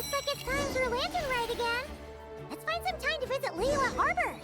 Looks like it's time for a lantern ride again. Let's find some time to visit Leela Harbor.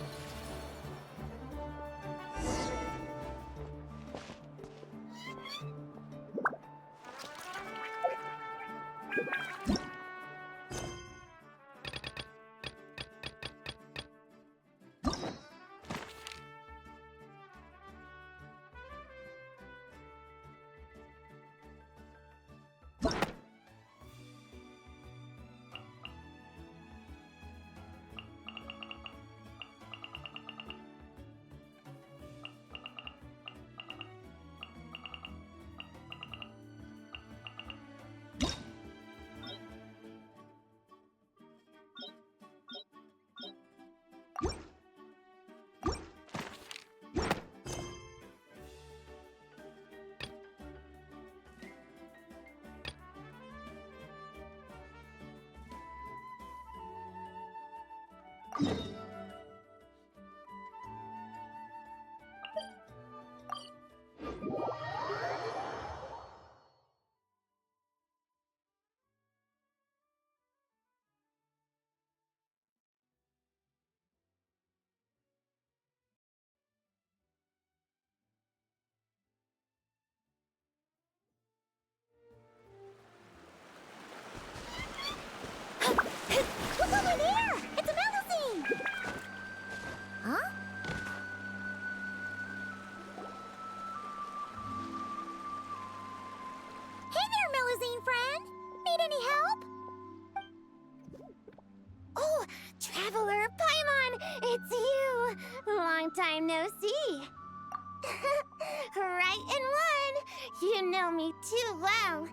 Look over there! It's a Melusine! Huh? Hey there, Melusine friend! Need any help? Oh, Traveler Paimon! It's you! Long time no see! Right in one! You know me too well!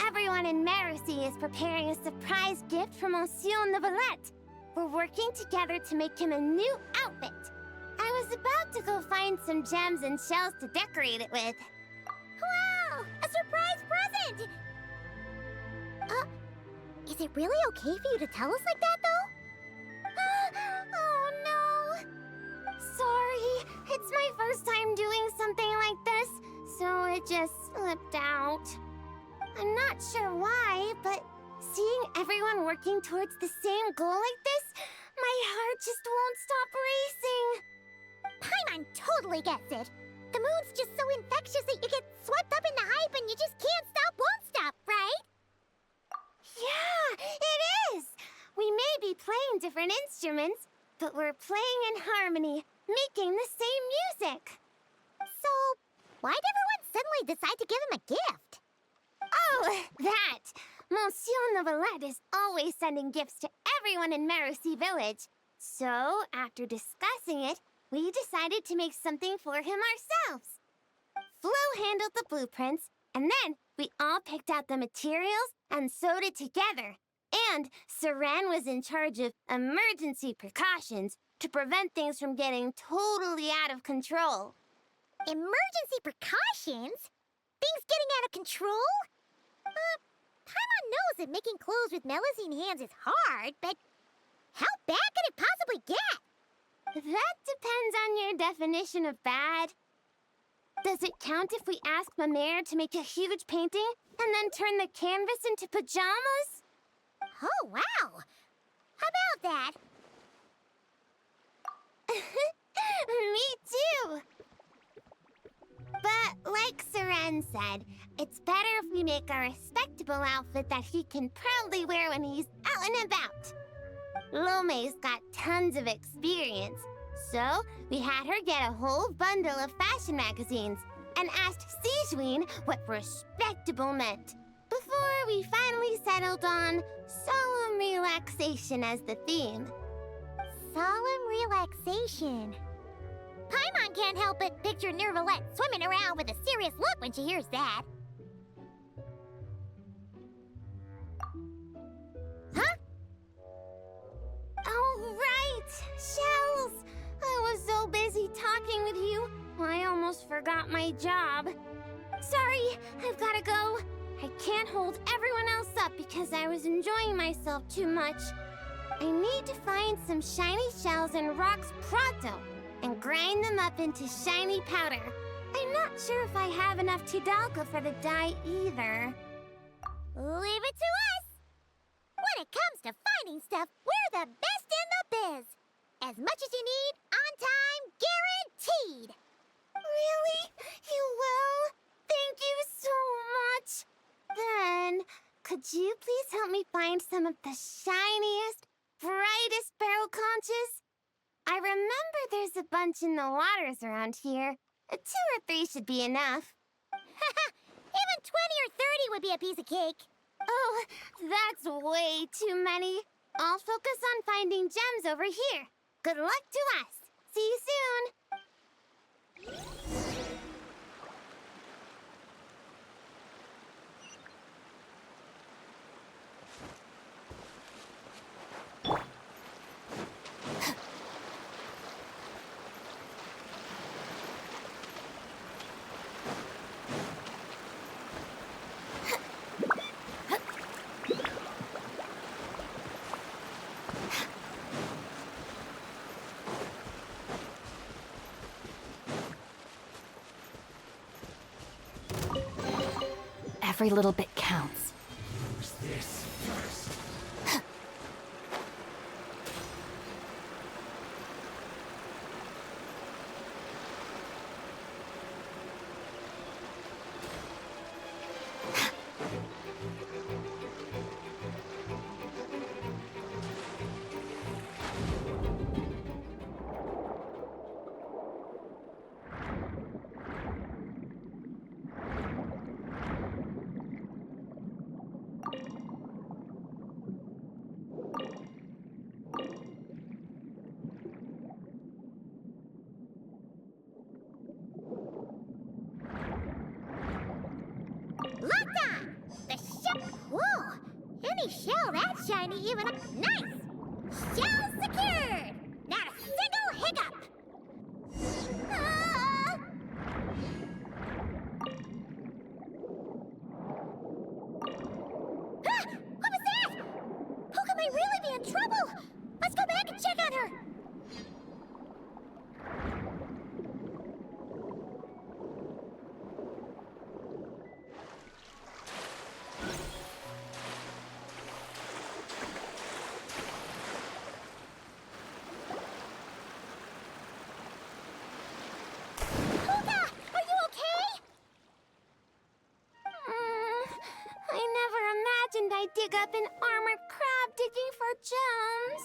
Everyone in Marcy is preparing a surprise gift for Monsieur Neuvillette. We're working together to make him a new outfit. I was about to go find some gems and shells to decorate it with. Wow! A surprise present! Is it really okay for you to tell us like that, though? Oh, no! Sorry, it's my first time doing something like this, so it just slipped out. I'm not sure why, but seeing everyone working towards the same goal like this, my heart just won't stop racing. Paimon totally gets it. The mood's just so infectious that you get swept up in the hype and you just can't stop, won't stop, right? Yeah, it is! We may be playing different instruments, but we're playing in harmony, making the same music. So, why'd everyone suddenly decide to give him a gift? Oh, that! Monsieur Neuvillette is always sending gifts to everyone in Marcy Village. So, after discussing it, we decided to make something for him ourselves. Flo handled the blueprints, and then we all picked out the materials and sewed it together. And Saran was in charge of emergency precautions to prevent things from getting totally out of control. Emergency precautions? Things getting out of control? Paimon knows that making clothes with Melusine hands is hard, but how bad could it possibly get? That depends on your definition of bad. Does it count if we ask Mamere to make a huge painting and then turn the canvas into pajamas? Oh, wow! How about that? Me too! But like Saran said, it's better if we make a respectable outfit that he can proudly wear when he's out and about. Lome's got tons of experience, so we had her get a whole bundle of fashion magazines and asked Sijuin what respectable meant, before we finally settled on solemn relaxation as the theme. Solemn relaxation. Paimon can't help but picture Neuvillette swimming around with a serious look when she hears that. Huh? Oh, right! Shells! I was so busy talking with you, I almost forgot my job. Sorry, I've gotta go. I can't hold everyone else up because I was enjoying myself too much. I need to find some shiny shells and rocks pronto and grind them up into shiny powder. I'm not sure if I have enough Tidalco for the dye either. Leave it to us! What a to finding stuff, we're the best in the biz. As much as you need, on time, guaranteed. Really? You will? Thank you so much. Then, could you please help me find some of the shiniest, brightest barrel conches? I remember there's a bunch in the waters around here. 2 or 3 should be enough. Even 20 or 30 would be a piece of cake. Oh, that's way too many. I'll focus on finding gems over here. Good luck to us. See you soon. Every little bit counts. Who's this first? Locked on! The ship! Whoa! Any shell that shiny even up. Nice! Shell secured! Not a single hiccup! Ah! Ah! What was that? Poca may really be in trouble! Let's go back and check on her! I dig up an armored crab digging for gems.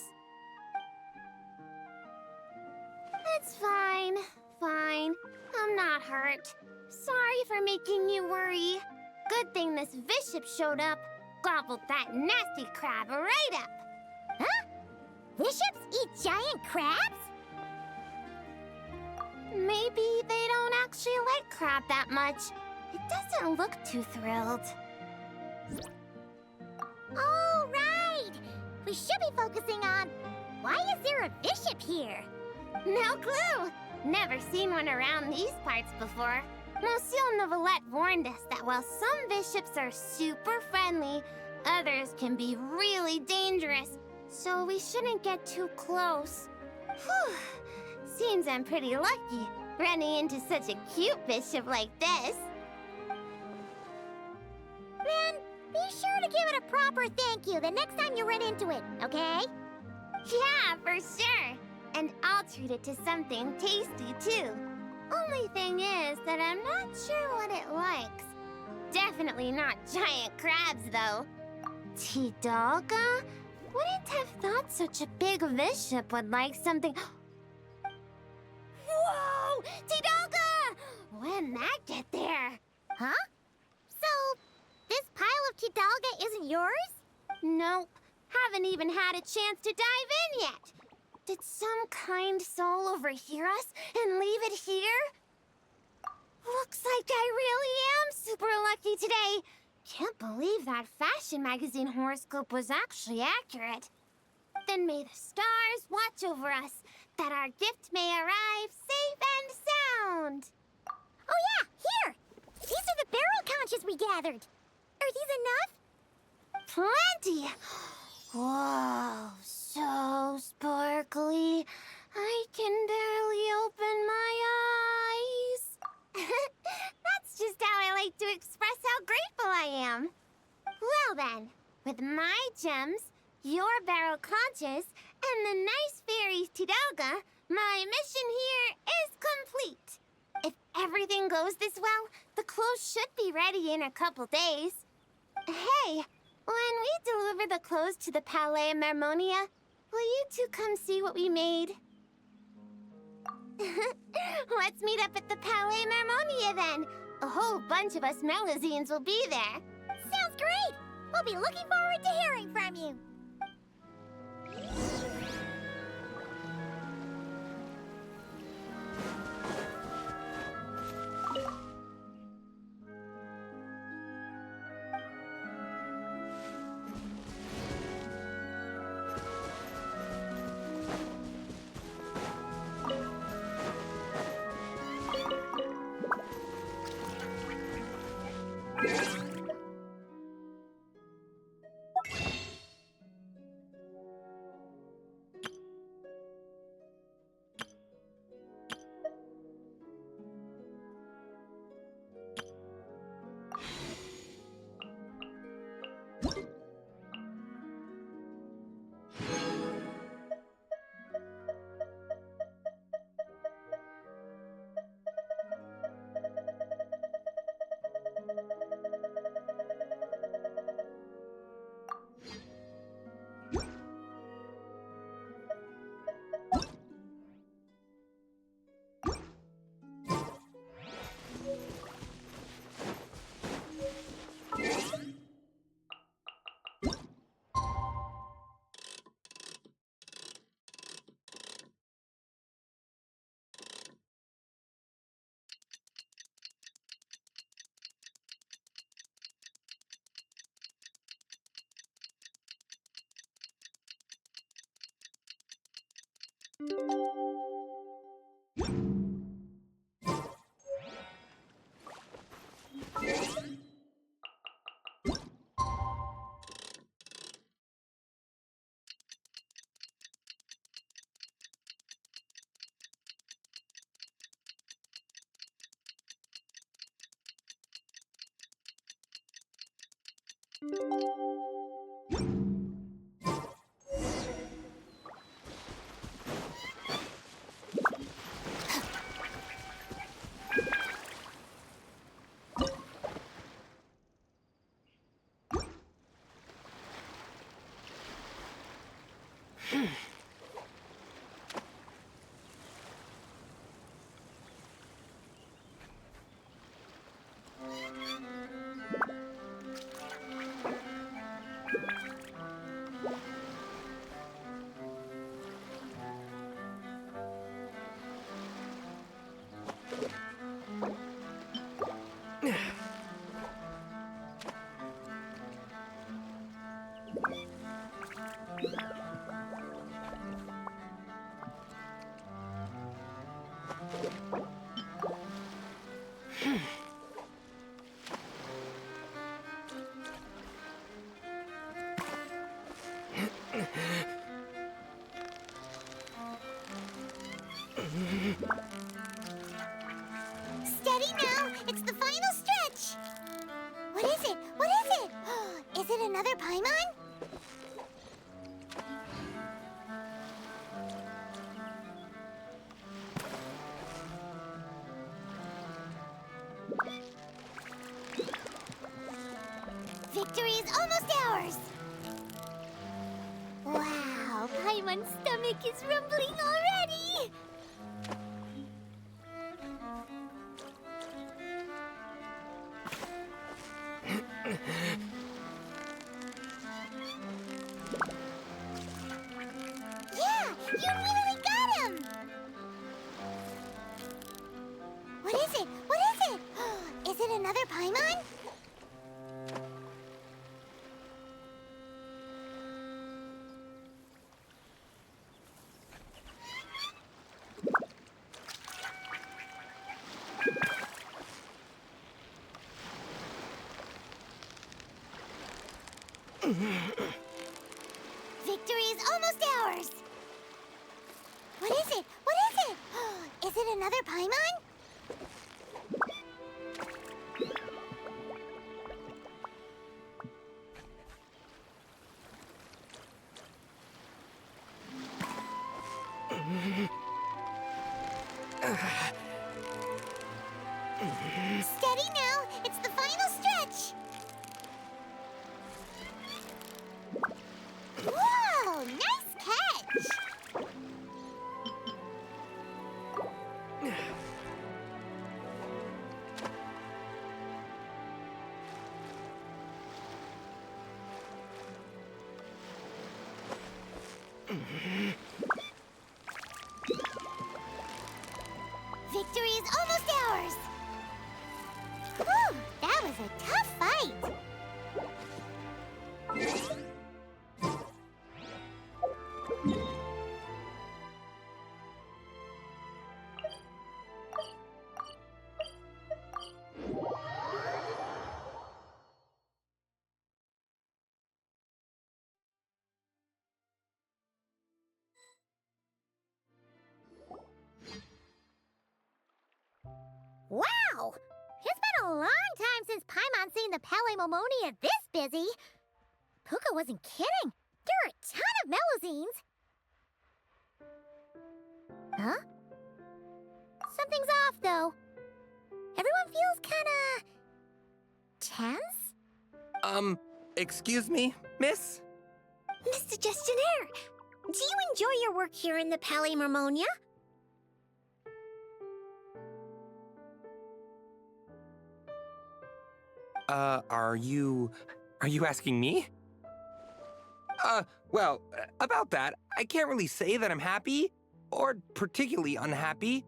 It's fine. Fine. I'm not hurt. Sorry for making you worry. Good thing this bishop showed up. Gobbled that nasty crab right up. Huh? Bishops eat giant crabs? Maybe they don't actually like crab that much. It doesn't look too thrilled. Oh, right! We should be focusing on... Why is there a bishop here? No clue! Never seen one around these parts before. Monsieur Novelette warned us that while some bishops are super friendly, others can be really dangerous, so we shouldn't get too close. Whew! Seems I'm pretty lucky, running into such a cute bishop like this. Then, be sure to give it a proper thank you the next time you run into it, okay? Yeah, for sure. And I'll treat it to something tasty, too. Only thing is that I'm not sure what it likes. Definitely not giant crabs, though. Tidalga? Wouldn't have thought such a big bishop would like something... Whoa! Tidalga! When'd that get there? Huh? So, this pile of Tidalga isn't yours? Nope. Haven't even had a chance to dive in yet. Did some kind soul overhear us and leave it here? Looks like I really am super lucky today. Can't believe that fashion magazine horoscope was actually accurate. Then may the stars watch over us, that our gift may arrive safe and sound. Oh yeah, here! These are the barrel conches we gathered. Are these enough? Plenty! Whoa, so sparkly. I can barely open my eyes. That's just how I like to express how grateful I am. Well then, with my gems, You're barrel conscious, and the nice fairy Tidalga, my mission here is complete. If everything goes this well, the clothes should be ready in a couple days. Hey, when we deliver the clothes to the Palais Mermonia, will you two come see what we made? Let's meet up at the Palais Mermonia then. A whole bunch of us Melazines will be there. Sounds great! We'll be looking forward to hearing from you. Steady now! It's the final stretch! What is it? What is it? Is it another Paimon? Victory is almost ours! Wow, Paimon's stomach is rumbling already! Yeah, you really got him! What is it? What is it? Is it another Paimon? Victory is almost ours! What is it? What is it? Is it another Paimon? Victory is almost ours! Whew, that was a tough fight! Wow! It's been a long time since Paimon seen the Palaemomonia this busy. Puka wasn't kidding. There are a ton of Melazines. Huh? Something's off, though. Everyone feels kinda... tense? Excuse me, miss? Mr. Gestionnaire, do you enjoy your work here in the Palaemomonia? Are you asking me? Well, about that, I can't really say that I'm happy, or particularly unhappy.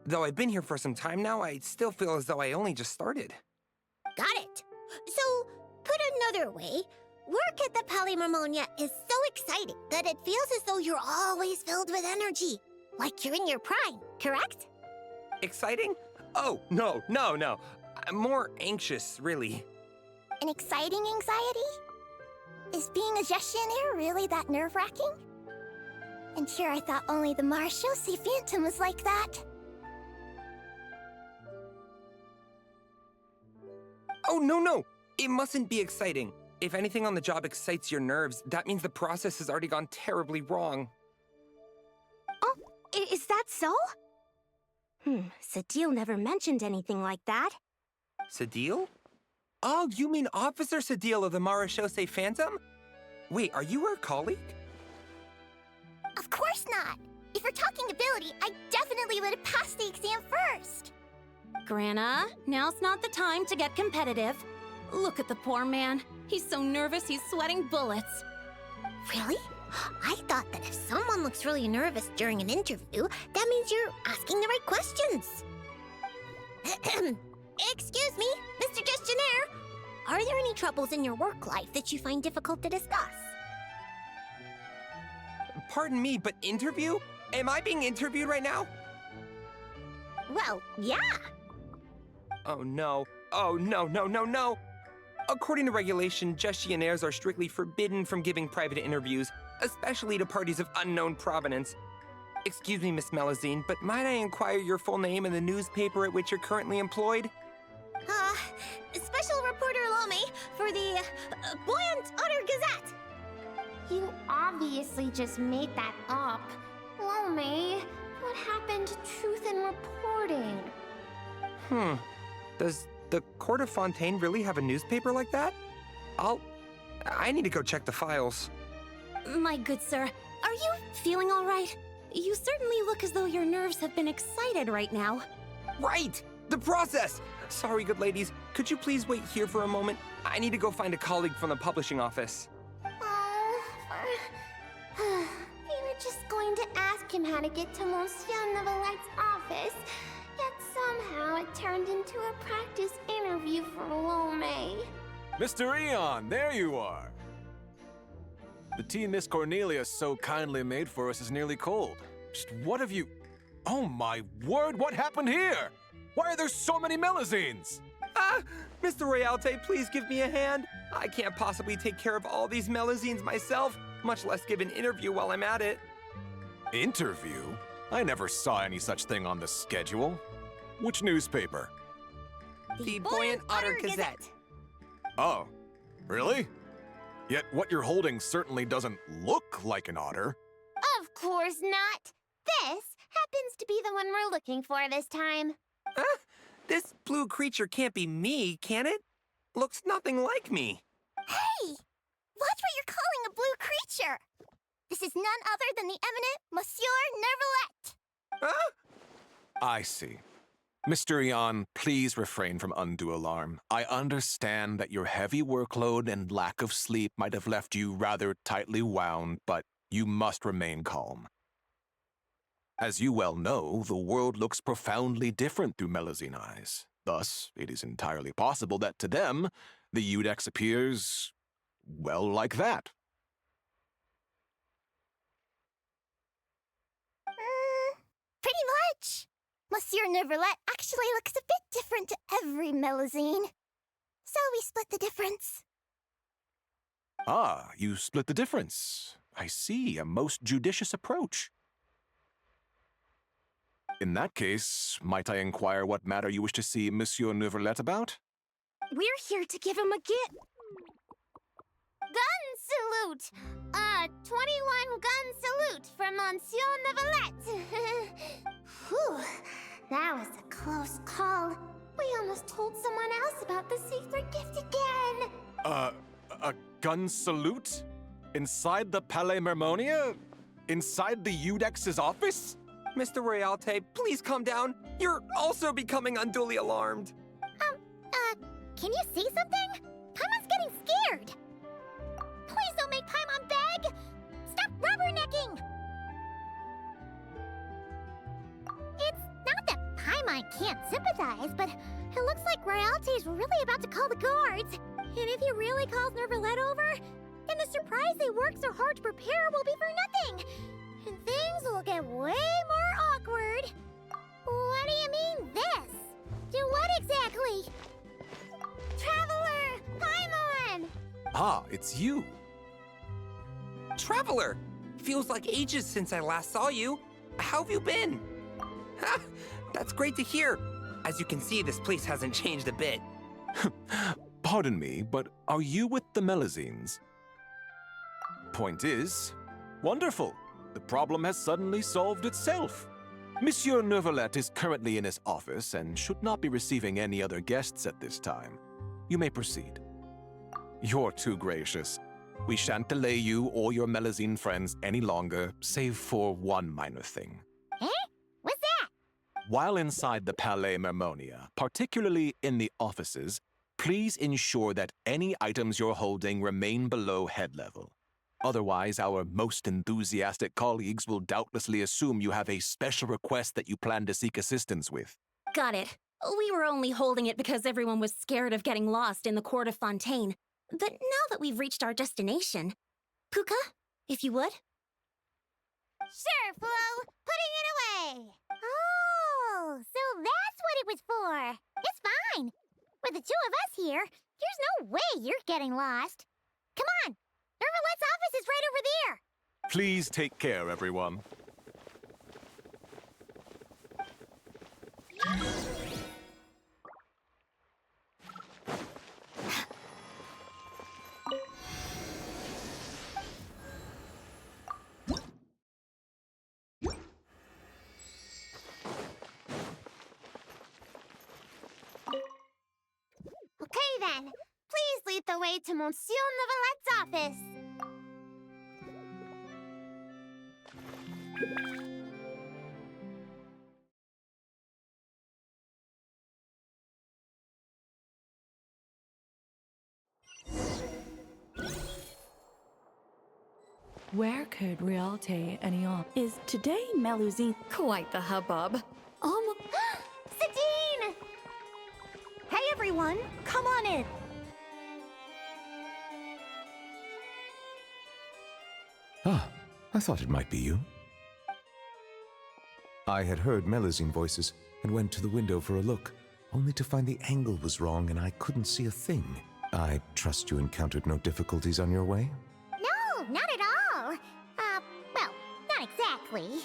Though I've been here for some time now, I still feel as though I only just started. Got it. So, put another way, work at the Palaemomonia is so exciting that it feels as though you're always filled with energy. Like you're in your prime, correct? Exciting? Oh, no. I'm more anxious, really. An exciting anxiety? Is being a gestionnaire really that nerve-wracking? And sure, I thought only the Marechaussee Phantom was like that. Oh, no. It mustn't be exciting. If anything on the job excites your nerves, that means the process has already gone terribly wrong. Oh, is that so? Sadil never mentioned anything like that. Sadil? Oh, you mean Officer Sadil of the Marechaussee Phantom? Wait, are you her colleague? Of course not! If we're talking ability, I definitely would have passed the exam first! Grana, now's not the time to get competitive. Look at the poor man. He's so nervous he's sweating bullets. Really? I thought that if someone looks really nervous during an interview, that means you're asking the right questions. Excuse me, Mr. Gestionnaire. Are there any troubles in your work life that you find difficult to discuss? Pardon me, but interview? Am I being interviewed right now? Well, yeah. Oh, no. Oh, no. According to regulation, gestionnaires are strictly forbidden from giving private interviews, especially to parties of unknown provenance. Excuse me, Miss Melazine, but might I inquire your full name and the newspaper at which you're currently employed? Special Reporter Lome for the Buoyant Otter Gazette. You obviously just made that up. Lome, what happened to truth in reporting? Does the Court of Fontaine really have a newspaper like that? I need to go check the files. My good sir, are you feeling all right? You certainly look as though your nerves have been excited right now. Right! The process! Sorry, good ladies. Could you please wait here for a moment? I need to go find a colleague from the publishing office. We were just going to ask him how to get to Monsieur Nevelette's office, yet somehow it turned into a practice interview for Lome. Mr. Eon, there you are. The tea Miss Cornelia so kindly made for us is nearly cold. Just what have you... Oh my word, what happened here? Why are there so many Melazines? Mr. Royalte, please give me a hand. I can't possibly take care of all these Melazines myself, much less give an interview while I'm at it. Interview? I never saw any such thing on the schedule. Which newspaper? The Buoyant Otter Gazette. Oh, really? Yet what you're holding certainly doesn't look like an otter. Of course not. This happens to be the one we're looking for this time. This blue creature can't be me, can it? Looks nothing like me. Hey! Watch what you're calling a blue creature! This is none other than the eminent Monsieur Nevelet! I see. Mr. Eon, please refrain from undue alarm. I understand that your heavy workload and lack of sleep might have left you rather tightly wound, but You must remain calm. As you well know, the world looks profoundly different through Melusine eyes. Thus, it is entirely possible that to them, the Udex appears, well, like that. Pretty much. Monsieur Neverlet actually looks a bit different to every Melusine. So we split the difference. Ah, you split the difference. I see, a most judicious approach. In that case, might I inquire what matter you wish to see Monsieur Neverlet about? We're here to give him a gift. Gun salute! 21 gun salute from Monsieur Neverlet. Whew, that was a close call. We almost told someone else about the secret gift again. A gun salute? Inside the Palais Mermonia? Inside the Udex's office? Mr. Royalty, please calm down. You're also becoming unduly alarmed. Can you see something? Paimon's getting scared. Please don't make Paimon beg. Stop rubbernecking. It's not that Paimon can't sympathize, but it looks like Royalty's really about to call the guards. And if he really calls Neverlet over, then the surprise they worked so hard to prepare will be for nothing. And things will get way more awkward. What do you mean, this? Do what exactly? Traveler! Paimon! Ah, it's you. Traveler! Feels like ages since I last saw you. How have you been? Ha! That's great to hear. As you can see, this place hasn't changed a bit. Pardon me, but are you with the Melusines? Point is, wonderful. The problem has suddenly solved itself. Monsieur Neverlet is currently in his office and should not be receiving any other guests at this time. You may proceed. You're too gracious. We shan't delay you or your Melusine friends any longer, save for one minor thing. Eh? What's that? While inside the Palais Mermonia, particularly in the offices, please ensure that any items you're holding remain below head level. Otherwise, our most enthusiastic colleagues will doubtlessly assume you have a special request that you plan to seek assistance with. Got it. We were only holding it because everyone was scared of getting lost in the court of Fontaine. But now that we've reached our destination, Puka, if you would. Sure, Flo. Putting it away. Oh, so that's what it was for. It's fine. With the two of us here, there's no way you're getting lost. Come on. Neverlet's office is right over there. Please take care, everyone. Okay then. Please lead the way to Monsieur Neverlet's office. Where could Realte any op? Is today Melusine Quite the hubbub. Sadine! Hey everyone, come on in. Ah, I thought it might be you. I had heard Melusine voices and went to the window for a look, only to find the angle was wrong and I couldn't see a thing. I trust you encountered no difficulties on your way? No, not at all. Well, not exactly.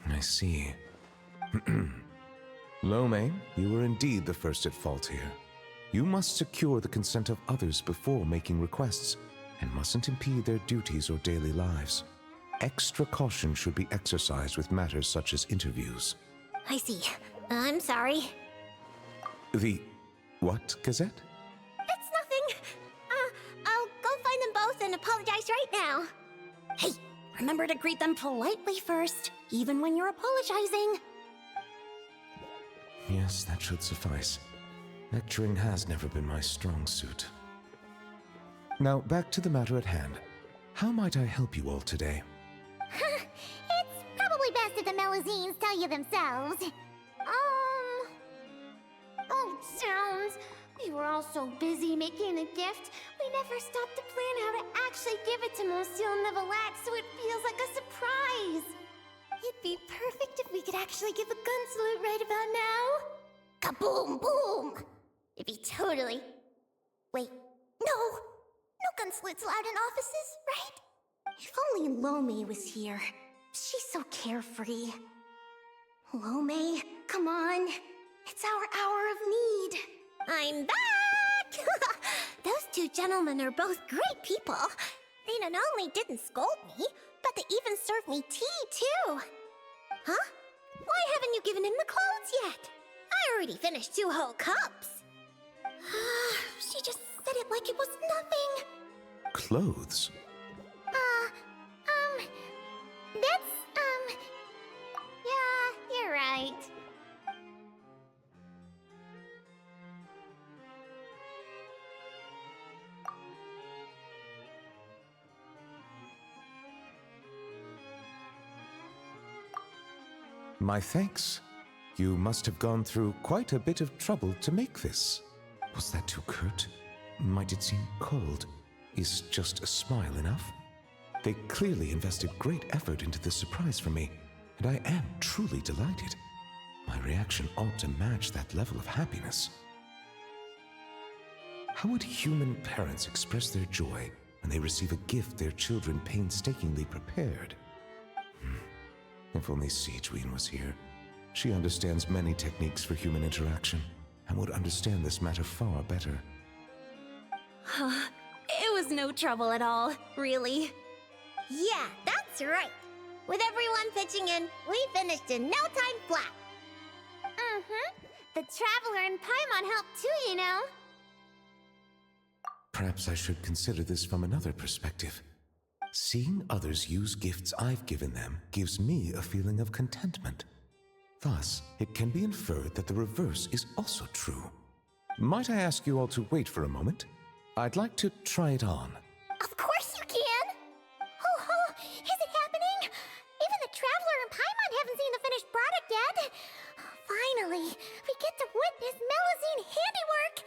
I see. Lome, you were indeed the first at fault here. You must secure the consent of others before making requests, and mustn't impede their duties or daily lives. Extra caution should be exercised with matters such as interviews. I see. I'm sorry. The what, Gazette? It's nothing. I'll go find them both and apologize right now. Hey, remember to greet them politely first, even when you're apologizing. Yes, that should suffice. Lecturing has never been my strong suit. Now, back to the matter at hand. How might I help you all today? It's probably best if the Melusines tell you themselves. Oh, Jones. We were all so busy making the gift, we never stopped to plan how to actually give it to Monsieur Neuvillette so it feels like a surprise. It'd be perfect if we could actually give a gun salute right about now. Kaboom, boom! It'd be totally... Wait, no! No gun salutes allowed in offices, right? If only Lome was here. She's so carefree. Lome, come on. It's our hour of need. I'm back! Those two gentlemen are both great people. They not only didn't scold me, but they even served me tea, too. Huh? Why haven't you given him the clothes yet? I already finished 2 whole cups. She just said it like it was nothing. Clothes? Yeah, you're right. My thanks. You must have gone through quite a bit of trouble to make this. Was that too curt? Might it seem cold? Is just a smile enough? They clearly invested great effort into this surprise for me, and I am truly delighted. My reaction ought to match that level of happiness. How would human parents express their joy when they receive a gift their children painstakingly prepared? If only Siegeween was here. She understands many techniques for human interaction and would understand this matter far better. It was no trouble at all, really. Yeah, that's right. With everyone pitching in, we finished in no time flat. The Traveler and Paimon helped too, you know. Perhaps I should consider this from another perspective. Seeing others use gifts I've given them gives me a feeling of contentment. Thus, it can be inferred that the reverse is also true. Might I ask you all to wait for a moment? I'd like to try it on. Of course you can! Oh, is it happening? Even the Traveler and Paimon haven't seen the finished product yet. Finally, we get to witness Melusine handiwork.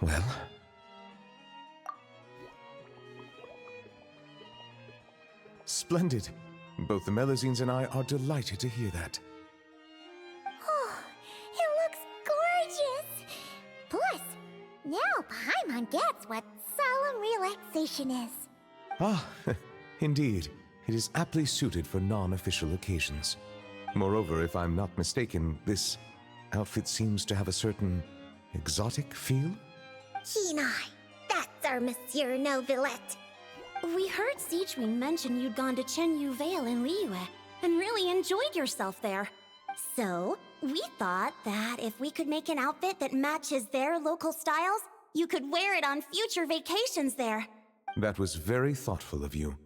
Well? Splendid. Both the Melusines and I are delighted to hear that. Oh, it looks gorgeous. Plus, now Paimon gets what solemn relaxation is. Ah, indeed. It is aptly suited for non-official occasions. Moreover, if I'm not mistaken, this outfit seems to have a certain exotic feel? Hinai, that's our Monsieur Neuvillette. We heard Siegeween mention you'd gone to Chenyu Vale in Liyue and really enjoyed yourself there. So, we thought that if we could make an outfit that matches their local styles, you could wear it on future vacations there. That was very thoughtful of you.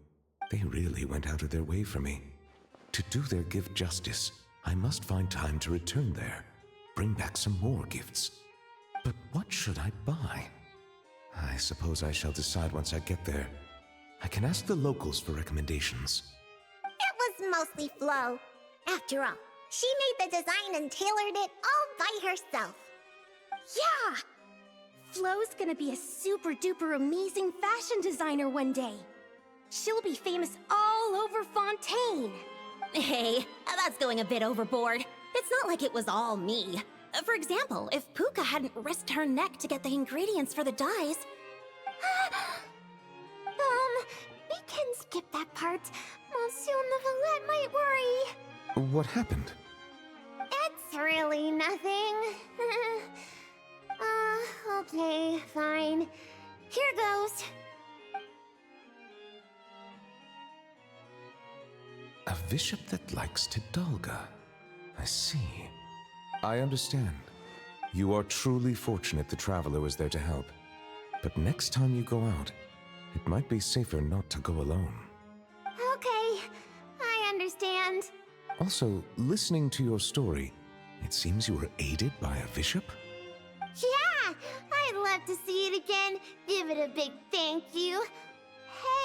They really went out of their way for me. To do their gift justice, I must find time to return there, bring back some more gifts. But what should I buy? I suppose I shall decide once I get there. I can ask the locals for recommendations. It was mostly Flo. After all, she made the design and tailored it all by herself. Yeah! Flo's gonna be a super duper amazing fashion designer one day. She'll be famous all over Fontaine. Hey, that's going a bit overboard. It's not like it was all me. For example, if Puka hadn't risked her neck to get the ingredients for the dyes... We can skip that part. Monsieur Neuvillette might worry. What happened? It's really nothing. fun. Here goes. A bishop that likes Tidalga. I see. I understand. You are truly fortunate the traveler was there to help. But next time you go out, it might be safer not to go alone. Okay, I understand. Also, listening to your story, it seems you were aided by a bishop? Yeah, I'd love to see it again. Give it a big thank you.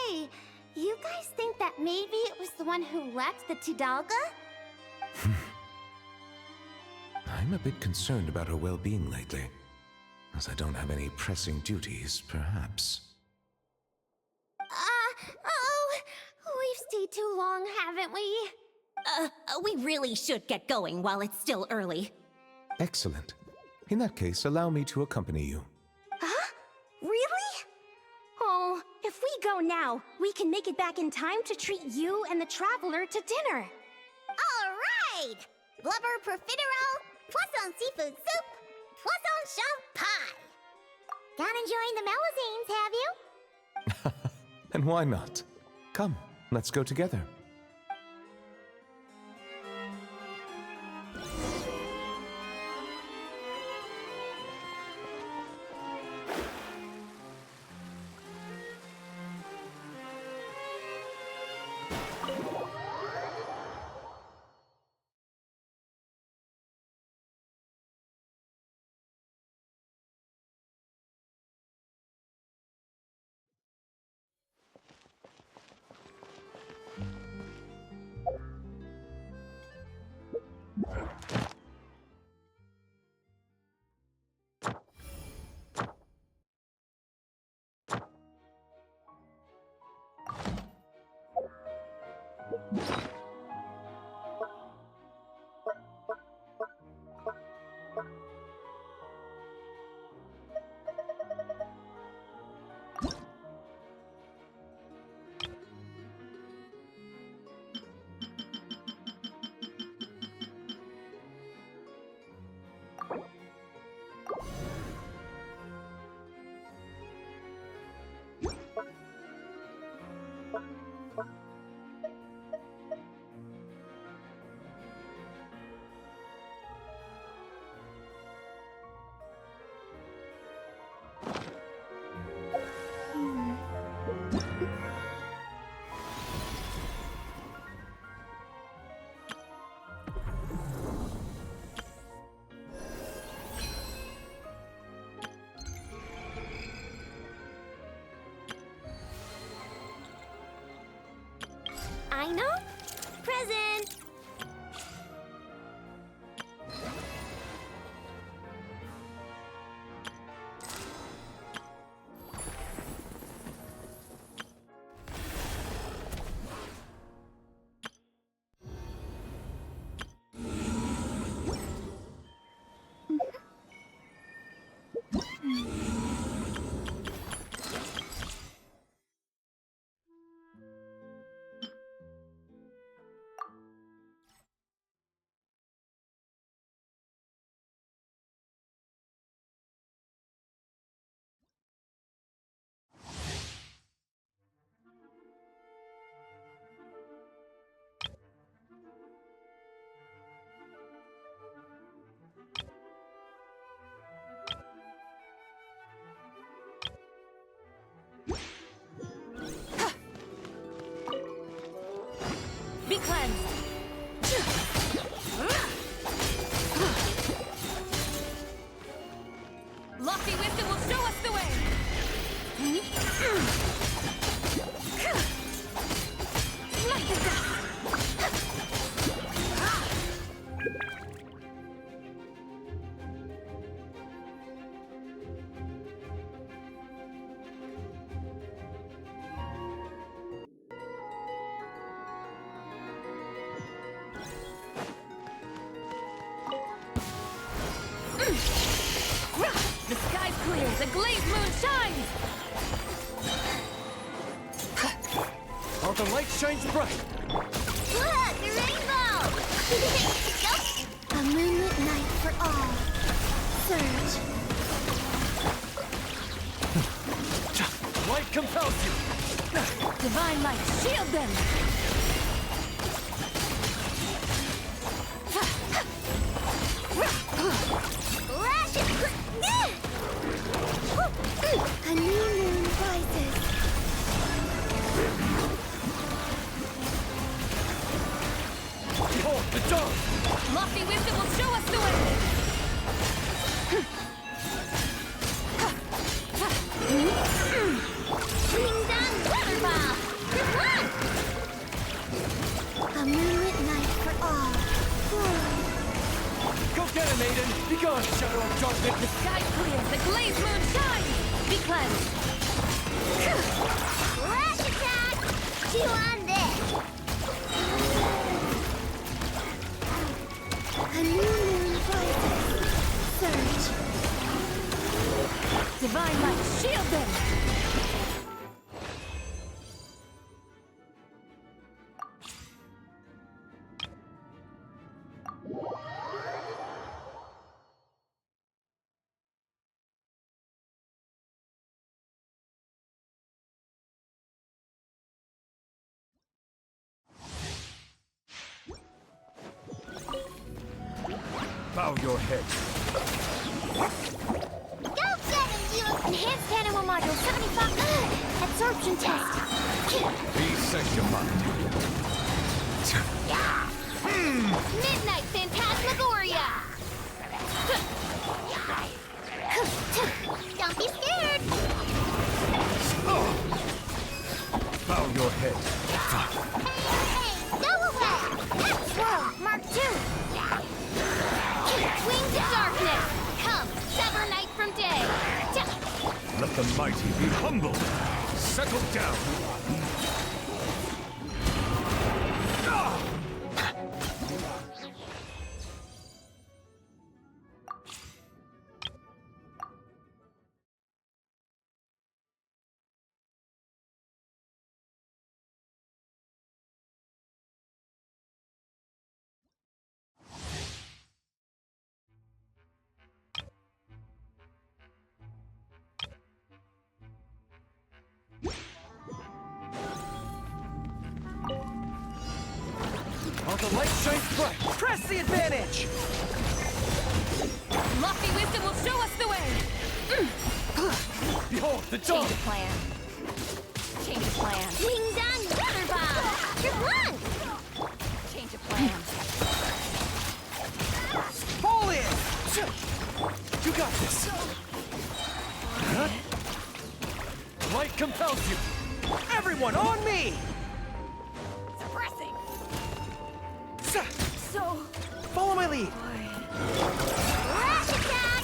Hey, you guys think that maybe it was the one who left the Tidalga? I'm a bit concerned about her well-being lately. As I don't have any pressing duties, perhaps. We've stayed too long, haven't we? We really should get going while it's still early. Excellent. In that case, allow me to accompany you. Huh? Really? Oh, if we go now, we can make it back in time to treat you and the traveler to dinner. All right! Blubber profiterole, poisson seafood soup, poisson champ pie. Not enjoying the Melusines, have you? And why not? Come, let's go together. I know. Present. Be cleansed. Lofty wisdom will show us the way. Like the dust. The sky's clear, the glazed moon shines! Oh, the light shines bright! Look, a rainbow! A moonlit night for all. Surge. compels you! Divine light, shield them! Lash it! A new moon rises. Behold, the dawn! Lofty wisdom will show us the way! Bring down weather ball. Good one. A moonlit night for all. Go get him, Aiden! Be gone, shadow of darkness! The sky clears, the glazed moon shines! Be cleansed! Lash attack. Chew on this. A new moon rises. Surge. Divine light, shield them! Bow your head. Go get him, you! Enhanced animal module 75. Absorption test. Reset your mind. Midnight Phantasmagoria. Don't be scared. Bow your head. Hey, go away. Swirl, Mark 2. Wings of darkness. Come, sever night from day. Let the mighty be humbled. Settle down. While the light shines bright, press the advantage! Lofty wisdom will show us the way! Behold, the dawn! Change of plan. Change of plan. Bring down weather ball. Good one. Change of plan. Fall in! You got this! Huh? Light compels you! Everyone on me! Suppressing! So... Follow my lead! Lash attack.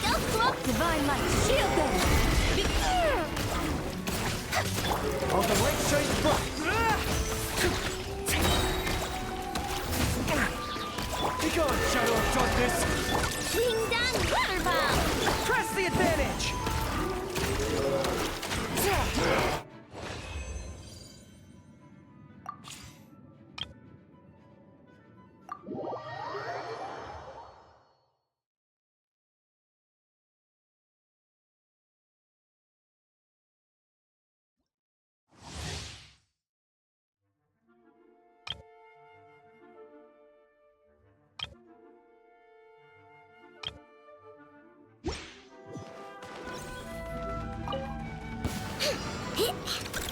Go slow. Divine light, shield them! Be While the light shines bright! Be gone, shadow of darkness! Bring down weather ball. Press the advantage!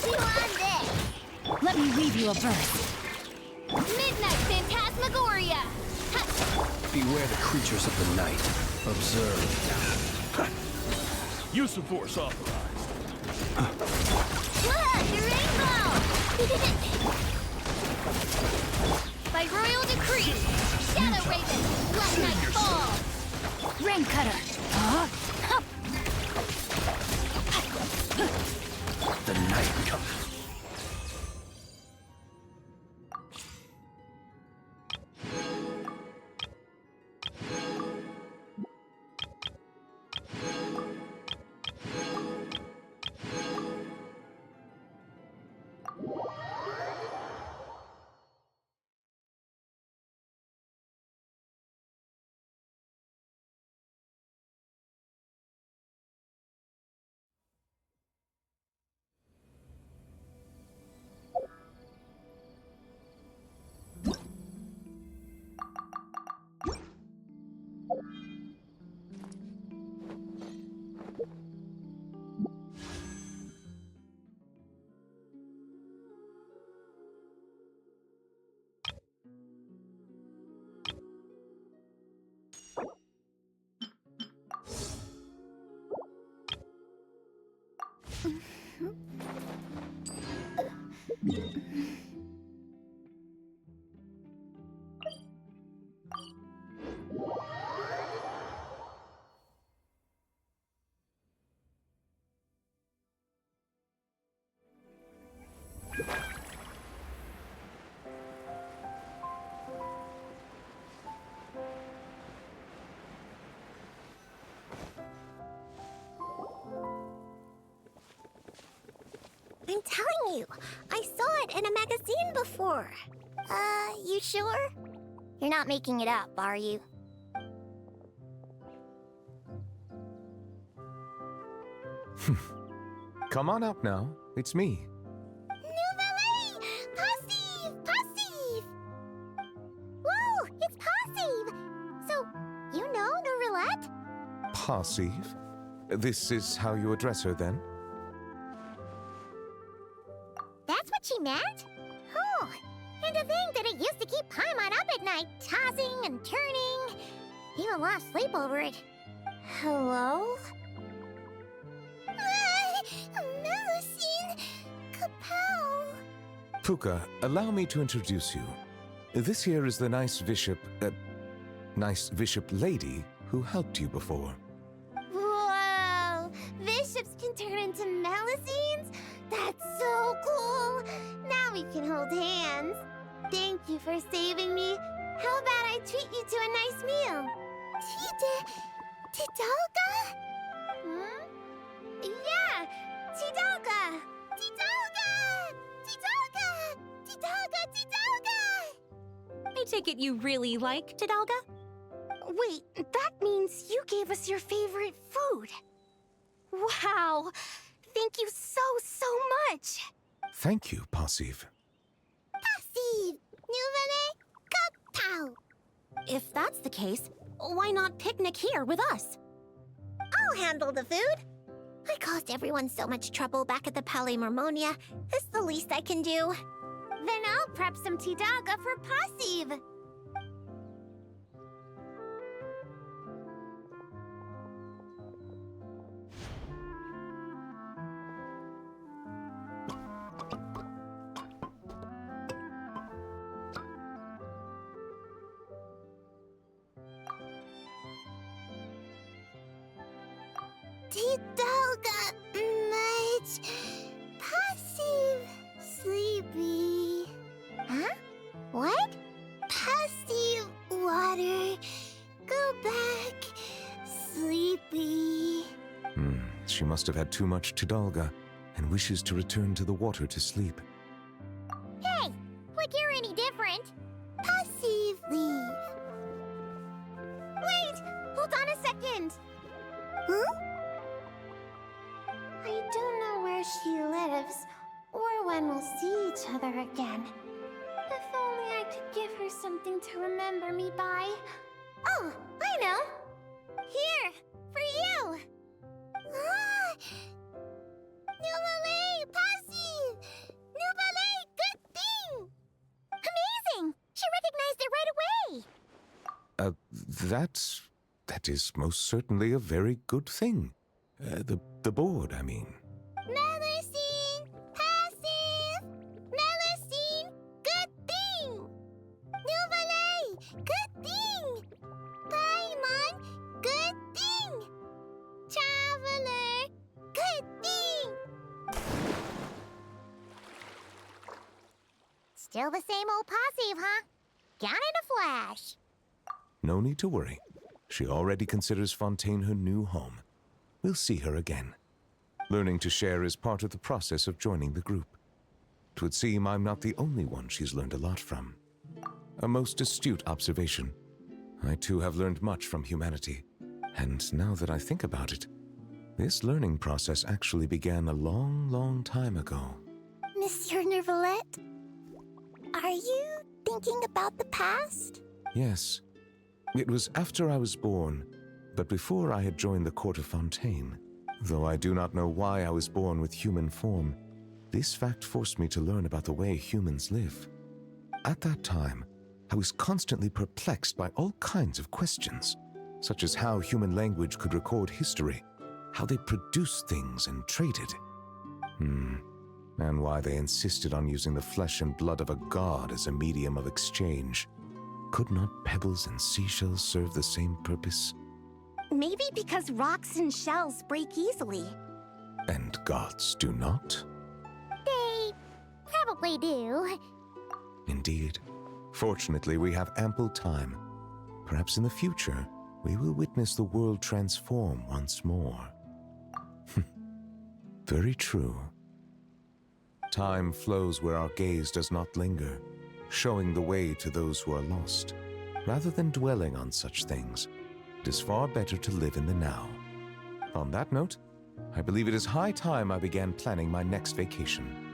Chew on this. Let me weave you a verse. Midnight Phantasmagoria. Beware the creatures of the night. Observe. Use of force authorized. Look, the rainbow. By royal decree, Shadow Raven, let night fall. Rain cutter! Huh? The night comes. I'm telling you, I saw it in a magazine before. You sure? You're not making it up, are you? Come on up now. It's me. Nouvelle! Passive! Passive! Whoa! It's Passive! So, you know Nourelette? Passive? This is how you address her then? That's what she meant? Oh, and to think that it used to keep Paimon up at night, tossing and turning. Even lost sleep over it. Hello? Melusine! Kapow! Puka, allow me to introduce you. This here is the nice bishop lady who helped you before. Whoa! Bishops can turn into Melusines? That's so cool! Now we can hold hands. Thank you for saving me. How about I treat you to a nice meal? Tidalga? Hmm? Yeah! Tidalga! Tidalga! Tidalga! Tidalga! Tidalga! I take it you really like Tidalga? Wait, that means you gave us your favorite food. Wow! Thank you so much! Thank you, Passive. Passive! Nouvelle Kapow! If that's the case, why not picnic here with us? I'll handle the food. I caused everyone so much trouble back at the Palais Marmonia. It's the least I can do. Then I'll prep some Tidalga for Passive. Tidalga much Passive sleepy. Huh? What? Passive water. Go back. Sleepy. She must have had too much Tidalga and wishes to return to the water to sleep. Hey, like you're any different. Passive leave. Wait, hold on a second. Huh? I don't know where she lives, or when we'll see each other again. If only I could give her something to remember me by. Oh, I know! Here, for you! Ah! Nouvelle Passive! Nouvelle good thing! Amazing! She recognized it right away! That is most certainly a very good thing. The board, I mean. Melusine! Passive! Melusine! Good thing! Nouvelle! Good thing! Paimon! Good thing! Traveler! Good thing! Still the same old Passive, huh? Gone in a flash. No need to worry. She already considers Fontaine her new home. We'll see her again. Learning to share is part of the process of joining the group. 'Twould seem I'm not the only one she's learned a lot from. A most astute observation. I too have learned much from humanity. And now that I think about it, this learning process actually began a long time ago. Monsieur Neuvillette, are you thinking about the past? Yes. It was after I was born, but before I had joined the court of Fontaine. Though I do not know why I was born with human form, this fact forced me to learn about the way humans live. At that time, I was constantly perplexed by all kinds of questions, such as how human language could record history, how they produced things and traded. and why they insisted on using the flesh and blood of a god as a medium of exchange. Could not pebbles and seashells serve the same purpose? Maybe because rocks and shells break easily. And gods do not? They probably do. Indeed. Fortunately, we have ample time. Perhaps in the future, we will witness the world transform once more. Very true. Time flows where our gaze does not linger, showing the way to those who are lost. Rather than dwelling on such things, it is far better to live in the now. On that note, I believe it is high time I began planning my next vacation.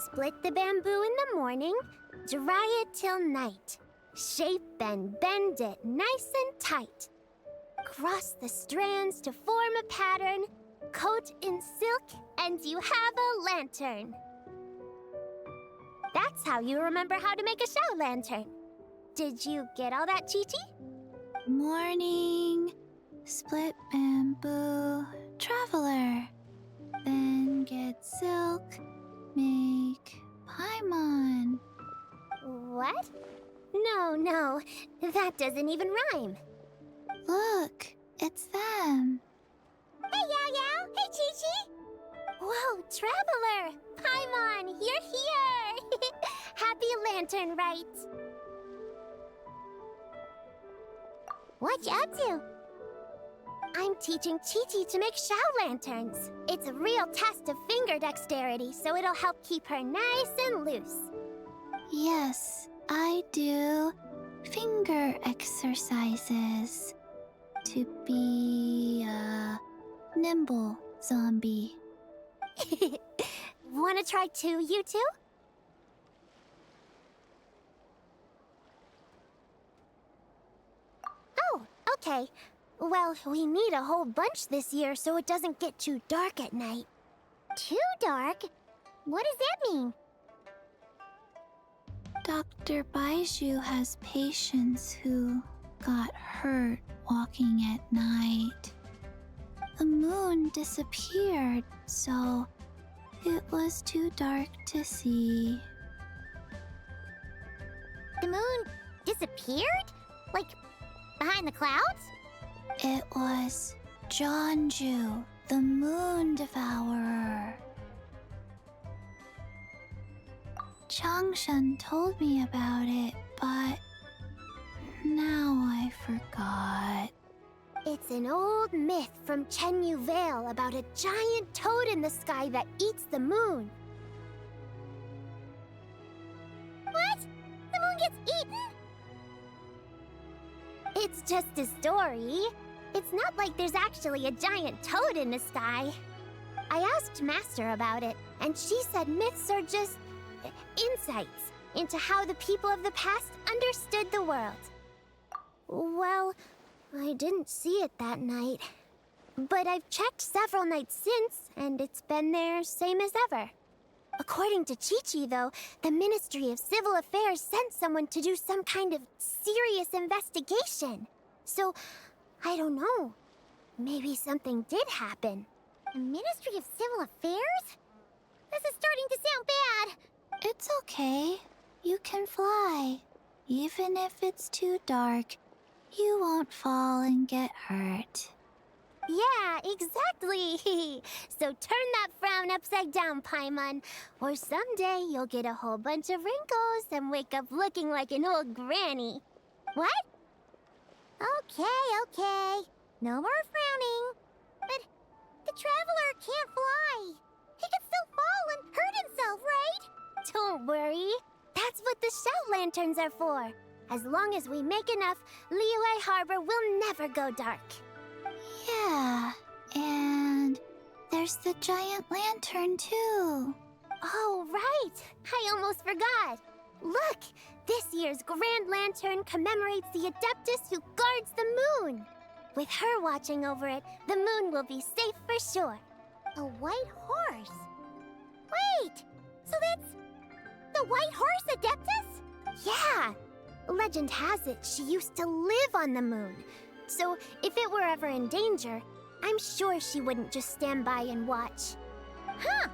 Split the bamboo in the morning, dry it till night. Shape and bend it nice and tight. Cross the strands to form a pattern, coat in silk, and you have a lantern. That's how you remember how to make a show lantern. Did you get all that, Chi-Chi? Morning, split bamboo, traveler. Then get silk, make paimon. What? No, that doesn't even rhyme. Look, it's them. Hey, Yao Yao! Hey, Chi-Chi! Whoa, Traveler! Paimon, you're here! Happy Lantern Rite! What you up to? I'm teaching Chi-Chi to make show lanterns. It's a real test of finger dexterity, so it'll help keep her nice and loose. Yes, I do finger exercises to be a nimble zombie. Wanna try too, you two? Oh, okay. Well, we need a whole bunch this year so it doesn't get too dark at night. Too dark? What does that mean? Dr. Baiju has patients who got hurt walking at night. The moon disappeared, so it was too dark to see. The moon disappeared? Like, behind the clouds? It was Jeonju, the moon devourer. Changshan told me about it, but now I forgot. It's an old myth from Chenyu Vale about a giant toad in the sky that eats the moon. What? The moon gets eaten? It's just a story. It's not like there's actually a giant toad in the sky. I asked Master about it, and she said myths are just insights into how the people of the past understood the world. Well, I didn't see it that night. But I've checked several nights since, and it's been there same as ever. According to Chi-Chi, though, the Ministry of Civil Affairs sent someone to do some kind of serious investigation. So, I don't know. Maybe something did happen. The Ministry of Civil Affairs? This is starting to sound bad. It's okay. You can fly. Even if it's too dark, you won't fall and get hurt. Yeah, exactly. So turn that frown upside down, Paimon. Or someday you'll get a whole bunch of wrinkles and wake up looking like an old granny. What? Okay. No more frowning. But the Traveler can't fly. He could still fall and hurt himself, right? Don't worry. That's what the shout lanterns are for. As long as we make enough, Liyue Harbor will never go dark. Yeah, and there's the giant lantern too. Oh, right! I almost forgot! Look! This year's Grand Lantern commemorates the Adeptus who guards the moon! With her watching over it, the moon will be safe for sure. A white horse? Wait! So that's the White Horse Adeptus? Yeah! Legend has it she used to live on the moon. So if it were ever in danger, I'm sure she wouldn't just stand by and watch. Huh!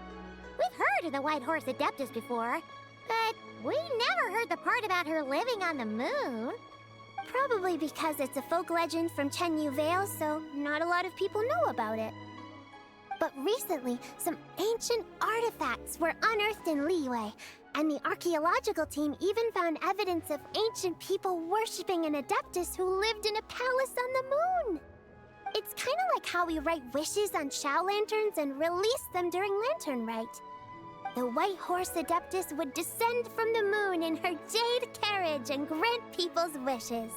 We've heard of the White Horse Adeptus before, but we never heard the part about her living on the moon. Probably because it's a folk legend from Chenyu Vale, so not a lot of people know about it. But recently, some ancient artifacts were unearthed in Liyue, and the archaeological team even found evidence of ancient people worshipping an Adeptus who lived in a palace on the moon. It's kind of like how we write wishes on Shao lanterns and release them during Lantern Rite. The White Horse Adeptus would descend from the moon in her jade carriage and grant people's wishes.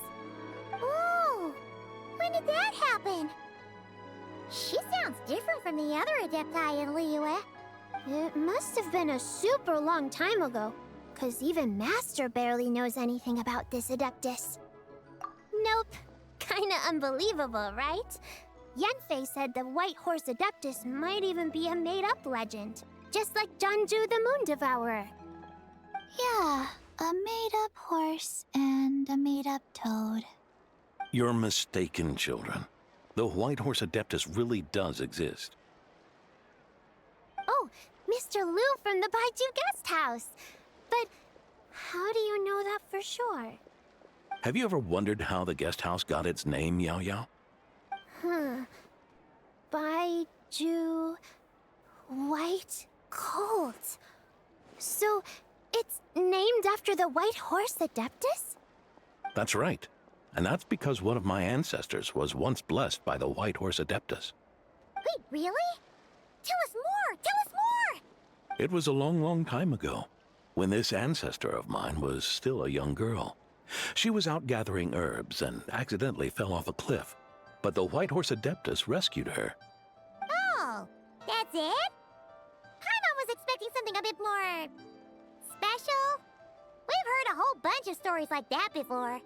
Ooh! When did that happen? She sounds different from the other Adepti in Liyue. It must have been a super long time ago, 'cause even Master barely knows anything about this Adeptus. Nope. Kinda unbelievable, right? Yanfei said the White Horse Adeptus might even be a made-up legend, just like Janju the Moon Devourer. Yeah, a made-up horse and a made-up toad. You're mistaken, children. The White Horse Adeptus really does exist. Oh, Mr. Liu from the Baiju Guest House. But how do you know that for sure? Have you ever wondered how the guest house got its name, Yao Yao? Baiju... White Colt. So, it's named after the White Horse Adeptus? That's right. And that's because one of my ancestors was once blessed by the White Horse Adeptus. Wait, really? Tell us more! Tell us more! It was a long, long time ago, when this ancestor of mine was still a young girl. She was out gathering herbs and accidentally fell off a cliff, but the White Horse Adeptus rescued her. Oh, that's it? Paimon was expecting something a bit more... special? We've heard a whole bunch of stories like that before.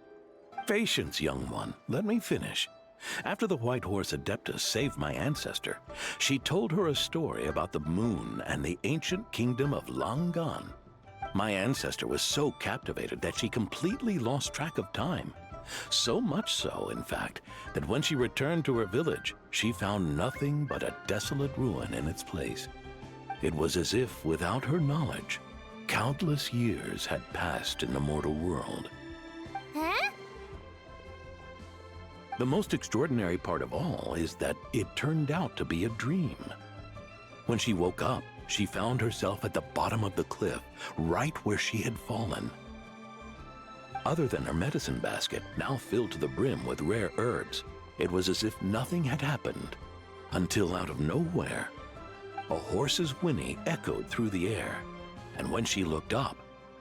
Patience, young one. Let me finish. After the White Horse Adeptus saved my ancestor, she told her a story about the moon and the ancient kingdom of Langan. My ancestor was so captivated that she completely lost track of time. So much so, in fact, that when she returned to her village, she found nothing but a desolate ruin in its place. It was as if, without her knowledge, countless years had passed in the mortal world. Huh? The most extraordinary part of all is that it turned out to be a dream. When she woke up, she found herself at the bottom of the cliff, right where she had fallen. Other than her medicine basket, now filled to the brim with rare herbs, it was as if nothing had happened, until out of nowhere, a horse's whinny echoed through the air, and when she looked up,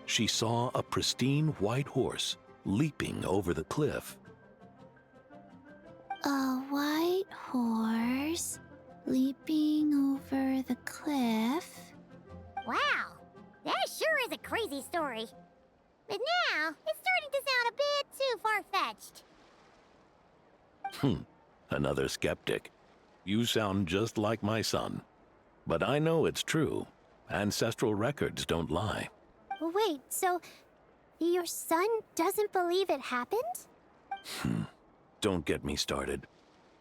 she saw a pristine white horse leaping over the cliff. A white horse leaping over the cliff. Wow, that sure is a crazy story. But now, it's starting to sound a bit too far-fetched. Another skeptic. You sound just like my son. But I know it's true. Ancestral records don't lie. Wait, so your son doesn't believe it happened? Don't get me started.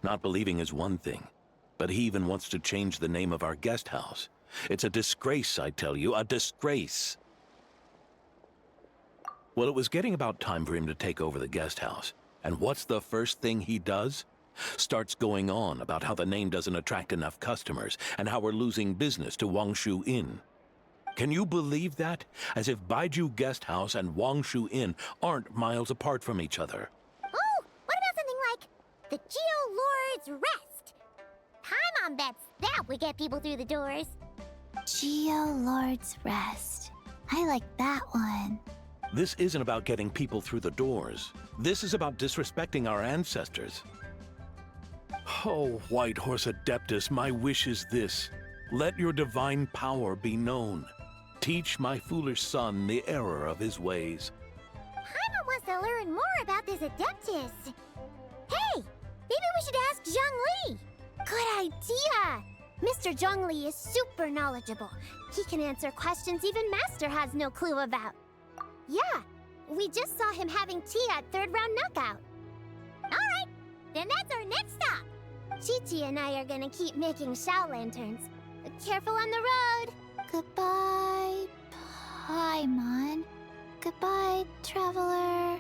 Not believing is one thing, but he even wants to change the name of our guest house. It's a disgrace, I tell you, a disgrace. Well, it was getting about time for him to take over the guest house. And what's the first thing he does? Starts going on about how the name doesn't attract enough customers and how we're losing business to Wangshu Inn. Can you believe that? As if Baiju Guest House and Wangshu Inn aren't miles apart from each other. Oh, what about something like the Geo Lord's Rest? Paimon bets that would get people through the doors. Geo Lord's Rest. I like that one. This isn't about getting people through the doors. This is about disrespecting our ancestors. Oh, White Horse Adeptus, my wish is this. Let your divine power be known. Teach my foolish son the error of his ways. Paimon wants to learn more about this Adeptus. Hey, maybe we should ask Zhang Li. Good idea. Mr. Zhang Li is super knowledgeable. He can answer questions even Master has no clue about. Yeah, we just saw him having tea at third round knockout. All right, then that's our next stop. Chi-Chi and I are gonna keep making Shao lanterns. Careful on the road. Goodbye, Paimon. Goodbye, traveler.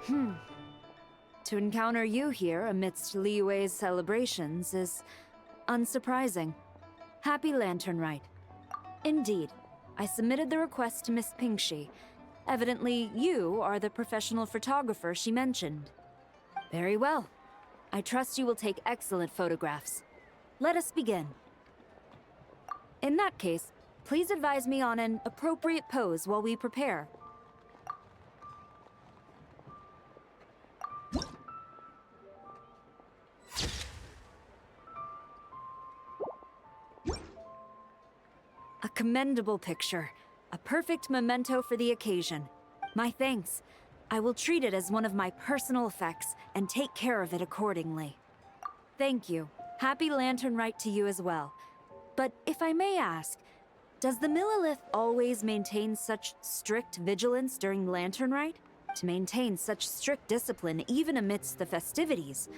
To encounter you here amidst Liyue's celebrations is unsurprising. Happy Lantern Rite. Indeed, I submitted the request to Miss Pingxi. Evidently, you are the professional photographer she mentioned. Very well. I trust you will take excellent photographs. Let us begin. In that case, please advise me on an appropriate pose while we prepare. A commendable picture. A perfect memento for the occasion. My thanks. I will treat it as one of my personal effects and take care of it accordingly. Thank you. Happy Lantern Rite to you as well. But if I may ask, does the Millilith always maintain such strict vigilance during Lantern Rite? To maintain such strict discipline even amidst the festivities?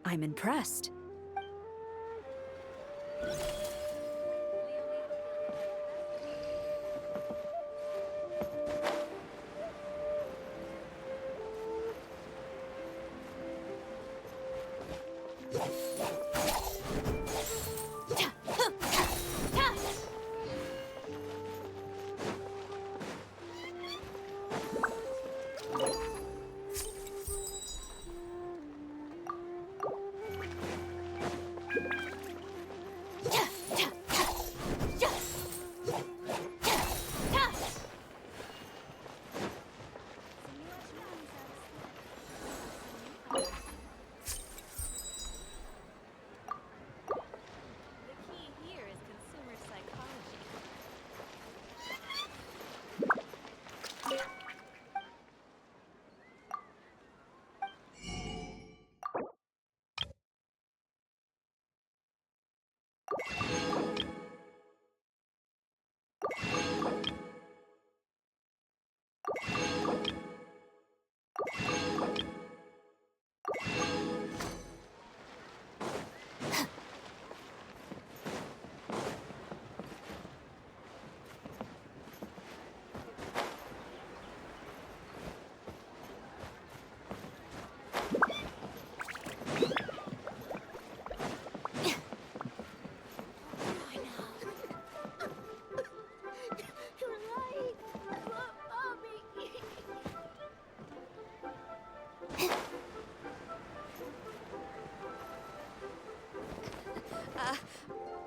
I'm impressed.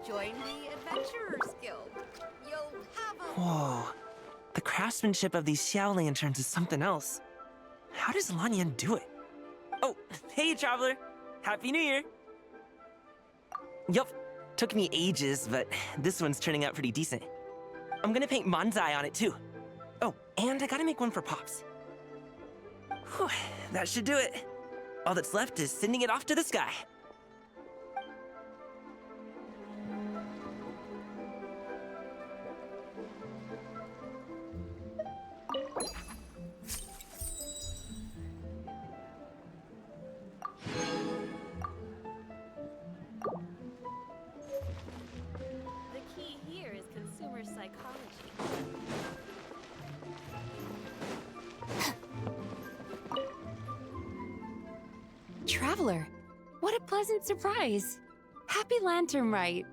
Join the Adventurers Guild. You'll have a... Whoa. The craftsmanship of these Xiao lanterns is something else. How does Lanyan do it? Oh, hey, Traveler. Happy New Year. Yup. Took me ages, but this one's turning out pretty decent. I'm gonna paint Manzai on it, too. Oh, and I gotta make one for Pops. Whew, that should do it. All that's left is sending it off to the sky. The key here is consumer psychology. Traveler, what a pleasant surprise. Happy Lantern Rite.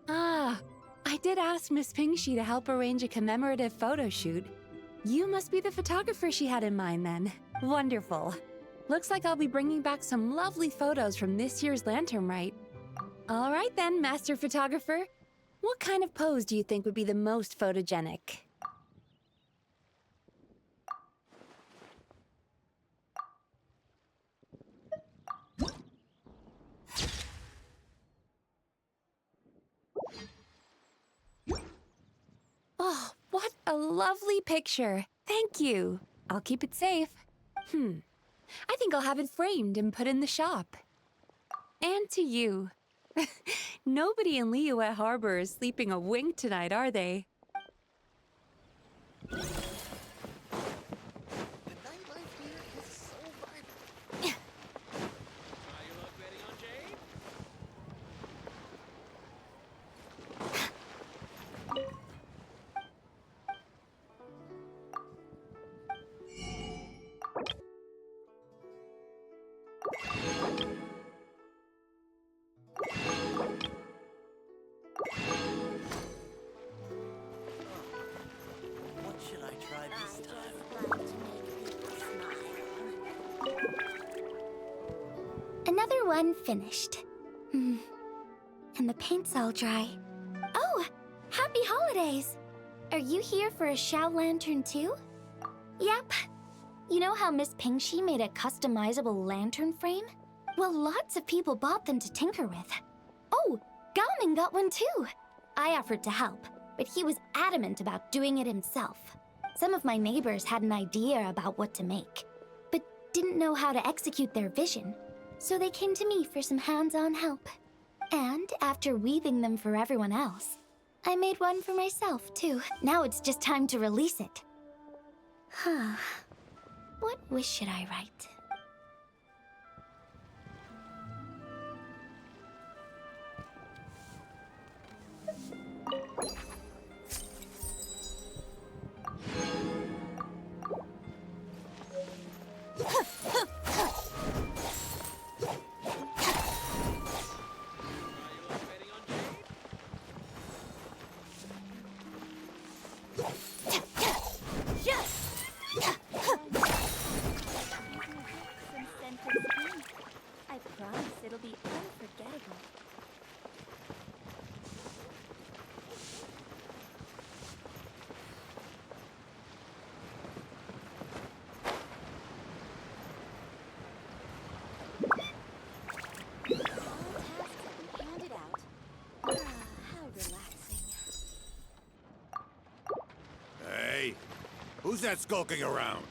Ah, I did ask Miss Pingxi to help arrange a commemorative photo shoot. You must be the photographer she had in mind then. Wonderful. Looks like I'll be bringing back some lovely photos from this year's Lantern Rite. All right then, Master Photographer. What kind of pose do you think would be the most photogenic? Oh, what a lovely picture. Thank you. I'll keep it safe. I think I'll have it framed and put in the shop. And to you. Nobody in Liyue Harbor is sleeping a wink tonight, are they? Another one finished. And the paint's all dry. Oh, happy holidays! Are you here for a Shao lantern too? Yep. You know how Miss Pingshi made a customizable lantern frame? Well, lots of people bought them to tinker with. Oh, Gaoming got one too. I offered to help, but he was adamant about doing it himself. Some of my neighbors had an idea about what to make, but didn't know how to execute their vision. So they came to me for some hands-on help. And after weaving them for everyone else, I made one for myself too. Now it's just time to release it. Huh. What wish should I write? I promise it'll be unforgettable. All tasks have been handed out. How relaxing. Hey, who's that skulking around?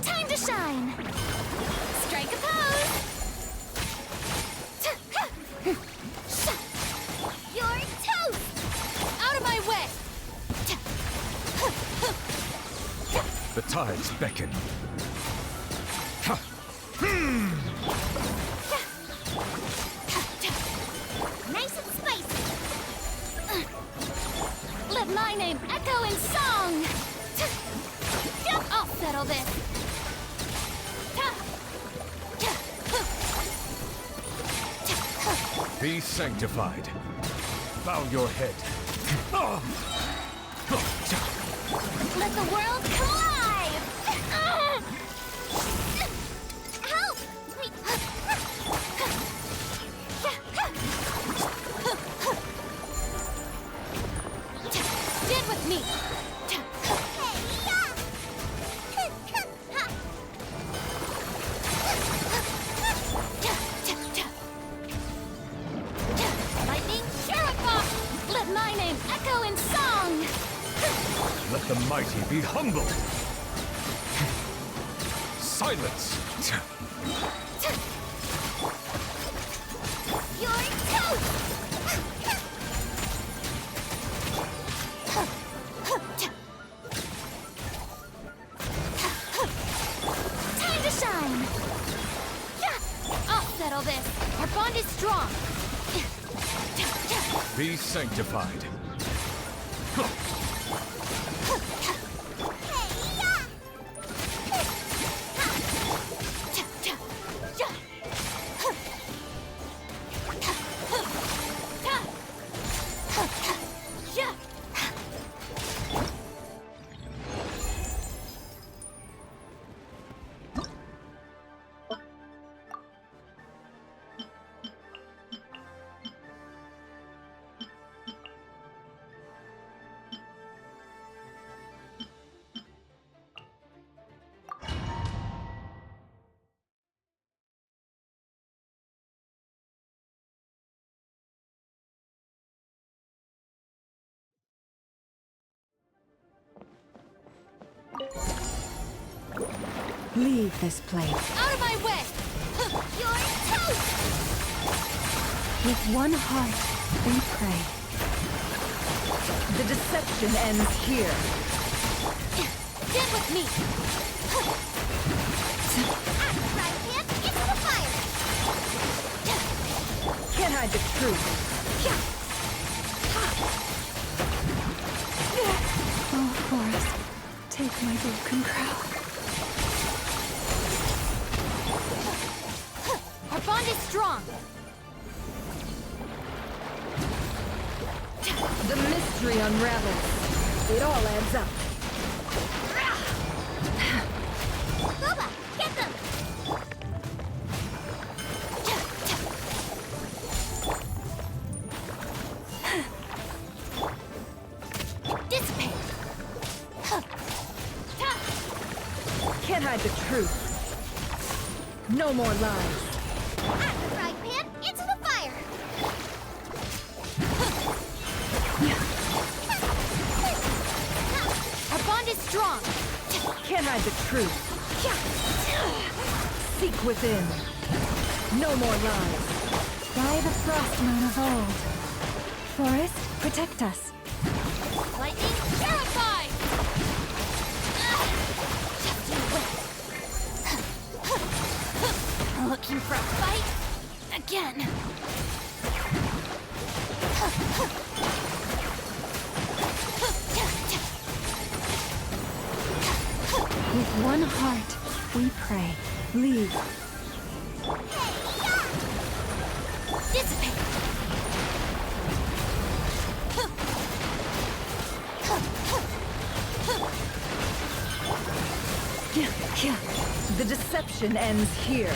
Time to shine! Strike a pose! You're toast! Out of my way! The tides beckon. Nice and spicy! Let my name echo in song! I'll settle this! Be sanctified. Bow your head. Let the world come alive! Help! Stand with me! Lightning Sheriff! Let my name echo in song! Let the mighty be humble. Silence. You're toast! Time to shine! I'll settle this. Our bond is strong. Be sanctified. Leave this place. Out of my way! You're toast! With one heart, we pray. The deception ends here. Stand with me! Right hand into the fire! Can't hide the truth. Oh, Forest, take my broken crown. Our bond is strong! The mystery unravels. It all adds up. Booba, get them! Dissipate! Can't hide the truth. No more lies. Right hand into the fire! Our bond is strong! Can't hide the truth. Seek within. No more lies. By the frost moon of old. Forest, protect us. Lightning terrified! Just you wait. Looking for a fight? Again. With one heart, we pray. Leave. Dissipate. The deception ends here.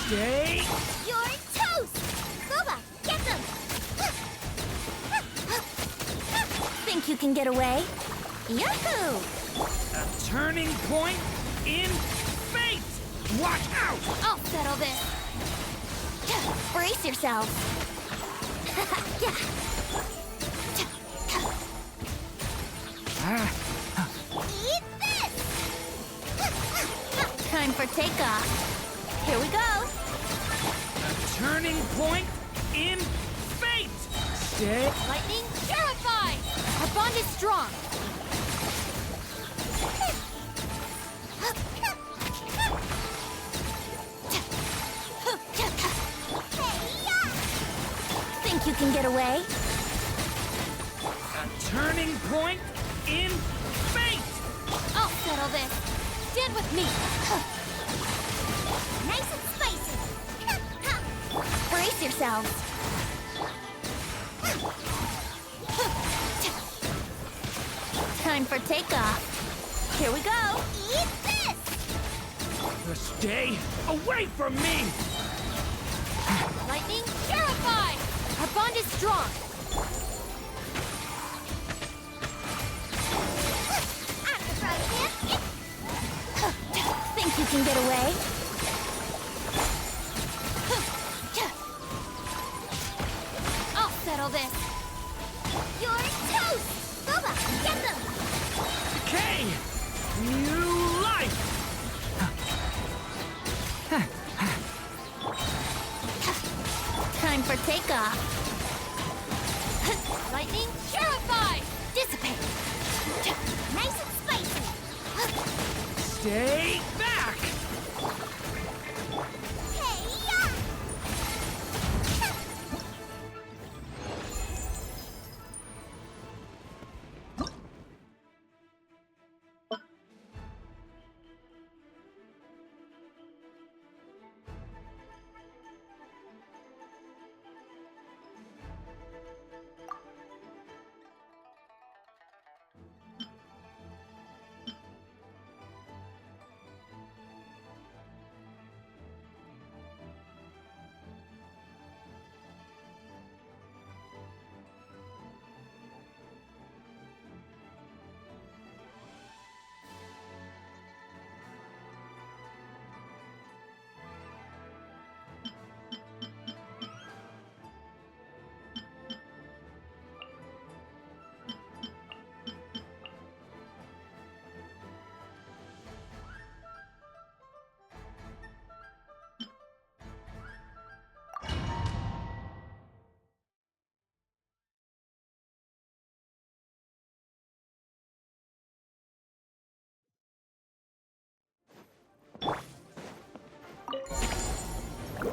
Stay! You're toast! Boba, get them! Think you can get away? Yahoo! A turning point in fate! Watch out! I'll settle this. Brace yourselves. Eat this! Time for takeoff. Here we go. A turning point in fate! Stay! Lightning, purify! Our bond is strong. Think you can get away? A turning point in fate! I'll settle this. Stand with me. Nice and spicy. Brace yourselves. Time for takeoff. Here we go. Eat this! Stay away from me! Lightning, purify! Our bond is strong. I'm the frying pan. Think you can get away? I'll settle this. You're toast! Boba, get them! Decay! New life! Time for takeoff. Lightning, purify! Dissipate. Nice and spicy. Stay back! Hey-ya!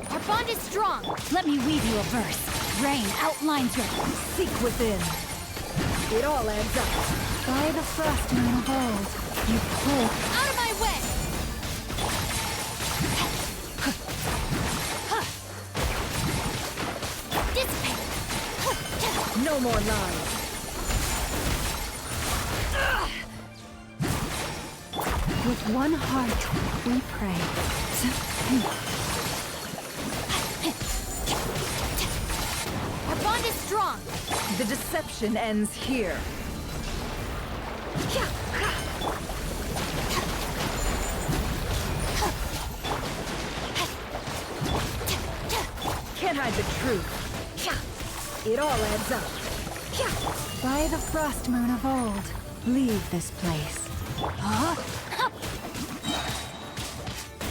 Our bond is strong. Let me weave you a verse. Rain outlines your seek within. It all adds up. By the frost moon of old, you pull. Out of my way! Dissipate! No more lies. With one heart, we pray. Our bond is strong. The deception ends here. Can't hide the truth. It all adds up. By the frost moon of old, leave this place. Huh?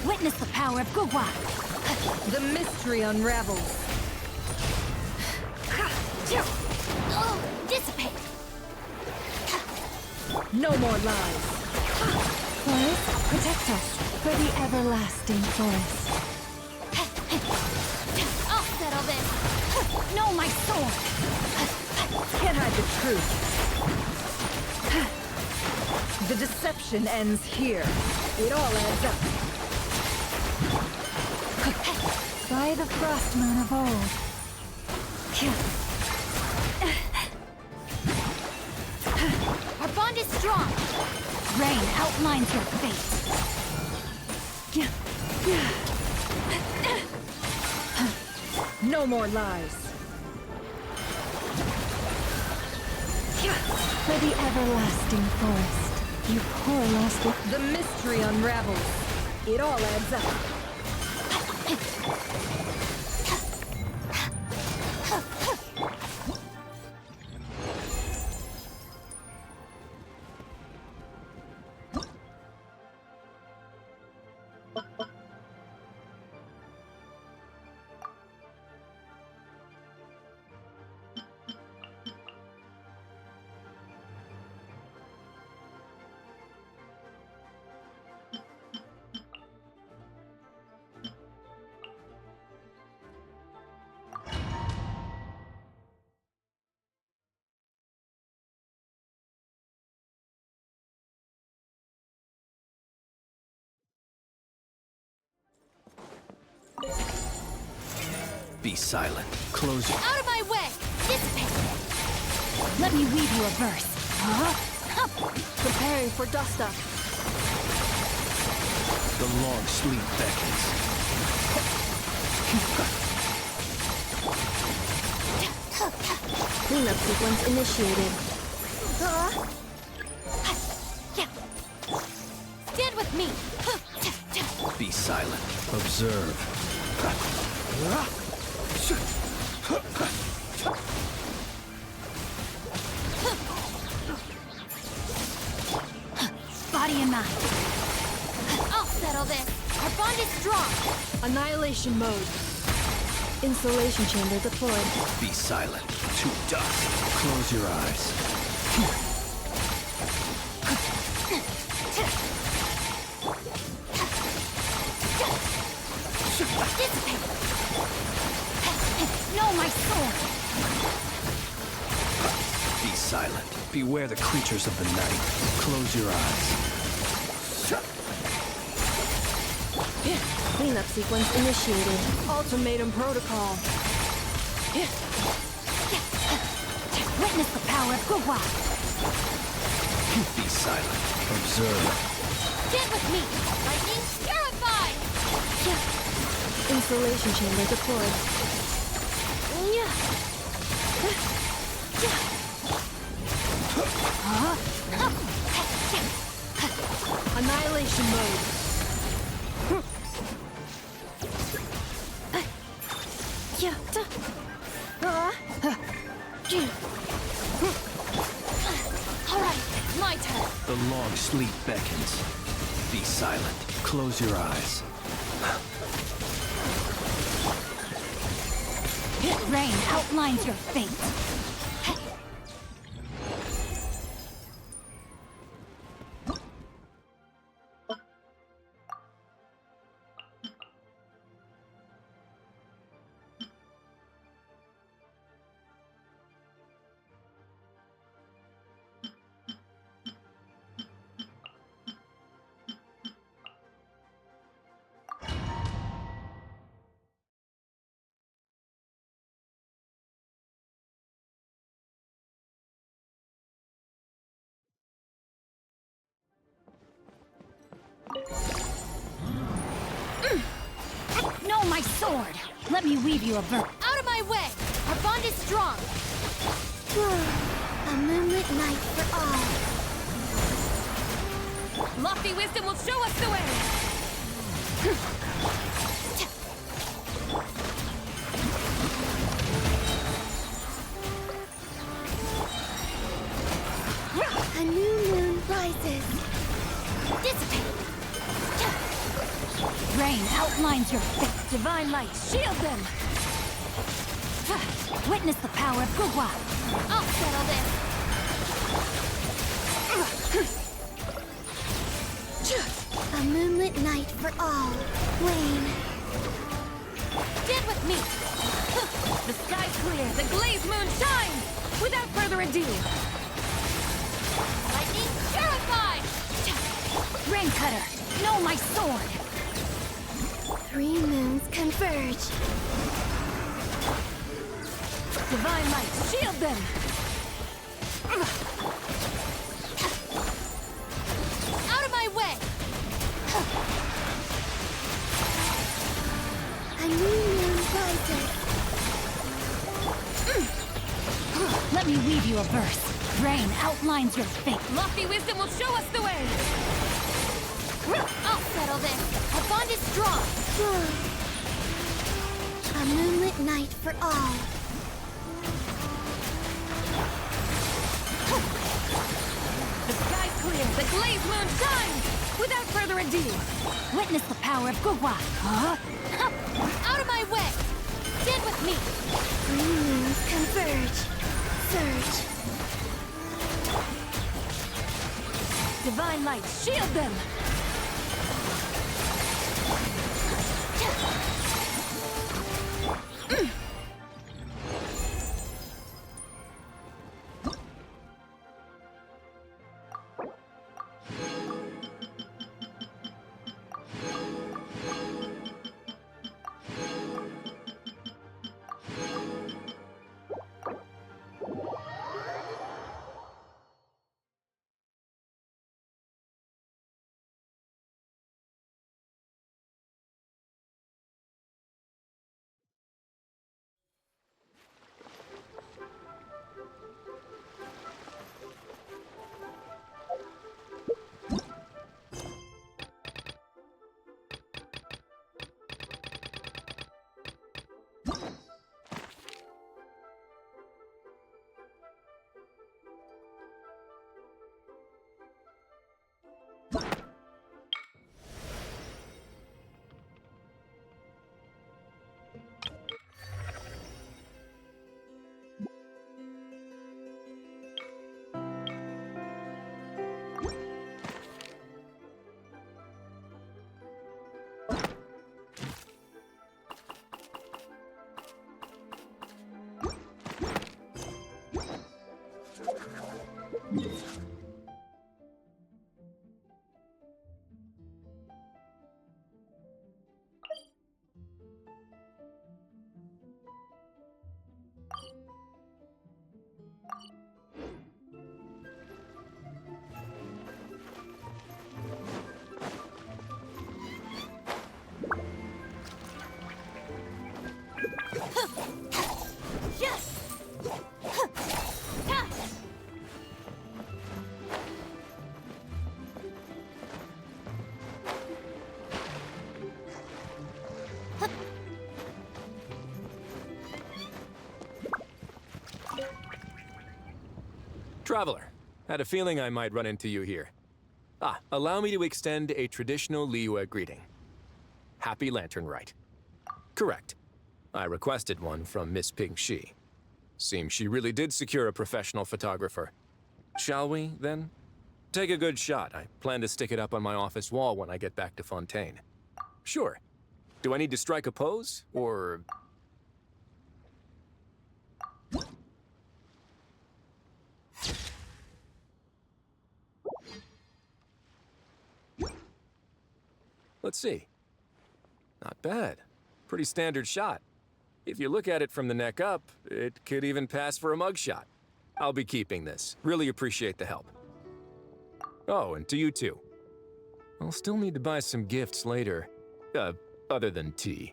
Witness the power of Gugwa. The mystery unravels. Oh, dissipate. No more lies. Forest, protect us for the everlasting forest. I'll settle this. No, my sword. Can't hide the truth. The deception ends here. It all adds up. By the frost moon of old. Our bond is strong. Rain outlines your fate. No more lies. For the everlasting forest. You poor lost it. The mystery unravels. It all adds up. Be silent. Close your... Out of my way. Dissipate. Let me weave you a verse. Preparing for dust up. The long sleep beckons. Cleanup sequence initiated. Stand with me. Be silent. Observe. Body and mind. I'll settle this. Our bond is strong. Annihilation mode. Insulation chamber deployed. Be silent. To dust. Close your eyes. Dissipate. No, my sword. Be silent. Beware the creatures of the night. Close your eyes. Cleanup sequence initiated. Ultimatum protocol. Witness the power of Gugwa. Be silent. Observe. Stand with me. Lightning purified. Insulation chamber deployed. Annihilation mode. All right, my turn. The long sleep beckons. Be silent. Close your eyes. Rain outlines your fate. No, my sword! Let me weave you a verse. Out of my way. Our bond is strong. A moonlit night for all. Lofty wisdom will show us the way. A new moon rises. Dissipate. Rain outlines your fate. Divine light, shield them! Witness the power of Gugwa! I'll settle this. A moonlit night for all. Wane. Stand with me! The sky's clear, the glazed moon shines! Without further ado! Lightning purified! Rain cutter, know my sword! 3 moons converge. Divine light, shield them! Out of my way! A new moon rises. Let me weave you a verse. Rain outlines your fate. Lofty wisdom will show us the way! I'll settle this. Our bond is strong. A moonlit night for all. The sky's clear, the glazed moon shines! Without further ado, witness the power of Gugwa! Out of my way! Stand with me! 3 moons converge. Surge. Divine light, shield them! Traveler, had a feeling I might run into you here. Allow me to extend a traditional Liyue greeting. Happy Lantern Rite. Correct. I requested one from Miss Pingxi. Seems she really did secure a professional photographer. Shall we, then? Take a good shot. I plan to stick it up on my office wall when I get back to Fontaine. Sure. Do I need to strike a pose, or... Let's see. Not bad. Pretty standard shot. If you look at it from the neck up, it could even pass for a mugshot. I'll be keeping this. Really appreciate the help. Oh, and to you too. I'll still need to buy some gifts later. Other than tea.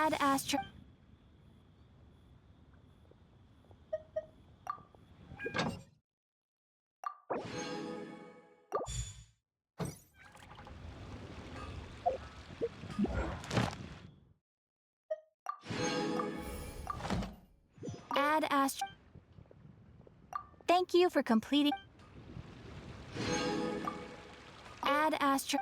Add astro... Add astro... Thank you for completing... Add astro...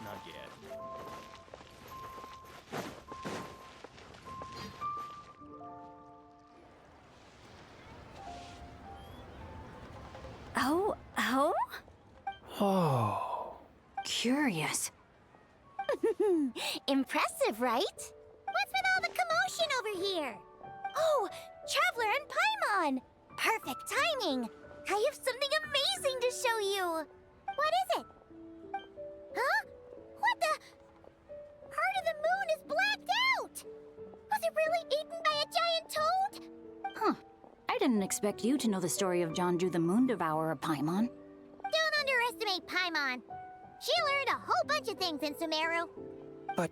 Not yet. Oh? Oh. Curious. Impressive, right? What's with all the commotion over here? Oh, Traveler and Paimon! Perfect timing! I have something amazing to show you! What is it? Huh? What the? Part of the moon is blacked out! Was it really eaten by a giant toad? Huh. I didn't expect you to know the story of Jonju the Moon Devourer, Paimon. Don't underestimate Paimon. She learned a whole bunch of things in Sumeru. But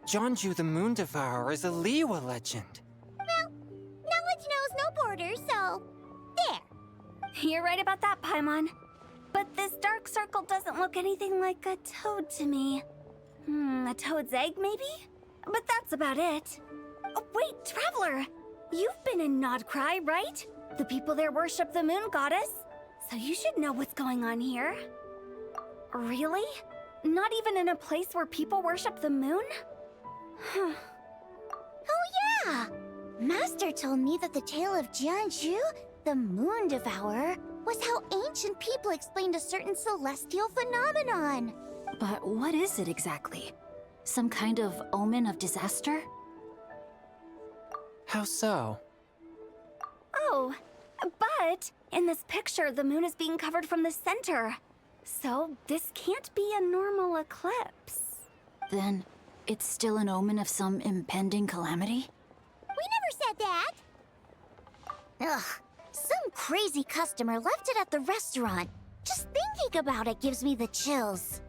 Jonju the Moon Devourer is a Liyue legend. Well, knowledge knows no borders, so... there. You're right about that, Paimon. But this dark circle doesn't look anything like a toad to me. A toad's egg, maybe? But that's about it. Oh, wait, Traveler! You've been in Nodcry, right? The people there worship the moon goddess. So you should know what's going on here. Really? Not even in a place where people worship the moon? Oh yeah! Master told me that the tale of Jianzhu, the Moon Devourer, was how ancient people explained a certain celestial phenomenon. But what is it exactly? Some kind of omen of disaster? How so? Oh, but in this picture, the moon is being covered from the center. So this can't be a normal eclipse. Then, it's still an omen of some impending calamity? We never said that! Ugh, some crazy customer left it at the restaurant. Just thinking about it gives me the chills.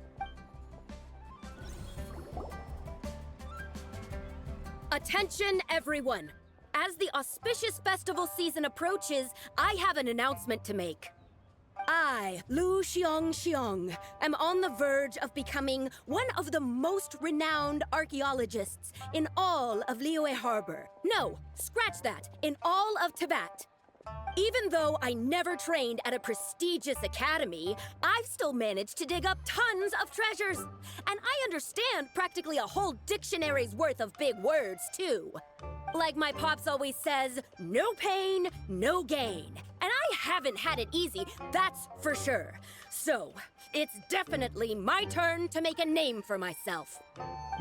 Attention, everyone! As the auspicious festival season approaches, I have an announcement to make. I, Lu Xiong, am on the verge of becoming one of the most renowned archaeologists in all of Liyue Harbor. No, scratch that, in all of Tibet. Even though I never trained at a prestigious academy, I've still managed to dig up tons of treasures. And I understand practically a whole dictionary's worth of big words, too. Like my pops always says, no pain, no gain. And I haven't had it easy, that's for sure. So, it's definitely my turn to make a name for myself.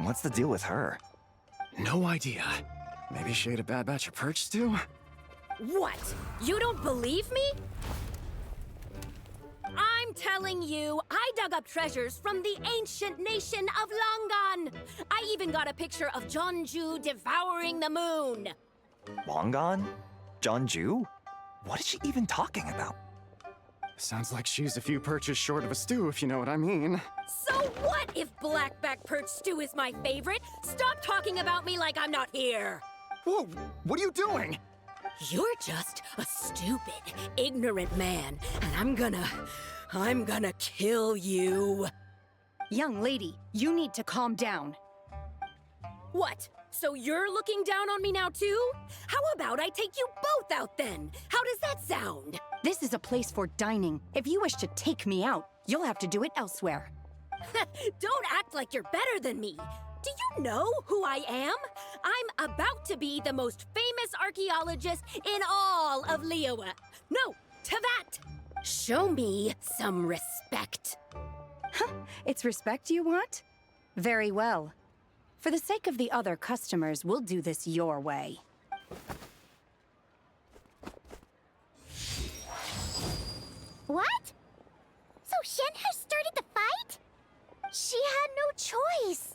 What's the deal with her? No idea. Maybe she ate a bad batch of perch stew? What? You don't believe me? I'm telling you, I dug up treasures from the ancient nation of Longan. I even got a picture of Jonju devouring the moon. Longan? Jonju? What is she even talking about? Sounds like she's a few perches short of a stew, if you know what I mean. So what if blackback perch stew is my favorite? Stop talking about me like I'm not here. Whoa, what are you doing? You're just a stupid, ignorant man, and I'm gonna kill you. Young lady, you need to calm down. What? So you're looking down on me now too? How about I take you both out then? How does that sound? This is a place for dining. If you wish to take me out, you'll have to do it elsewhere. Don't act like you're better than me. Do you know who I am? I'm about to be the most famous archaeologist in all of Liyue. No, Tibet. Show me some respect. It's respect you want? Very well. For the sake of the other customers, we'll do this your way. choice.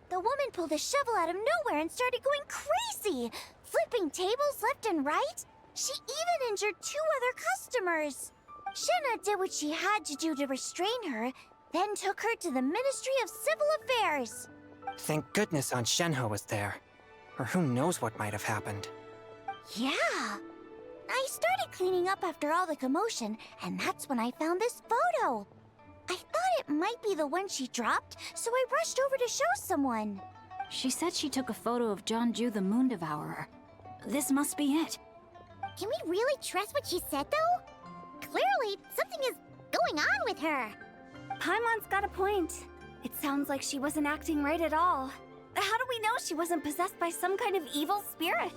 The woman pulled a shovel out of nowhere and started going crazy, flipping tables left and right. She even injured 2 other customers. Shenhe did what she had to do to restrain her, then took her to the Ministry of Civil Affairs. Thank goodness Aunt Shenhe was there. Or who knows what might have happened. Yeah. I started cleaning up after all the commotion, and that's when I found this photo. I thought it might be the one she dropped, so I rushed over to show someone. She said she took a photo of Jeonju the Moon Devourer. This must be it. Can we really trust what she said, though? Clearly, something is going on with her. Paimon's got a point. It sounds like she wasn't acting right at all. How do we know she wasn't possessed by some kind of evil spirit?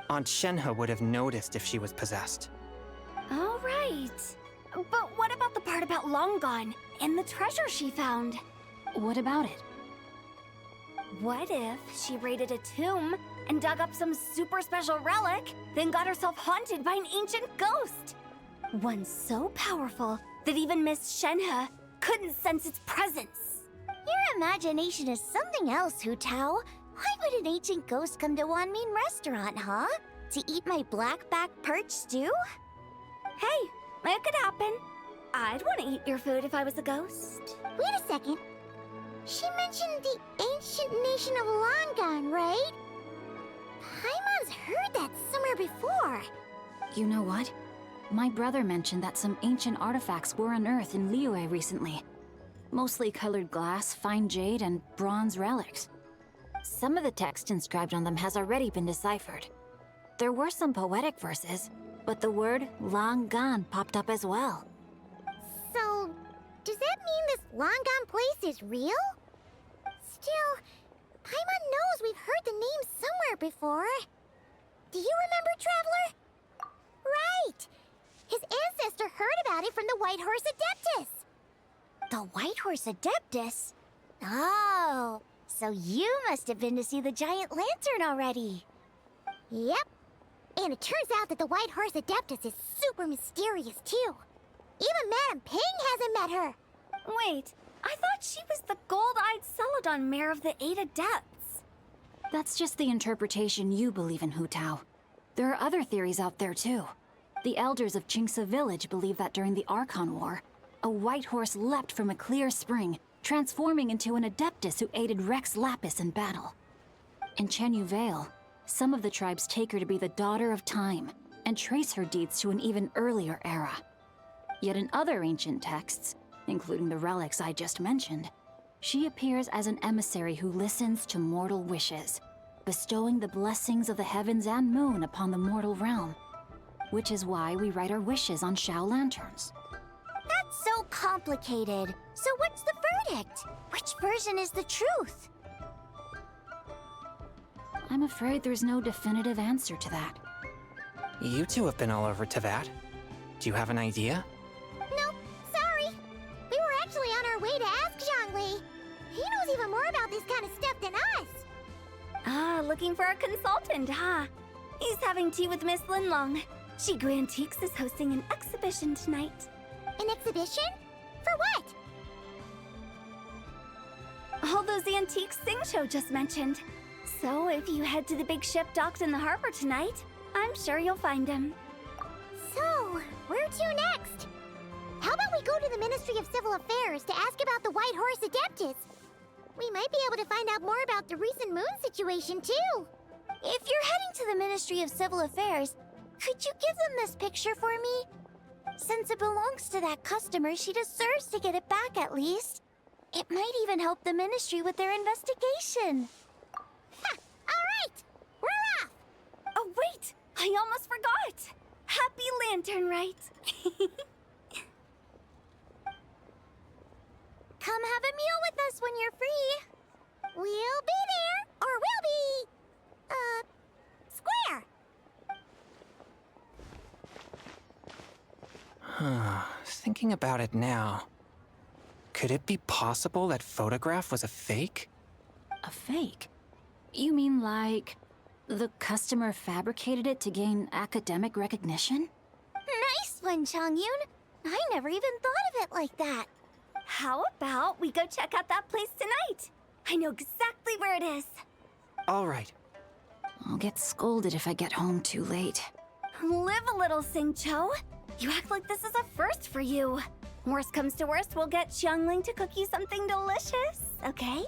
Aunt Shenhe would have noticed if she was possessed. All right. But what about the part about Long Gone and the treasure she found? What about it? What if she raided a tomb and dug up some super special relic, then got herself haunted by an ancient ghost? One so powerful that even Miss Shenhe couldn't sense its presence. Your imagination is something else, Hu Tao. Why would an ancient ghost come to Wanmin restaurant, huh? To eat my blackback perch stew? Hey, it could happen. I'd want to eat your food if I was a ghost. Wait a second. She mentioned the ancient nation of Longon, right? Paimon's heard that somewhere before. You know what? My brother mentioned that some ancient artifacts were unearthed in Liyue recently. Mostly colored glass, fine jade, and bronze relics. Some of the text inscribed on them has already been deciphered. There were some poetic verses, but the word long gone popped up as well. So, does that mean this Longon place is real? Still, Paimon knows we've heard the name somewhere before. Do you remember, Traveler? Right! His ancestor heard about it from the White Horse Adeptus. The White Horse Adeptus? Oh, so you must have been to see the giant lantern already. Yep. And it turns out that the White Horse Adeptus is super mysterious, too. Even Madame Ping hasn't met her. Wait, I thought she was the gold-eyed Celadon mare of the 8 Adepts. That's just the interpretation you believe in, Hu Tao. There are other theories out there, too. The elders of Qingce Village believe that during the Archon War, a white horse leapt from a clear spring, transforming into an Adeptus who aided Rex Lapis in battle. In Chenyu Vale, some of the tribes take her to be the daughter of time, and trace her deeds to an even earlier era. Yet in other ancient texts, including the relics I just mentioned, she appears as an emissary who listens to mortal wishes, bestowing the blessings of the heavens and moon upon the mortal realm. Which is why we write our wishes on Shao lanterns. That's so complicated. So what's the verdict? Which version is the truth? I'm afraid there's no definitive answer to that. You two have been all over Tevat. Do you have an idea? No, sorry. We were actually on our way to ask Zhongli. He knows even more about this kind of stuff than us. Ah, looking for a consultant, huh? He's having tea with Miss Linlong. Shigu Antiques is hosting an exhibition tonight. An exhibition? For what? All those antiques Sing-Show just mentioned. So if you head to the big ship docked in the harbor tonight, I'm sure you'll find him. So, where to next? How about we go to the Ministry of Civil Affairs to ask about the White Horse Adeptus? We might be able to find out more about the recent moon situation, too. If you're heading to the Ministry of Civil Affairs, could you give them this picture for me? Since it belongs to that customer, she deserves to get it back at least. It might even help the ministry with their investigation. Ha! All right! We're off! Oh, wait! I almost forgot! Happy Lantern Rite! Come have a meal with us when you're free. We'll be there, or we'll be... square! Thinking about it now, could it be possible that photograph was a fake? A fake? You mean like the customer fabricated it to gain academic recognition? Nice one, Changyun. I never even thought of it like that. how about we go check out that place tonight? I know exactly where it is. All right. I'll get scolded if I get home too late. Live a little, Sing-Cho. You act like this is a first for you. Worst comes to worst, we'll get Xiangling to cook you something delicious, okay?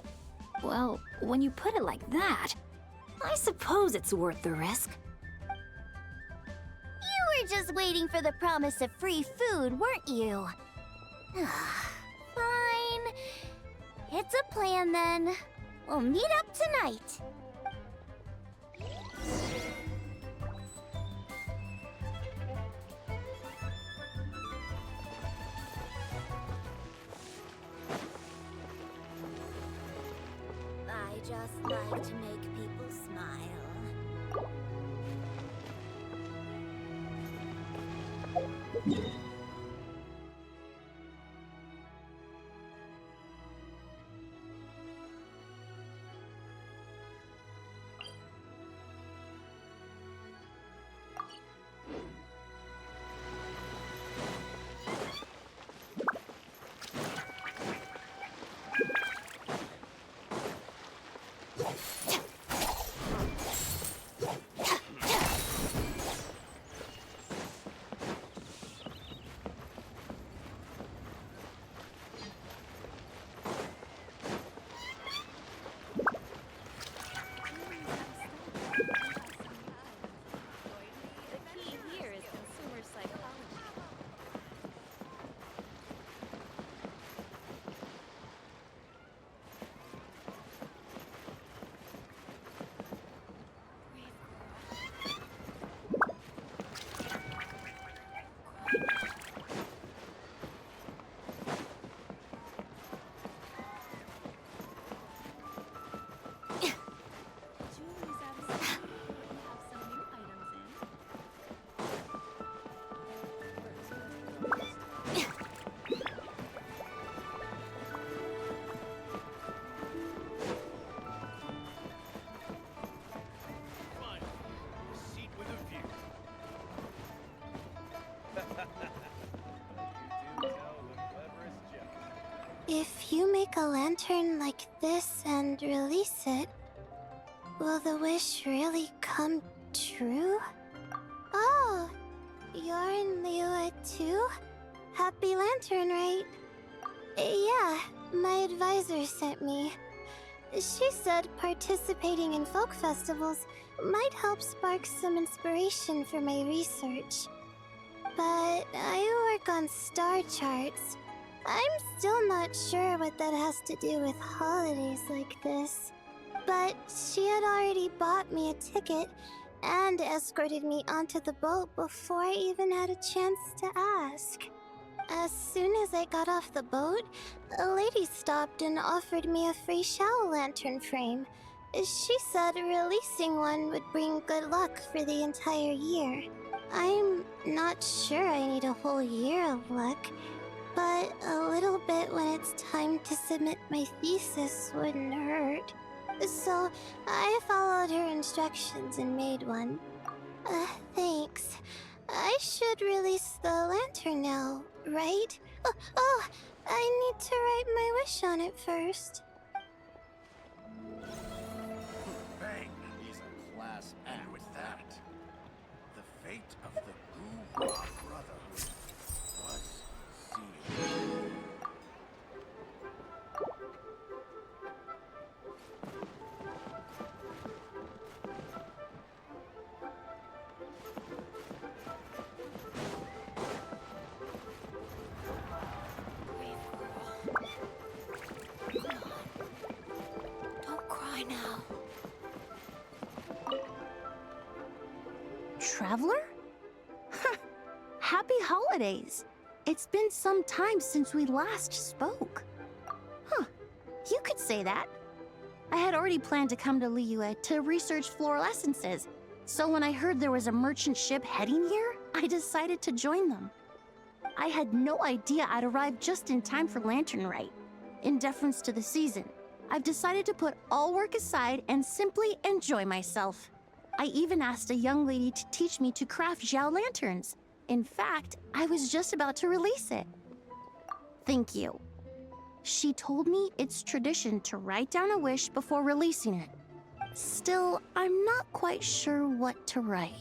Well, when you put it like that, I suppose it's worth the risk. You were just waiting for the promise of free food, weren't you? Fine. It's a plan then. We'll meet up tonight. I just like to make people smile. If you make a lantern like this and release it, will the wish really come true? Oh, you're in Liyue too? Happy Lantern, right? Yeah, my advisor sent me. She said participating in folk festivals might help spark some inspiration for my research. But I work on star charts. I'm still not sure what that has to do with holidays like this. But she had already bought me a ticket and escorted me onto the boat before I even had a chance to ask. As soon as I got off the boat, a lady stopped and offered me a free shadow lantern frame. She said releasing one would bring good luck for the entire year. I'm not sure I need a whole year of luck, but a little bit when it's time to submit my thesis wouldn't hurt. So I followed her instructions and made one. Thanks. I should release the lantern now, right? Oh, I need to write my wish on it first. Bang! He's a class act. And with that, the fate of the Guru Brotherhood was sealed. Don't cry now. Traveler? Happy holidays! It's been some time since we last spoke. Huh, you could say that. I had already planned to come to Liyue to research floral essences, so when I heard there was a merchant ship heading here, I decided to join them. I had no idea I'd arrive just in time for Lantern Rite. In deference to the season, I've decided to put all work aside and simply enjoy myself. I even asked a young lady to teach me to craft Xiao lanterns. In fact, I was just about to release it. Thank you. She told me it's tradition to write down a wish before releasing it. Still, I'm not quite sure what to write.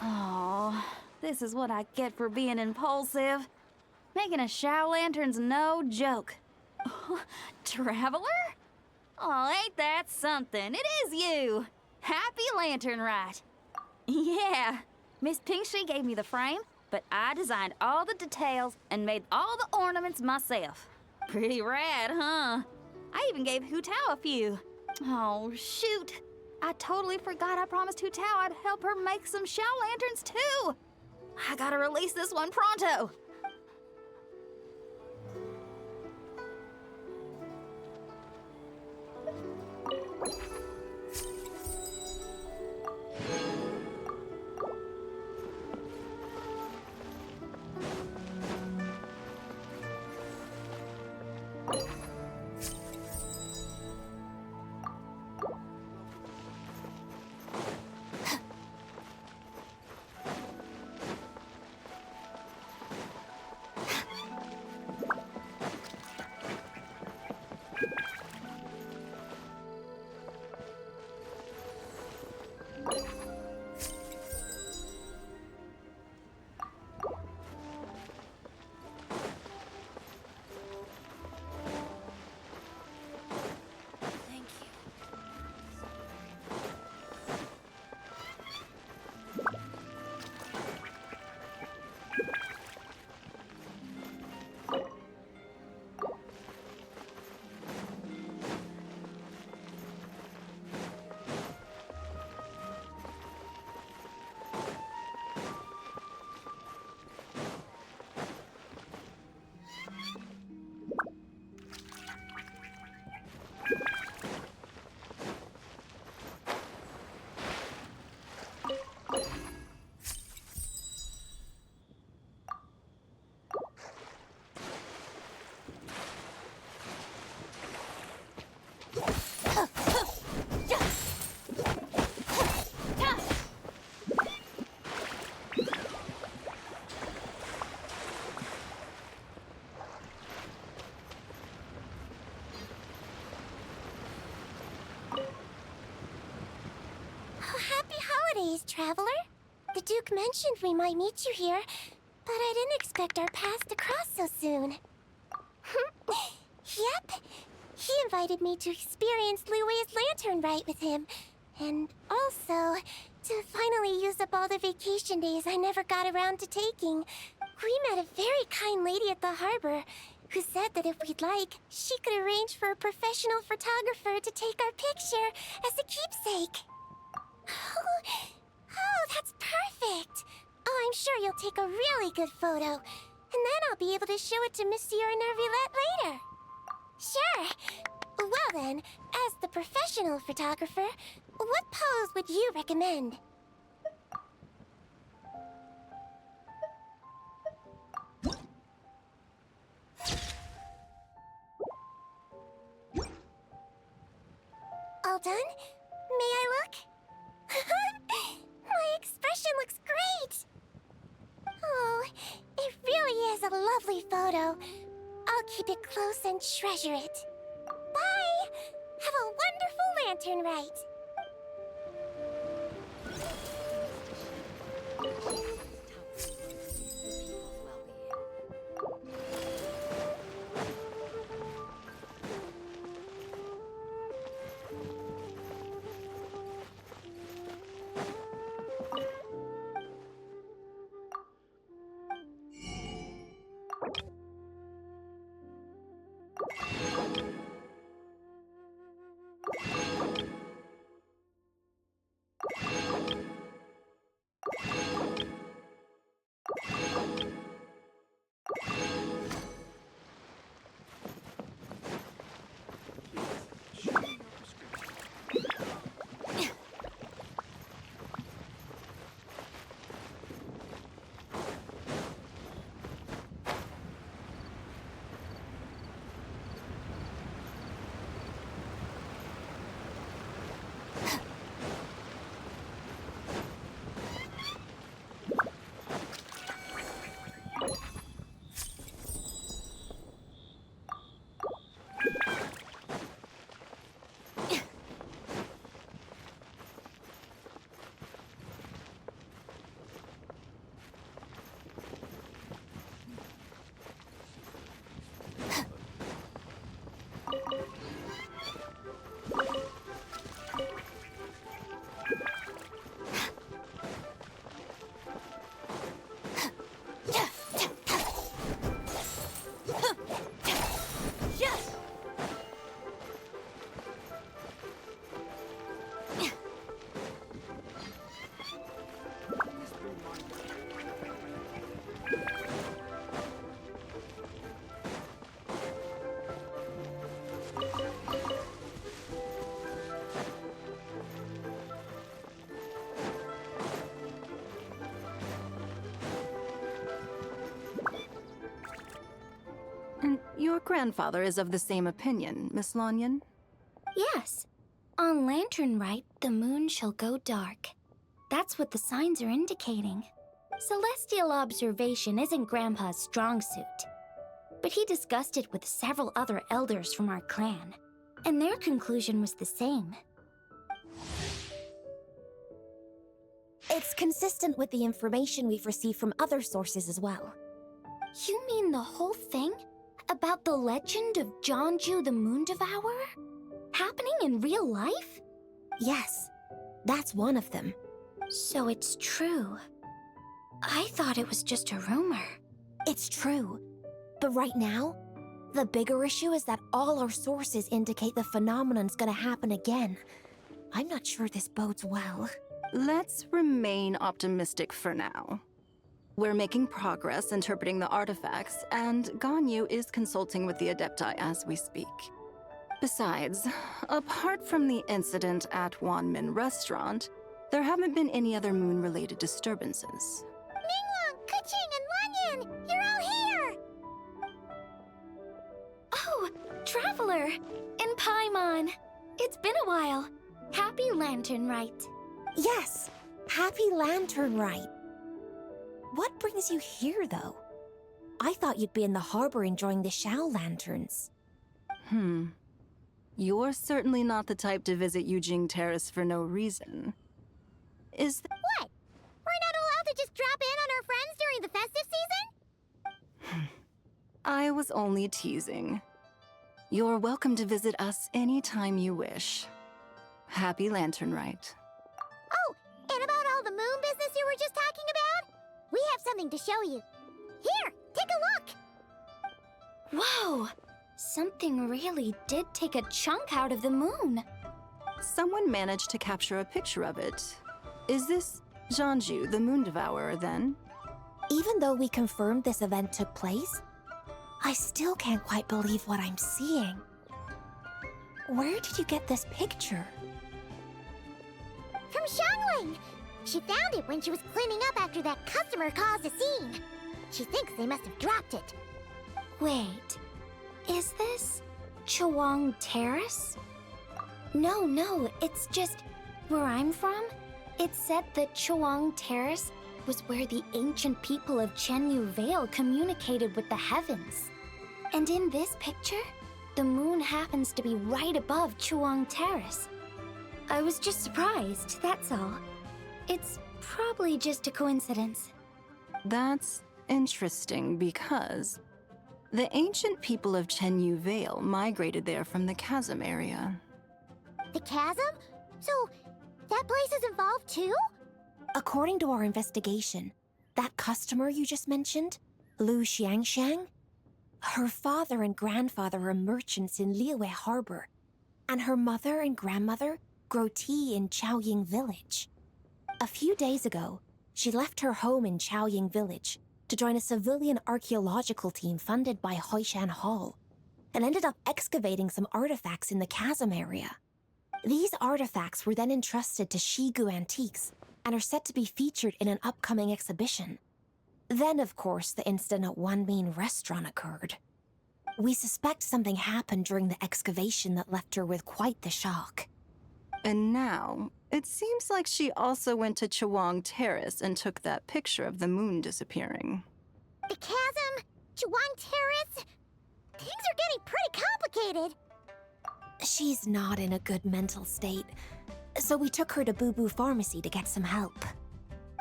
Oh, this is what I get for being impulsive. Making a shower lantern's no joke. Traveler? Oh, ain't that something? It is you! Happy Lantern Rite. Yeah, Miss Pinkshy gave me the frame, but I designed all the details and made all the ornaments myself. Pretty rad, huh? I even gave Hu Tao a few. Oh, shoot. I totally forgot I promised Hu Tao I'd help her make some shower lanterns, too. I gotta release this one pronto. Happy holidays, traveler. The Duke mentioned we might meet you here, but I didn't expect our paths to cross so soon. Yep. He invited me to experience Liu's lantern rite with him, and also to finally use up all the vacation days I never got around to taking. We met a very kind lady at the harbor who said that if we'd like, she could arrange for a professional photographer to take our picture as a keepsake. Oh, that's perfect! Oh, I'm sure you'll take a really good photo. And then I'll be able to show it to Monsieur Nervillette later. Sure. Well then, as the professional photographer, what pose would you recommend? All done? May I look? My expression looks great! Oh, it really is a lovely photo. I'll keep it close and treasure it. Bye! Have a wonderful lantern rite! grandfather is of the same opinion, Miss Lanyon? Yes. On Lantern Rite, the moon shall go dark. That's what the signs are indicating. Celestial observation isn't Grandpa's strong suit. But he discussed it with several other elders from our clan, and their conclusion was the same. It's consistent with the information we've received from other sources as well. You mean the whole thing? About the legend of Jeonju the Moon Devourer? Happening in real life? Yes, that's one of them. So it's true. I thought it was just a rumor. It's true. But right now, the bigger issue is that all our sources indicate the phenomenon's gonna happen again. I'm not sure this bodes well. Let's remain optimistic for now. We're making progress interpreting the artifacts, and Ganyu is consulting with the Adepti as we speak. Besides, apart from the incident at Wanmin Restaurant, there haven't been any other moon-related disturbances. Ningguang, Keqing, and Lanyan! You're all here! Oh, Traveler! And Paimon! It's been a while. Happy Lantern Rite. Yes, happy Lantern Rite. What brings you here, though? I thought you'd be in the harbor enjoying the Shao lanterns. You're certainly not the type to visit Yujing Terrace for no reason. Is th- What? We're not allowed to just drop in on our friends during the festive season? I was only teasing. You're welcome to visit us anytime you wish. Happy Lantern Rite. Oh, and about all the moon business you were just talking about? We have something to show you. Here, take a look! Whoa! Something really did take a chunk out of the moon. Someone managed to capture a picture of it. Is this Jeonju, the Moon Devourer, then? Even though we confirmed this event took place, I still can't quite believe what I'm seeing. Where did you get this picture? From Xiangling! She found it when she was cleaning up after that customer caused a scene. She thinks they must have dropped it. Wait, is this Chawang Terrace? No, it's just where I'm from. It said that Chawang Terrace was where the ancient people of Chenyu Vale communicated with the heavens. And in this picture, the moon happens to be right above Chawang Terrace. I was just surprised, that's all. It's probably just a coincidence. That's interesting because the ancient people of Chenyu Vale migrated there from the chasm area. The chasm? So, that place is involved too? According to our investigation, that customer you just mentioned, Lu Xiangxiang, her father and grandfather are merchants in Liyue Harbor, and her mother and grandmother grow tea in Chaoying Village. A few days ago, she left her home in Chaoying Village to join a civilian archaeological team funded by Hoishan Hall, and ended up excavating some artifacts in the chasm area. These artifacts were then entrusted to Shigu Antiques and are set to be featured in an upcoming exhibition. Then, of course, the incident at Wanmin Restaurant occurred. We suspect something happened during the excavation that left her with quite the shock. And now, it seems like she also went to Chawang Terrace and took that picture of the moon disappearing. The chasm? Chawang Terrace? Things are getting pretty complicated. She's not in a good mental state, so we took her to Boo Boo Pharmacy to get some help.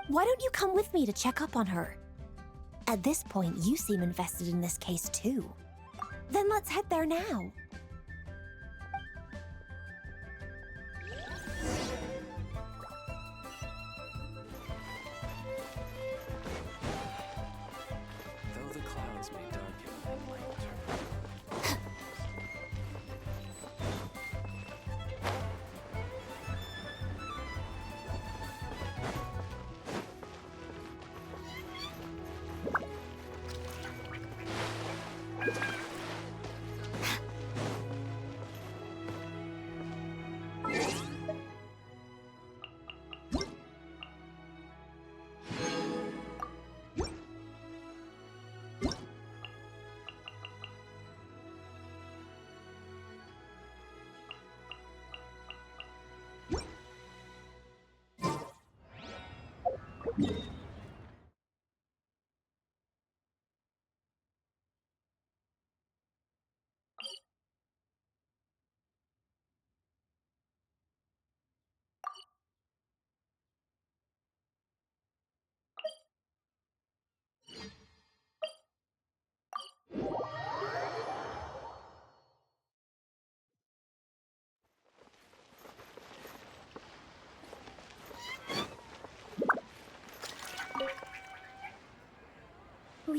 Why don't you come with me to check up on her? At this point, you seem invested in this case too. Then let's head there now. Though the clouds may darken and light turn.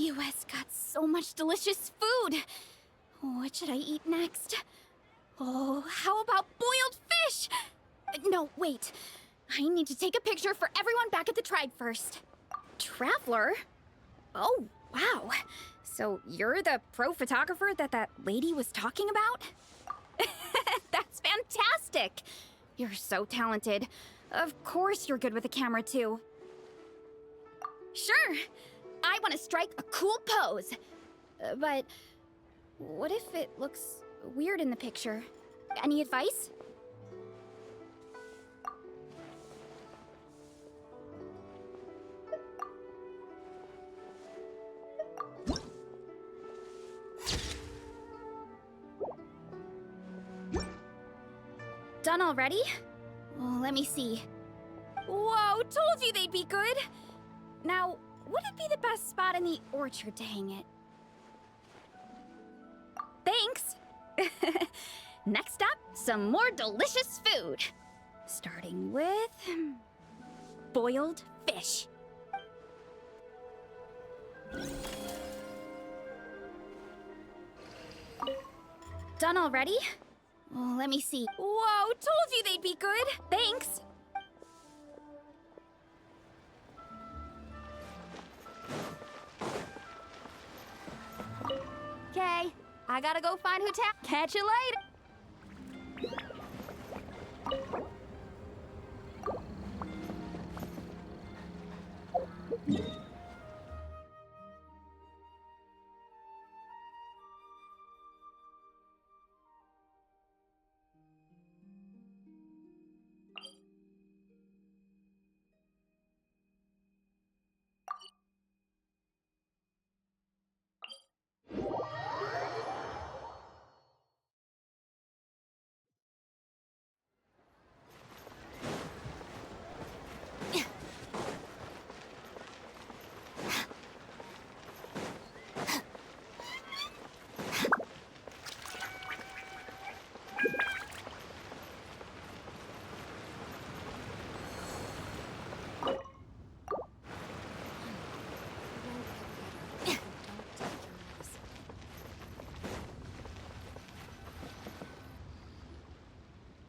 Liyue's got so much delicious food. What should I eat next? Oh, how about boiled fish? No, wait. I need to take a picture for everyone back at the tribe first. Traveler? Oh, wow. So you're the pro photographer that lady was talking about? That's fantastic! You're so talented. Of course you're good with a camera, too. Sure! I want to strike a cool pose. But what if it looks weird in the picture? Any advice? Done already? Oh, let me see. Whoa, told you they'd be good! Now, would it be the best spot in the orchard to hang it? Thanks! Next up, some more delicious food. Starting with... boiled fish. Done already? Oh, let me see. Whoa, told you they'd be good! Thanks! Okay, I gotta go find who Catch you later!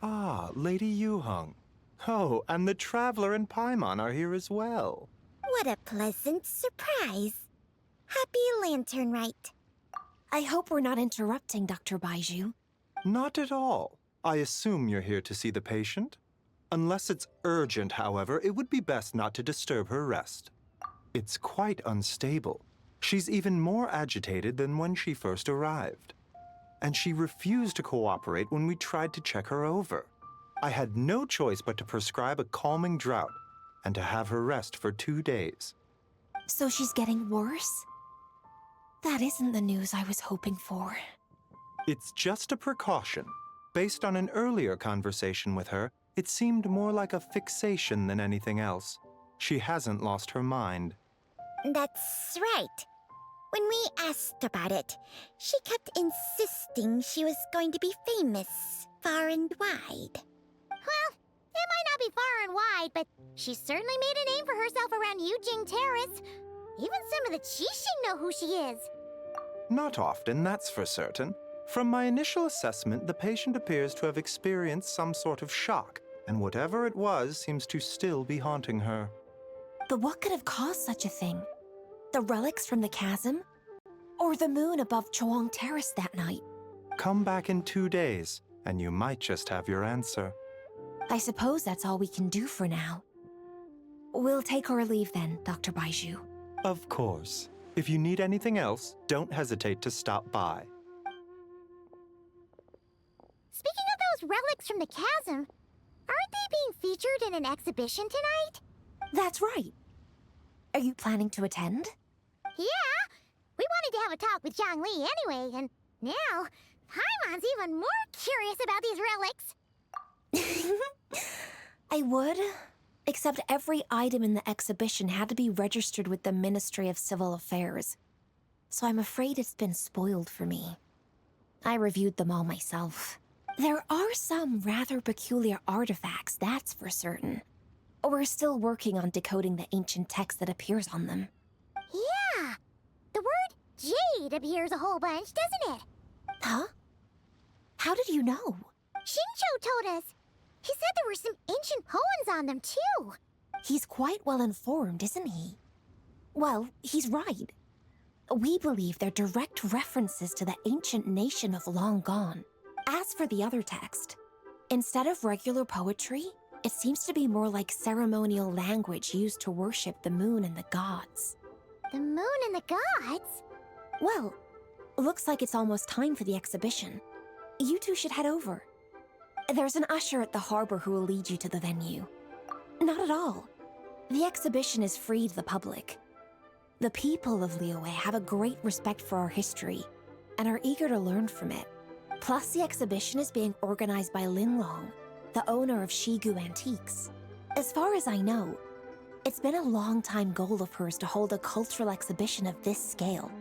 Ah, Lady Yuheng. Oh, and the Traveler and Paimon are here as well. What a pleasant surprise. Happy Lantern Rite. I hope we're not interrupting, Dr. Baiju. Not at all. I assume you're here to see the patient? Unless it's urgent, however, it would be best not to disturb her rest. It's quite unstable. She's even more agitated than when she first arrived. And she refused to cooperate when we tried to check her over. I had no choice but to prescribe a calming draught and to have her rest for 2 days. So she's getting worse? That isn't the news I was hoping for. It's just a precaution. Based on an earlier conversation with her, it seemed more like a fixation than anything else. She hasn't lost her mind. That's right. When we asked about it, she kept insisting she was going to be famous, far and wide. Well, it might not be far and wide, but she certainly made a name for herself around Yujing Terrace. Even some of the Qixing know who she is. Not often, that's for certain. From my initial assessment, the patient appears to have experienced some sort of shock, and whatever it was seems to still be haunting her. But what could have caused such a thing? The relics from the chasm? Or the moon above Choang Terrace that night? Come back in 2 days, and you might just have your answer. I suppose that's all we can do for now. We'll take our leave then, Dr. Baiju. Of course. If you need anything else, don't hesitate to stop by. Speaking of those relics from the chasm, aren't they being featured in an exhibition tonight? That's right. Are you planning to attend? Yeah! We wanted to have a talk with Zhangli anyway, and now Paimon's even more curious about these relics. I would, except every item in the exhibition had to be registered with the Ministry of Civil Affairs. So I'm afraid it's been spoiled for me. I reviewed them all myself. There are some rather peculiar artifacts, that's for certain. We're still working on decoding the ancient text that appears on them. Yeah! The word feed appears a whole bunch, doesn't it? Huh? How did you know? Shincho told us. He said there were some ancient poems on them, too. He's quite well informed, isn't he? Well, he's right. We believe they're direct references to the ancient nation of long gone. As for the other text, instead of regular poetry, it seems to be more like ceremonial language used to worship the moon and the gods. The moon and the gods? Well, looks like it's almost time for the exhibition. You two should head over. There's an usher at the harbor who will lead you to the venue. Not at all. The exhibition is free to the public. The people of Liyue have a great respect for our history and are eager to learn from it. Plus, the exhibition is being organized by Linlong, the owner of Shigu Antiques. As far as I know, it's been a long-time goal of hers to hold a cultural exhibition of this scale,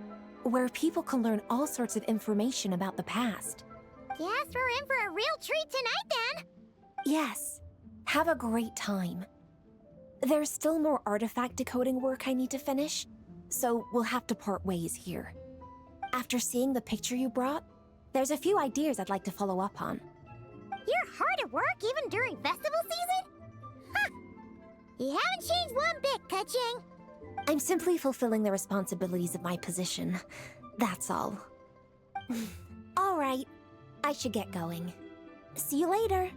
where people can learn all sorts of information about the past. Guess we're in for a real treat tonight, then. Yes, have a great time. There's still more artifact decoding work I need to finish, so we'll have to part ways here. After seeing the picture you brought, there's a few ideas I'd like to follow up on. You're hard at work even during festival season? Huh! You haven't changed one bit, Ka-Ching. I'm simply fulfilling the responsibilities of my position. That's all. All right, I should get going. See you later.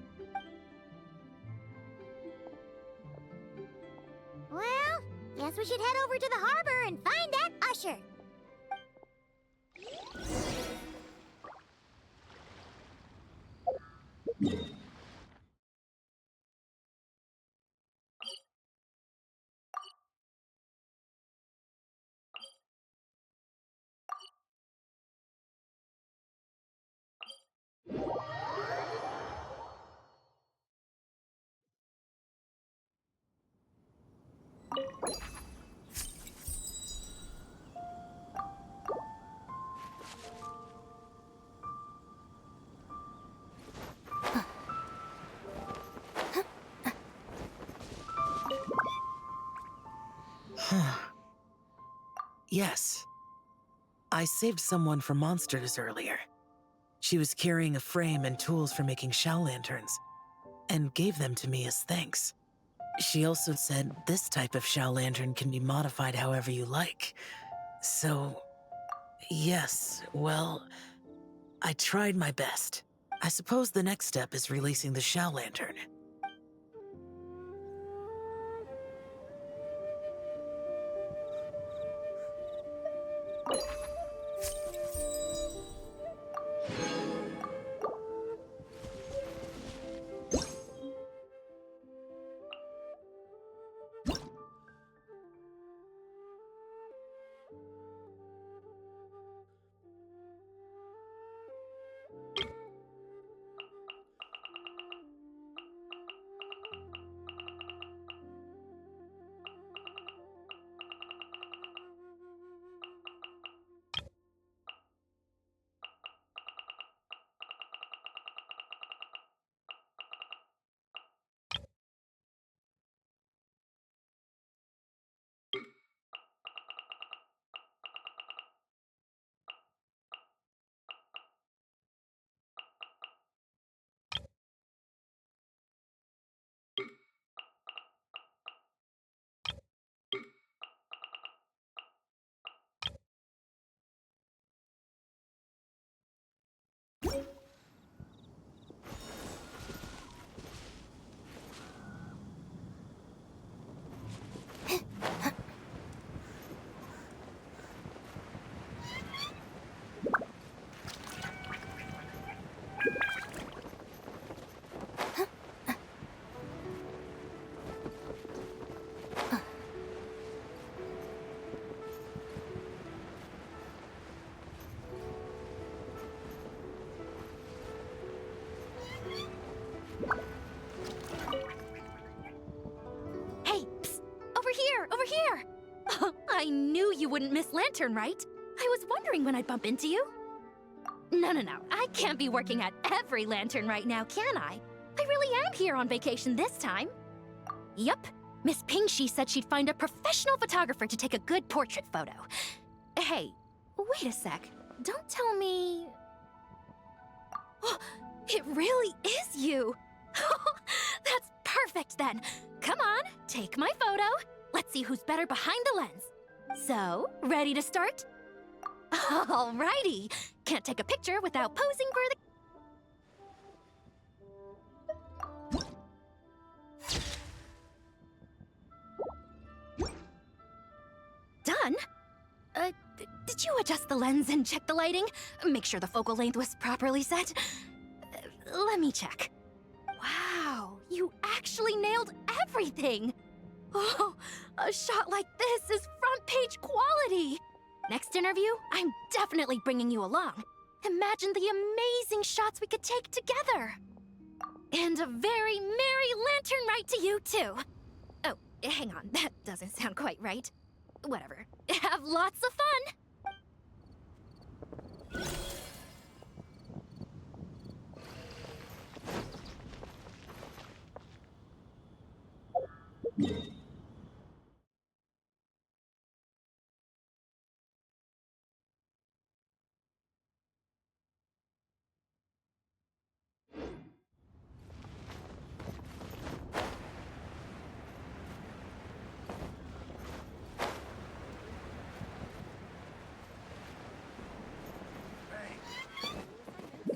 Well, guess we should head over to the harbor and find that usher. Yes. I saved someone from monsters earlier. She was carrying a frame and tools for making shell lanterns, and gave them to me as thanks. She also said this type of shell lantern can be modified however you like. So, yes, well, I tried my best. I suppose the next step is releasing the shell lantern. Over here! Oh, I knew you wouldn't miss Lantern, right? I was wondering when I'd bump into you. No, I can't be working at every Lantern right now, can I? I really am here on vacation this time. Yup, Miss Pingshi said she'd find a professional photographer to take a good portrait photo. Hey, Wait a sec. Don't tell me... Oh, it really is you! That's perfect then! Come on, take my photo. Let's see who's better behind the lens. So, ready to start? Alrighty! Can't take a picture without posing for the... Done? Did you adjust the lens and check the lighting? Make sure the focal length was properly set? Let me check. Wow, you actually nailed everything! Oh, a shot like this is front page quality! Next interview, I'm definitely bringing you along. Imagine the amazing shots we could take together! And a very merry lantern rite to you, too! Oh, hang on, that doesn't sound quite right. Whatever. Have lots of fun!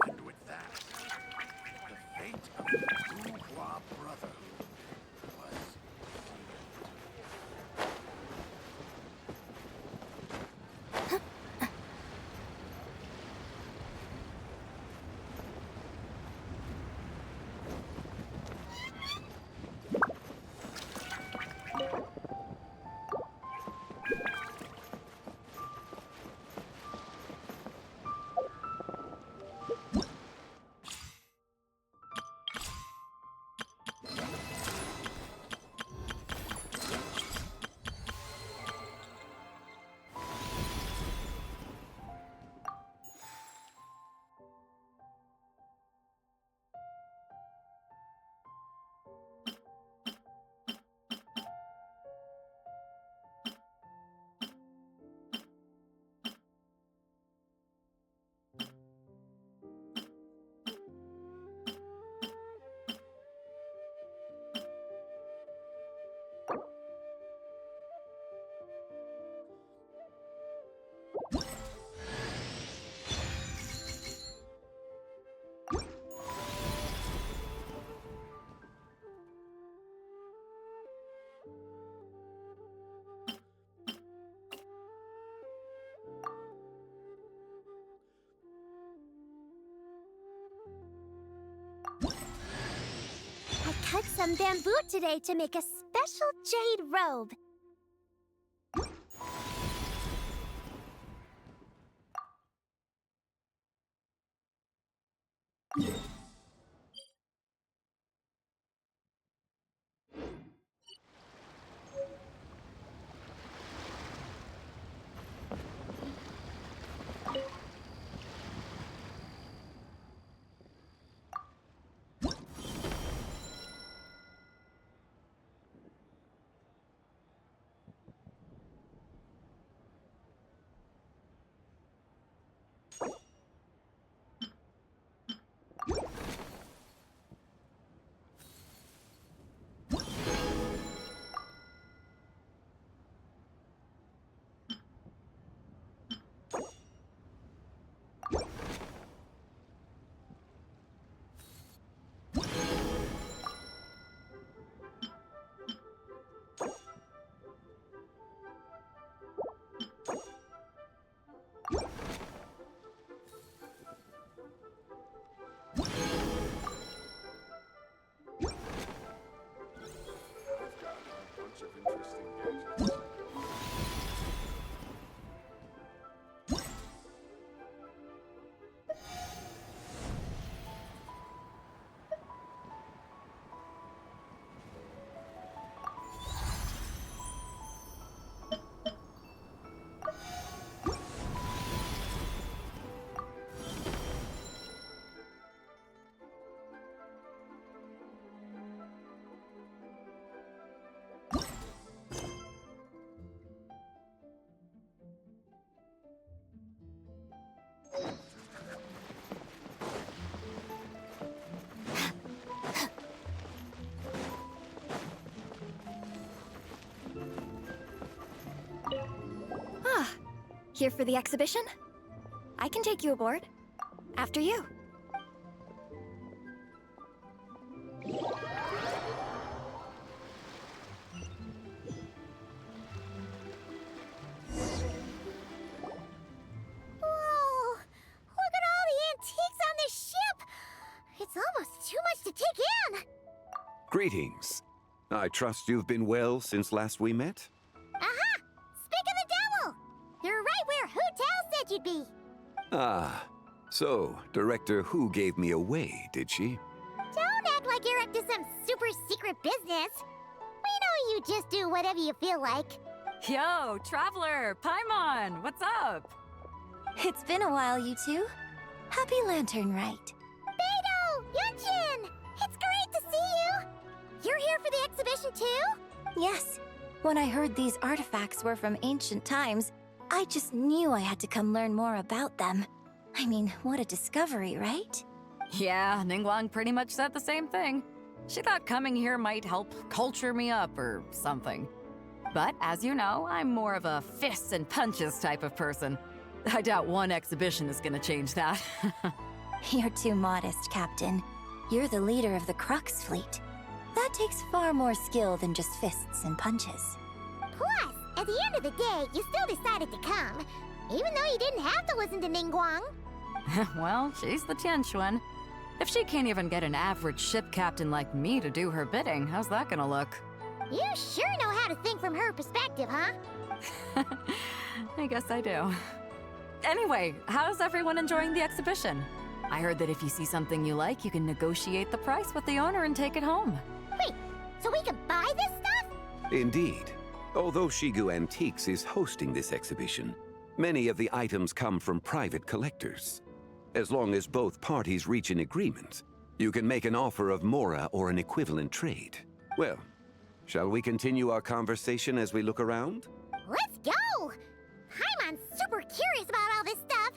And with that, the fate of the Bourgeois Brotherhood was I cut some bamboo today to make a special jade robe. Here for the exhibition? I can take you aboard. After you. Whoa! Look at all the antiques on this ship! It's almost too much to take in! Greetings. I trust you've been well since last we met? Aha! Speak of the devil! You're right where Hu-Tao said you'd be! Ah, so Director Hu gave me away, did she? Don't act like you're up to some super secret business! We know you just do whatever you feel like. Yo, Traveler! Paimon! What's up? It's been a while, you two. Happy Lantern Rite. Beidou! Yunchin! It's great to see you! You're here for the exhibition too? Yes. When I heard these artifacts were from ancient times, I just knew I had to come learn more about them. I mean, what a discovery, right? Yeah, Ningguang pretty much said the same thing. She thought coming here might help culture me up or something. But as you know, I'm more of a fists and punches type of person. I doubt one exhibition is gonna change that. You're too modest, Captain. You're the leader of the Crux fleet. That takes far more skill than just fists and punches. Plus, at the end of the day, you still decided to come, even though you didn't have to listen to Ningguang. Well, she's the Tianquan. If she can't even get an average ship captain like me to do her bidding, how's that gonna look? You sure know how to think from her perspective, huh? I guess I do. Anyway, how's everyone enjoying the exhibition? I heard that if you see something you like, you can negotiate the price with the owner and take it home. Wait, so we can buy this stuff? Indeed. Although Shigu Antiques is hosting this exhibition, many of the items come from private collectors. As long as both parties reach an agreement, you can make an offer of mora or an equivalent trade. Well, shall we continue our conversation as we look around? Let's go! I'm super curious about all this stuff.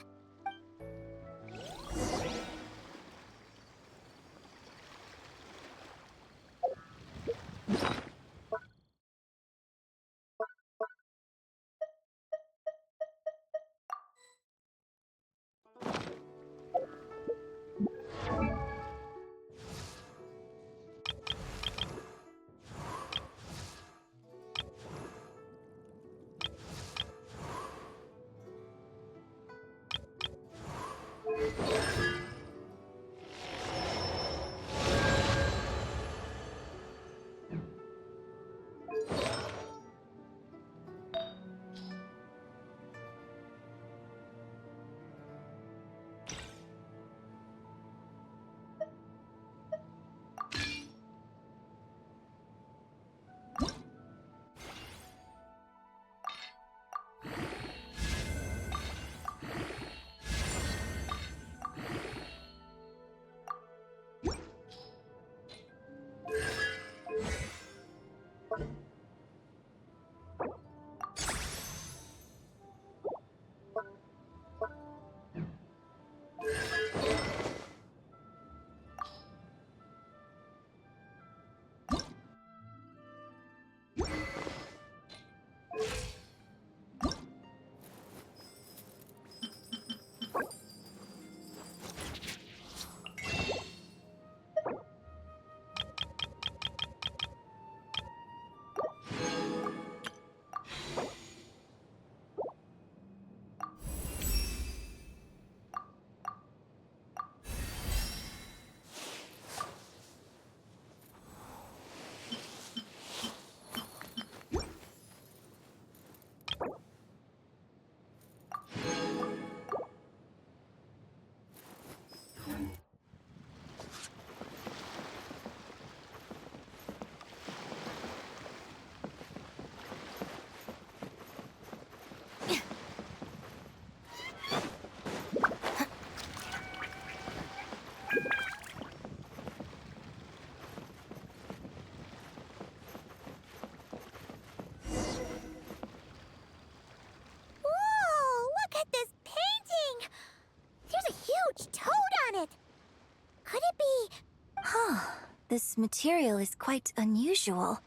This material is quite unusual.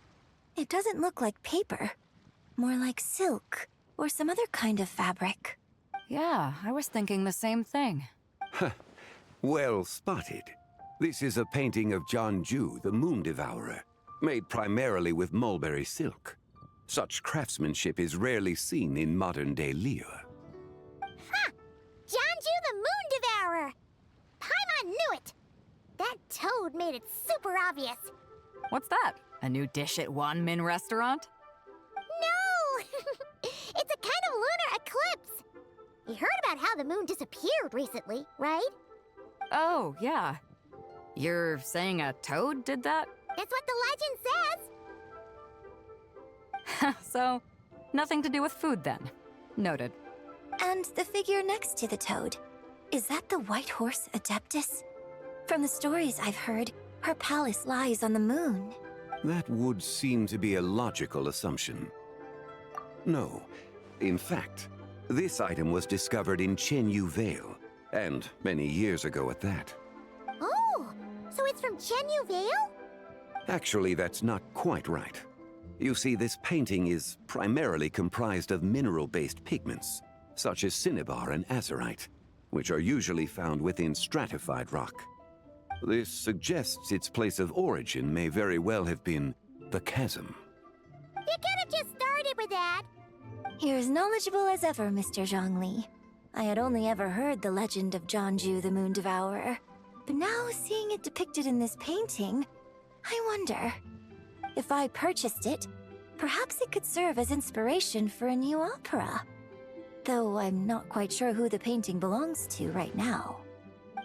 It doesn't look like paper. More like silk, or some other kind of fabric. Yeah, I was thinking the same thing. Well spotted. This is a painting of Jeonju, the Moon Devourer, made primarily with mulberry silk. Such craftsmanship is rarely seen in modern-day Liyue. Ha! Jeonju the Moon Devourer! Paimon knew it! That toad made it super obvious. What's that? A new dish at Wanmin restaurant? No! It's a kind of lunar eclipse. You heard about how the moon disappeared recently, right? Oh, yeah. You're saying a toad did that? That's what the legend says. So, nothing to do with food then. Noted. And the figure next to the toad, is that the White Horse Adeptus? From the stories I've heard, her palace lies on the moon. That would seem to be a logical assumption. No. In fact, this item was discovered in Chenyu Vale, and many years ago at that. Oh, so it's from Chenyu Vale? Actually, that's not quite right. You see, this painting is primarily comprised of mineral-based pigments, such as cinnabar and azurite, which are usually found within stratified rock. This suggests its place of origin may very well have been the chasm. You could have just started with that. You're as knowledgeable as ever, Mr. Zhongli. I had only ever heard the legend of Jeonju the Moon Devourer, but now seeing it depicted in this painting, I wonder, if I purchased it, perhaps it could serve as inspiration for a new opera. Though I'm not quite sure who the painting belongs to right now.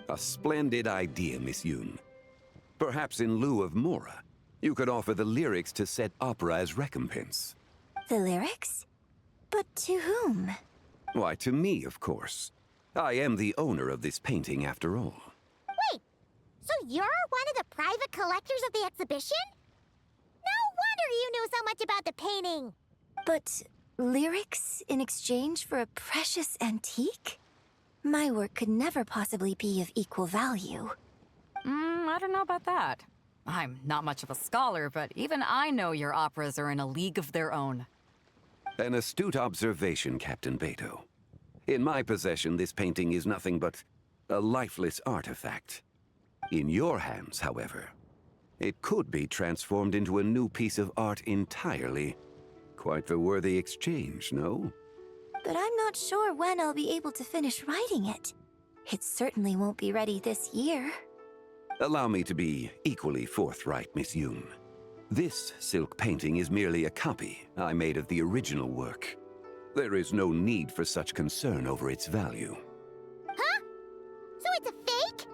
A splendid idea, Miss Yoon. Perhaps in lieu of Mora, you could offer the lyrics to said opera as recompense. The lyrics? But to whom? Why, to me, of course. I am the owner of this painting, after all. Wait, so you're one of the private collectors of the exhibition? No wonder you knew so much about the painting. But lyrics in exchange for a precious antique? My work could never possibly be of equal value. I don't know about that. I'm not much of a scholar, but even I know your operas are in a league of their own. An astute observation, Captain Beto. In my possession, this painting is nothing but a lifeless artifact. In your hands, however, it could be transformed into a new piece of art entirely. Quite the worthy exchange, no? But I'm not sure when I'll be able to finish writing it. It certainly won't be ready this year. Allow me to be equally forthright, Miss Yoon. This silk painting is merely a copy I made of the original work. There is no need for such concern over its value. Huh? So it's a fake?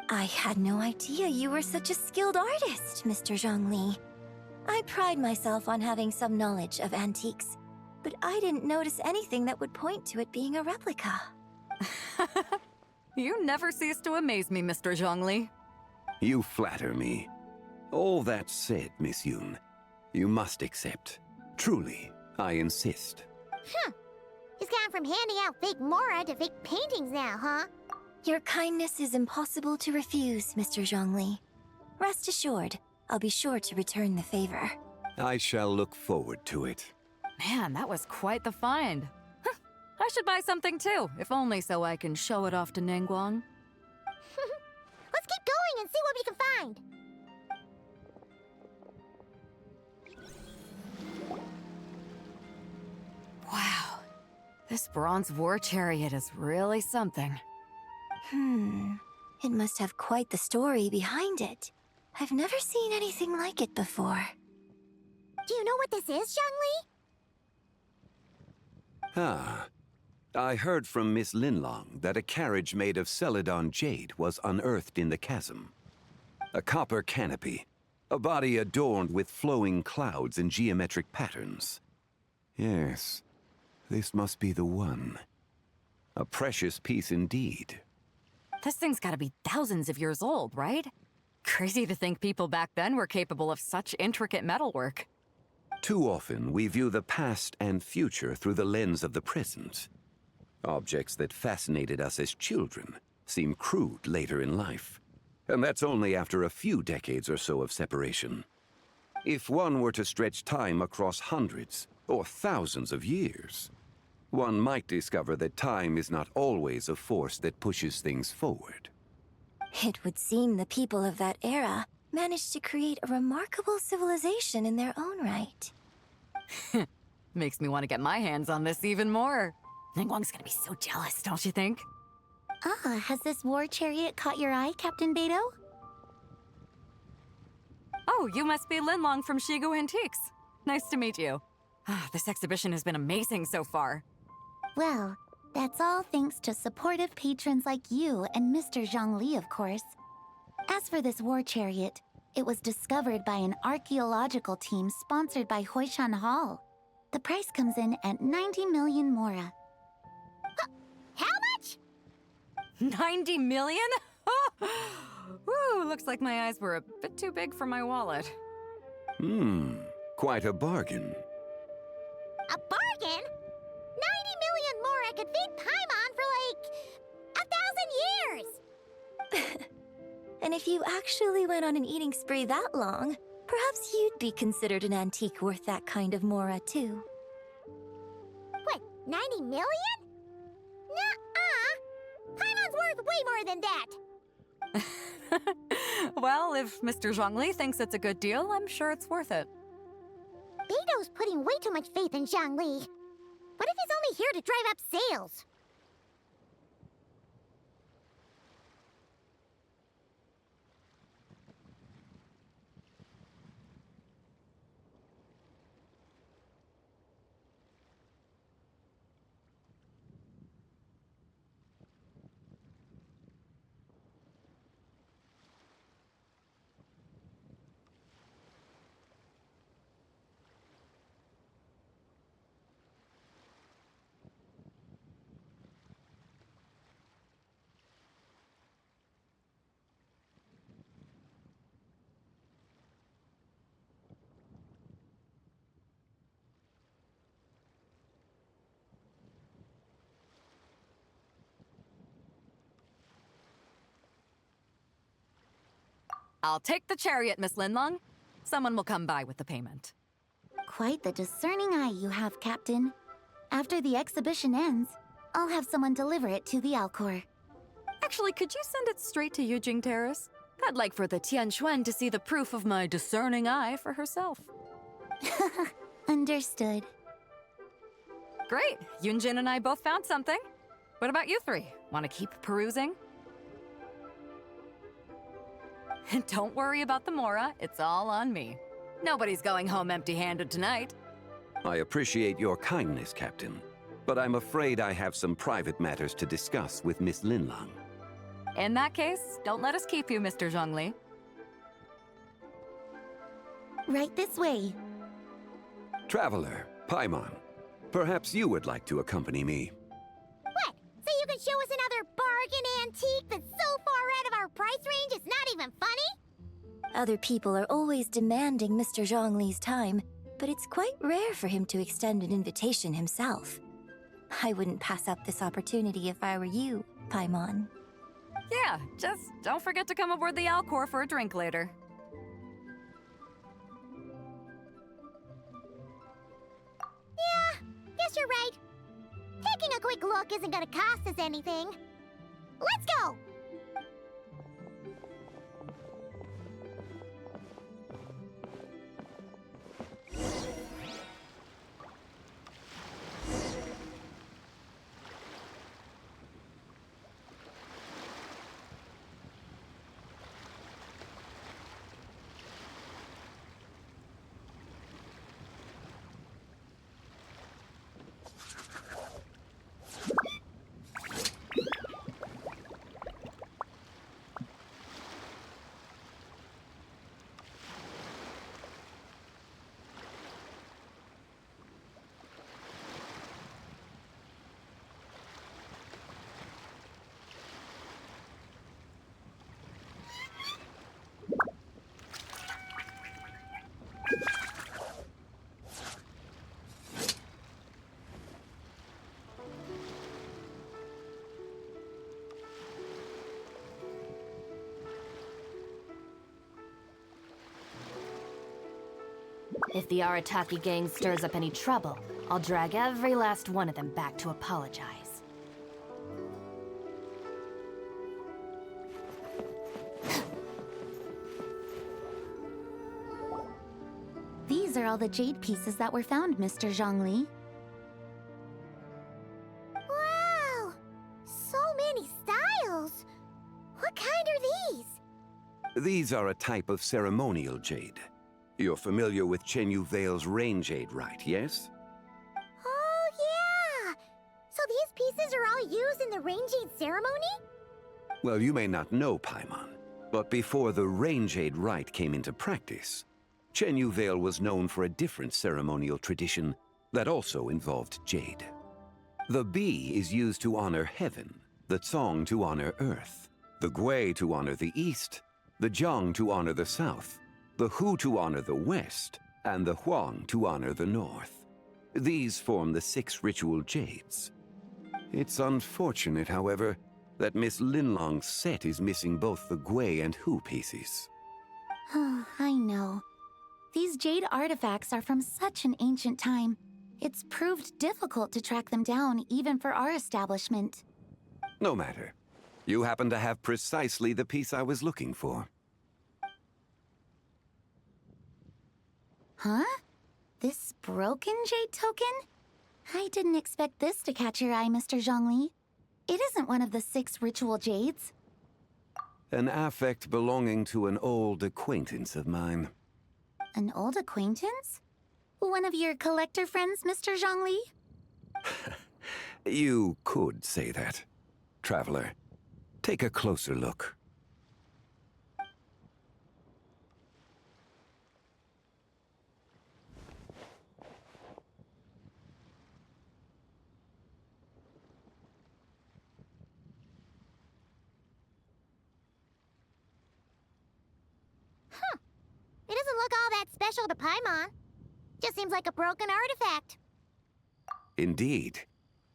I had no idea you were such a skilled artist, Mr. Zhongli. I pride myself on having some knowledge of antiques, but I didn't notice anything that would point to it being a replica. You never cease to amaze me, Mr. Zhongli. You flatter me. All that said, Miss Yoon, you must accept. Truly, I insist. Huh. He's gone from handing out fake Mora to fake paintings now, huh? Your kindness is impossible to refuse, Mr. Zhongli. Rest assured, I'll be sure to return the favor. I shall look forward to it. Man, that was quite the find. I should buy something too, if only so I can show it off to Ningguang. Let's keep going and see what we can find. Wow, this bronze war chariot is really something. It must have quite the story behind it. I've never seen anything like it before. Do you know what this is, Zhongli? Ah. I heard from Miss Linlong that a carriage made of Celadon jade was unearthed in the chasm. A copper canopy, a body adorned with flowing clouds and geometric patterns. Yes, this must be the one. A precious piece indeed. This thing's gotta be thousands of years old, right? Crazy to think people back then were capable of such intricate metalwork. Too often, we view the past and future through the lens of the present. Objects that fascinated us as children seem crude later in life. And that's only after a few decades or so of separation. If one were to stretch time across hundreds or thousands of years, one might discover that time is not always a force that pushes things forward. It would seem the people of that era managed to create a remarkable civilization in their own right. Makes me want to get my hands on this even more. Ningguang's gonna be so jealous, don't you think? Ah, has this war chariot caught your eye, Captain Beto? Oh, you must be Linlong from Shigu Antiques. Nice to meet you. This exhibition has been amazing so far. Well, that's all thanks to supportive patrons like you and Mr. Zhongli, of course. As for this war chariot, it was discovered by an archaeological team sponsored by Hoishan Hall. The price comes in at 90 million mora. How much? 90 million? Woo, looks like my eyes were a bit too big for my wallet. Quite a bargain. A bargain? 90 million more I could feed Paimon for like 1,000 years! And if you actually went on an eating spree that long, perhaps you'd be considered an antique worth that kind of mora, too. What, 90 million? Nuh-uh! Paimon's worth way more than that! Well, if Mr. Zhongli thinks it's a good deal, I'm sure it's worth it. Beto's putting way too much faith in Zhongli. What if he's only here to drive up sales? I'll take the chariot, Miss Linlong. Someone will come by with the payment. Quite the discerning eye you have, Captain. After the exhibition ends, I'll have someone deliver it to the Alcor. Actually, could you send it straight to Yujing Terrace? I'd like for the Tianquan to see the proof of my discerning eye for herself. Understood. Great! Yunjin and I both found something. What about you three? Want to keep perusing? Don't worry about the mora, it's all on me. Nobody's going home empty-handed tonight. I appreciate your kindness, Captain, but I'm afraid I have some private matters to discuss with Miss Linlong. In that case, don't let us keep you, Mr. Zhongli. Right this way. Traveler, Paimon, perhaps you would like to accompany me. What? So you can show us another bargain antique that's so far out of our price range it's not even funny? Other people are always demanding Mr. Zhongli's time, but it's quite rare for him to extend an invitation himself. I wouldn't pass up this opportunity if I were you, Paimon. Yeah, just don't forget to come aboard the Alcor for a drink later. Yeah, guess you're right. Taking a quick look isn't gonna cost us anything. Let's go! If the Arataki gang stirs up any trouble, I'll drag every last one of them back to apologize. These are all the jade pieces that were found, Mr. Zhongli. Wow! So many styles! What kind are these? These are a type of ceremonial jade. You're familiar with Chenyu Vale's rain jade, right, yes? Oh, yeah! So these pieces are all used in the rain jade ceremony? Well, you may not know, Paimon, but before the rain jade rite came into practice, Chenyu Vale was known for a different ceremonial tradition that also involved jade. The bee is used to honor heaven, the Tsong to honor earth, the Gui to honor the east, the Jiang to honor the south, the Hu to honor the west, and the Huang to honor the north. These form the 6 ritual jades. It's unfortunate, however, that Miss Linlong's set is missing both the Gui and Hu pieces. Oh, I know. These jade artifacts are from such an ancient time. It's proved difficult to track them down, even for our establishment. No matter. You happen to have precisely the piece I was looking for. Huh? This broken jade token? I didn't expect this to catch your eye, Mr. Zhongli. It isn't one of the 6 ritual jades. An affect belonging to an old acquaintance of mine. An old acquaintance? One of your collector friends, Mr. Zhongli? You could say that. Traveler, take a closer look. It doesn't look all that special to Paimon. Just seems like a broken artifact. Indeed.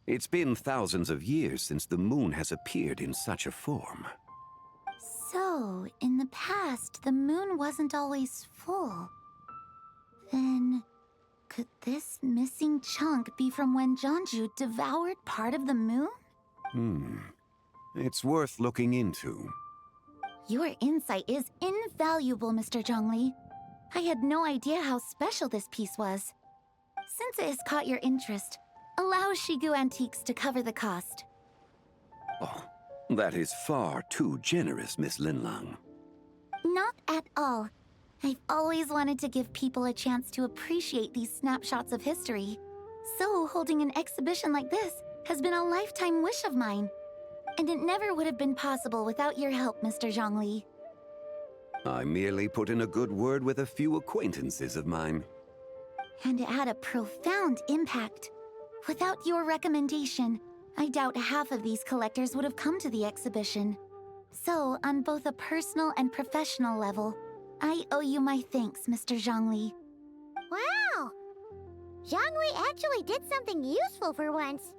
It's been thousands of years since the moon has appeared in such a form. So, in the past, the moon wasn't always full. Then, could this missing chunk be from when Jianzhu devoured part of the moon? It's worth looking into. Your insight is invaluable, Mr. Zhongli. I had no idea how special this piece was. Since it has caught your interest, allow Shigu Antiques to cover the cost. Oh, that is far too generous, Miss Linlang. Not at all. I've always wanted to give people a chance to appreciate these snapshots of history. So holding an exhibition like this has been a lifetime wish of mine. And it never would have been possible without your help, Mr. Zhongli. I merely put in a good word with a few acquaintances of mine. And it had a profound impact. Without your recommendation, I doubt half of these collectors would have come to the exhibition. So, on both a personal and professional level, I owe you my thanks, Mr. Zhongli. Wow! Zhongli actually did something useful for once.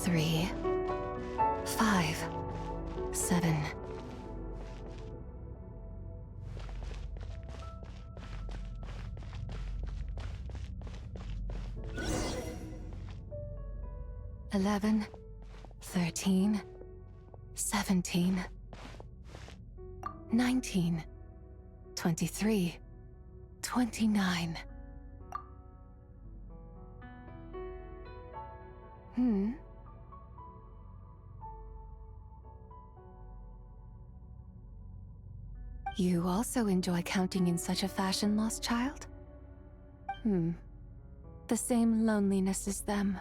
Three, 5, 7. $11, 13, 17, 19, 23, 29. You also enjoy counting in such a fashion, lost child? the same loneliness as them.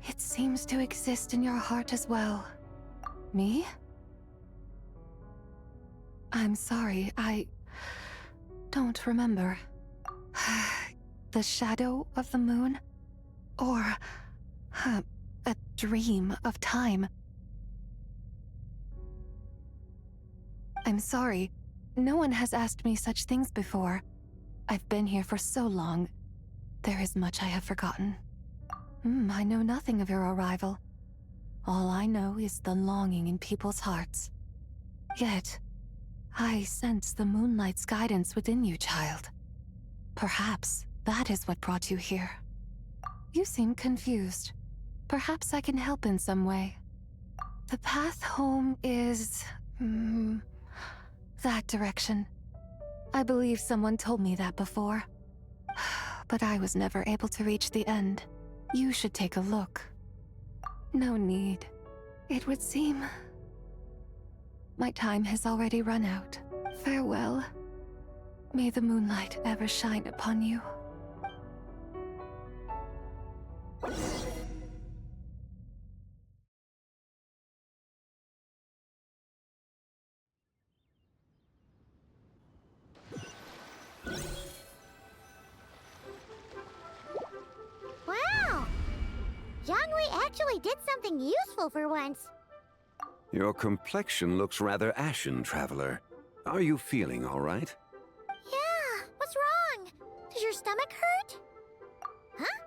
It seems to exist in your heart as well. Me? I'm sorry, I don't remember. The shadow of the moon? Or a dream of time? I'm sorry. No one has asked me such things before. I've been here for so long. There is much I have forgotten. I know nothing of your arrival. All I know is the longing in people's hearts. Yet, I sense the moonlight's guidance within you, child. Perhaps that is what brought you here. You seem confused. Perhaps I can help in some way. The path home is... that direction. I believe someone told me that before. But I was never able to reach the end. You should take a look. No need. It would seem... my time has already run out. Farewell. May the moonlight ever shine upon you. Wow! Jiangwei actually did something useful for once. Your complexion looks rather ashen, Traveler. Are you feeling all right? Yeah, what's wrong? Does your stomach hurt? Huh?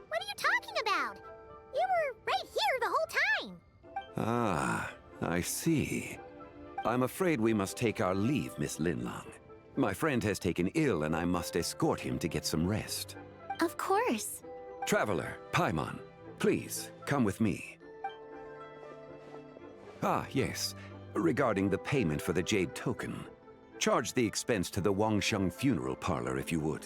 What are you talking about? You were right here the whole time. Ah, I see. I'm afraid we must take our leave, Miss Linlang. My friend has taken ill and I must escort him to get some rest. Of course. Traveler, Paimon, please, come with me. Ah, yes. Regarding the payment for the Jade Token. Charge the expense to the Wangsheng Funeral Parlor if you would.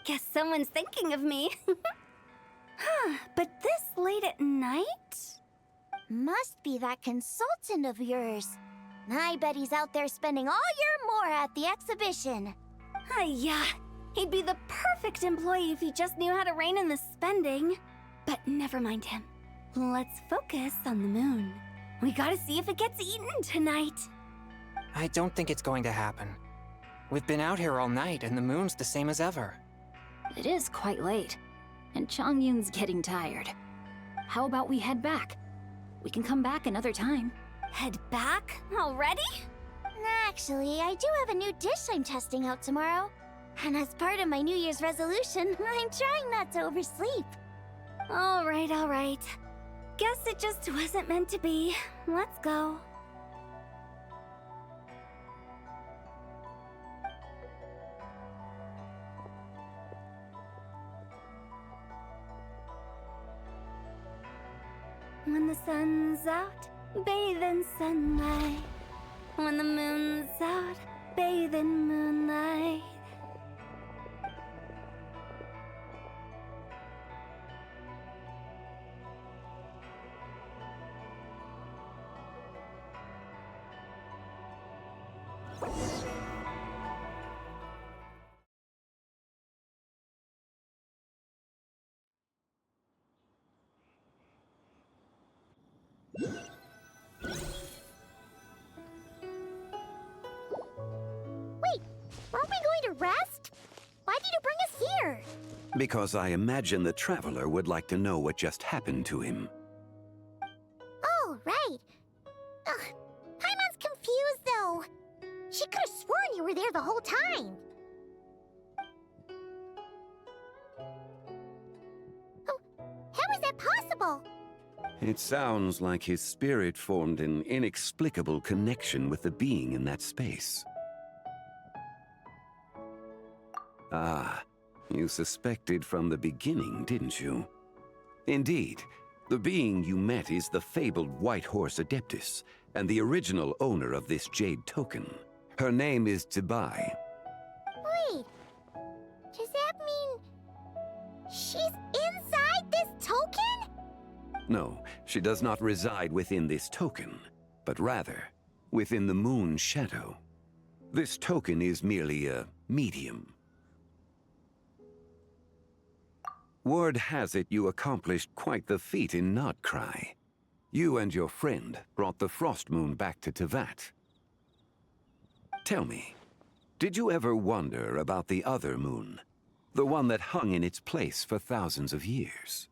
Guess someone's thinking of me. But this late at night? Must be that consultant of yours. I bet he's out there spending all year more at the exhibition. Yeah, he'd be the perfect employee if he just knew how to rein in the spending. But never mind him. Let's focus on the moon. We gotta see if it gets eaten tonight. I don't think it's going to happen. We've been out here all night, and the moon's the same as ever. It is quite late, and Chongyun's getting tired. How about we head back? We can come back another time. Head back? Already? Actually, I do have a new dish I'm testing out tomorrow. And as part of my New Year's resolution, I'm trying not to oversleep. All right. Guess it just wasn't meant to be. Let's go. When the sun's out, bathe in sunlight. When the moon's out, bathe in moonlight. Wait, weren't we going to rest? Why did you bring us here? Because I imagine the Traveler would like to know what just happened to him. Oh, right. Ugh, Paimon's confused, though. She could have sworn you were there the whole time. Oh, how is that possible? It sounds like his spirit formed an inexplicable connection with the being in that space. Ah, you suspected from the beginning, didn't you? Indeed, The being you met is the fabled White Horse Adeptus, and the original owner of this jade token. Her name is Zibai. Wait, does that mean she's inside this token? No, she does not reside within this token, but rather within the moon's shadow. This token is merely a medium. Word has it you accomplished quite the feat in Notcry. You and your friend brought the Frost Moon back to Tevat. Tell me, did you ever wonder about the other moon? The one that hung in its place for thousands of years?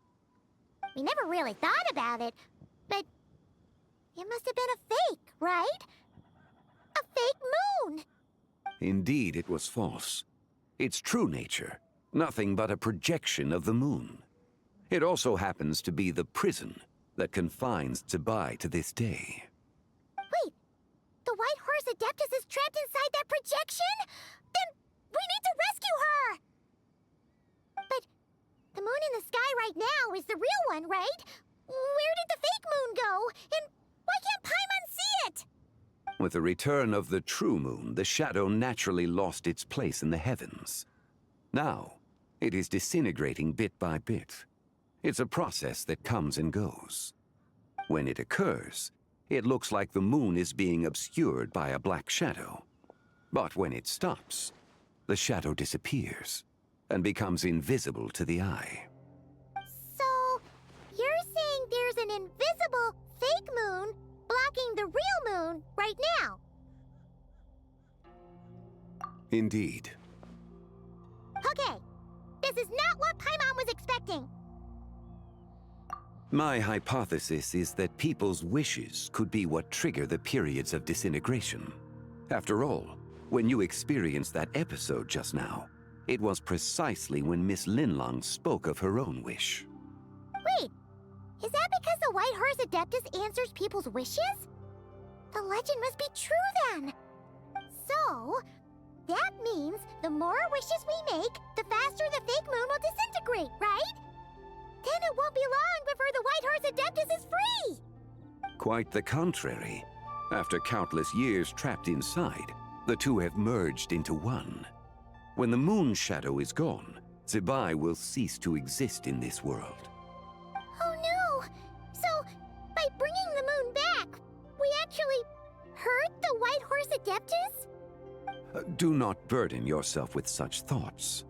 We never really thought about it, but it must have been a fake, right? A fake moon! Indeed, it was false. Its true nature, nothing but a projection of the moon. It also happens to be the prison that confines Zibai to this day. Wait, the White Horse Adeptus is trapped inside that projection? Then we need to rescue her! But the moon in the sky right now is the real one, right? Where did the fake moon go? And why can't Paimon see it? With the return of the true moon, the shadow naturally lost its place in the heavens. Now, it is disintegrating bit by bit. It's a process that comes and goes. When it occurs, it looks like the moon is being obscured by a black shadow. But when it stops, the shadow disappears and becomes invisible to the eye. So, you're saying there's an invisible fake moon blocking the real moon right now? Indeed. Okay, this is not what Paimon was expecting. My hypothesis is that people's wishes could be what trigger the periods of disintegration. After all, when you experienced that episode just now, it was precisely when Miss Linlong spoke of her own wish. Wait, is that because the White Horse Adeptus answers people's wishes? The legend must be true then. So, that means the more wishes we make, the faster the fake moon will disintegrate, right? Then it won't be long before the White Horse Adeptus is free! Quite the contrary. After countless years trapped inside, the two have merged into one. When the moon shadow is gone, Zibai will cease to exist in this world. Oh no! So, by bringing the moon back, we actually hurt the White Horse Adeptus? Do not burden yourself with such thoughts.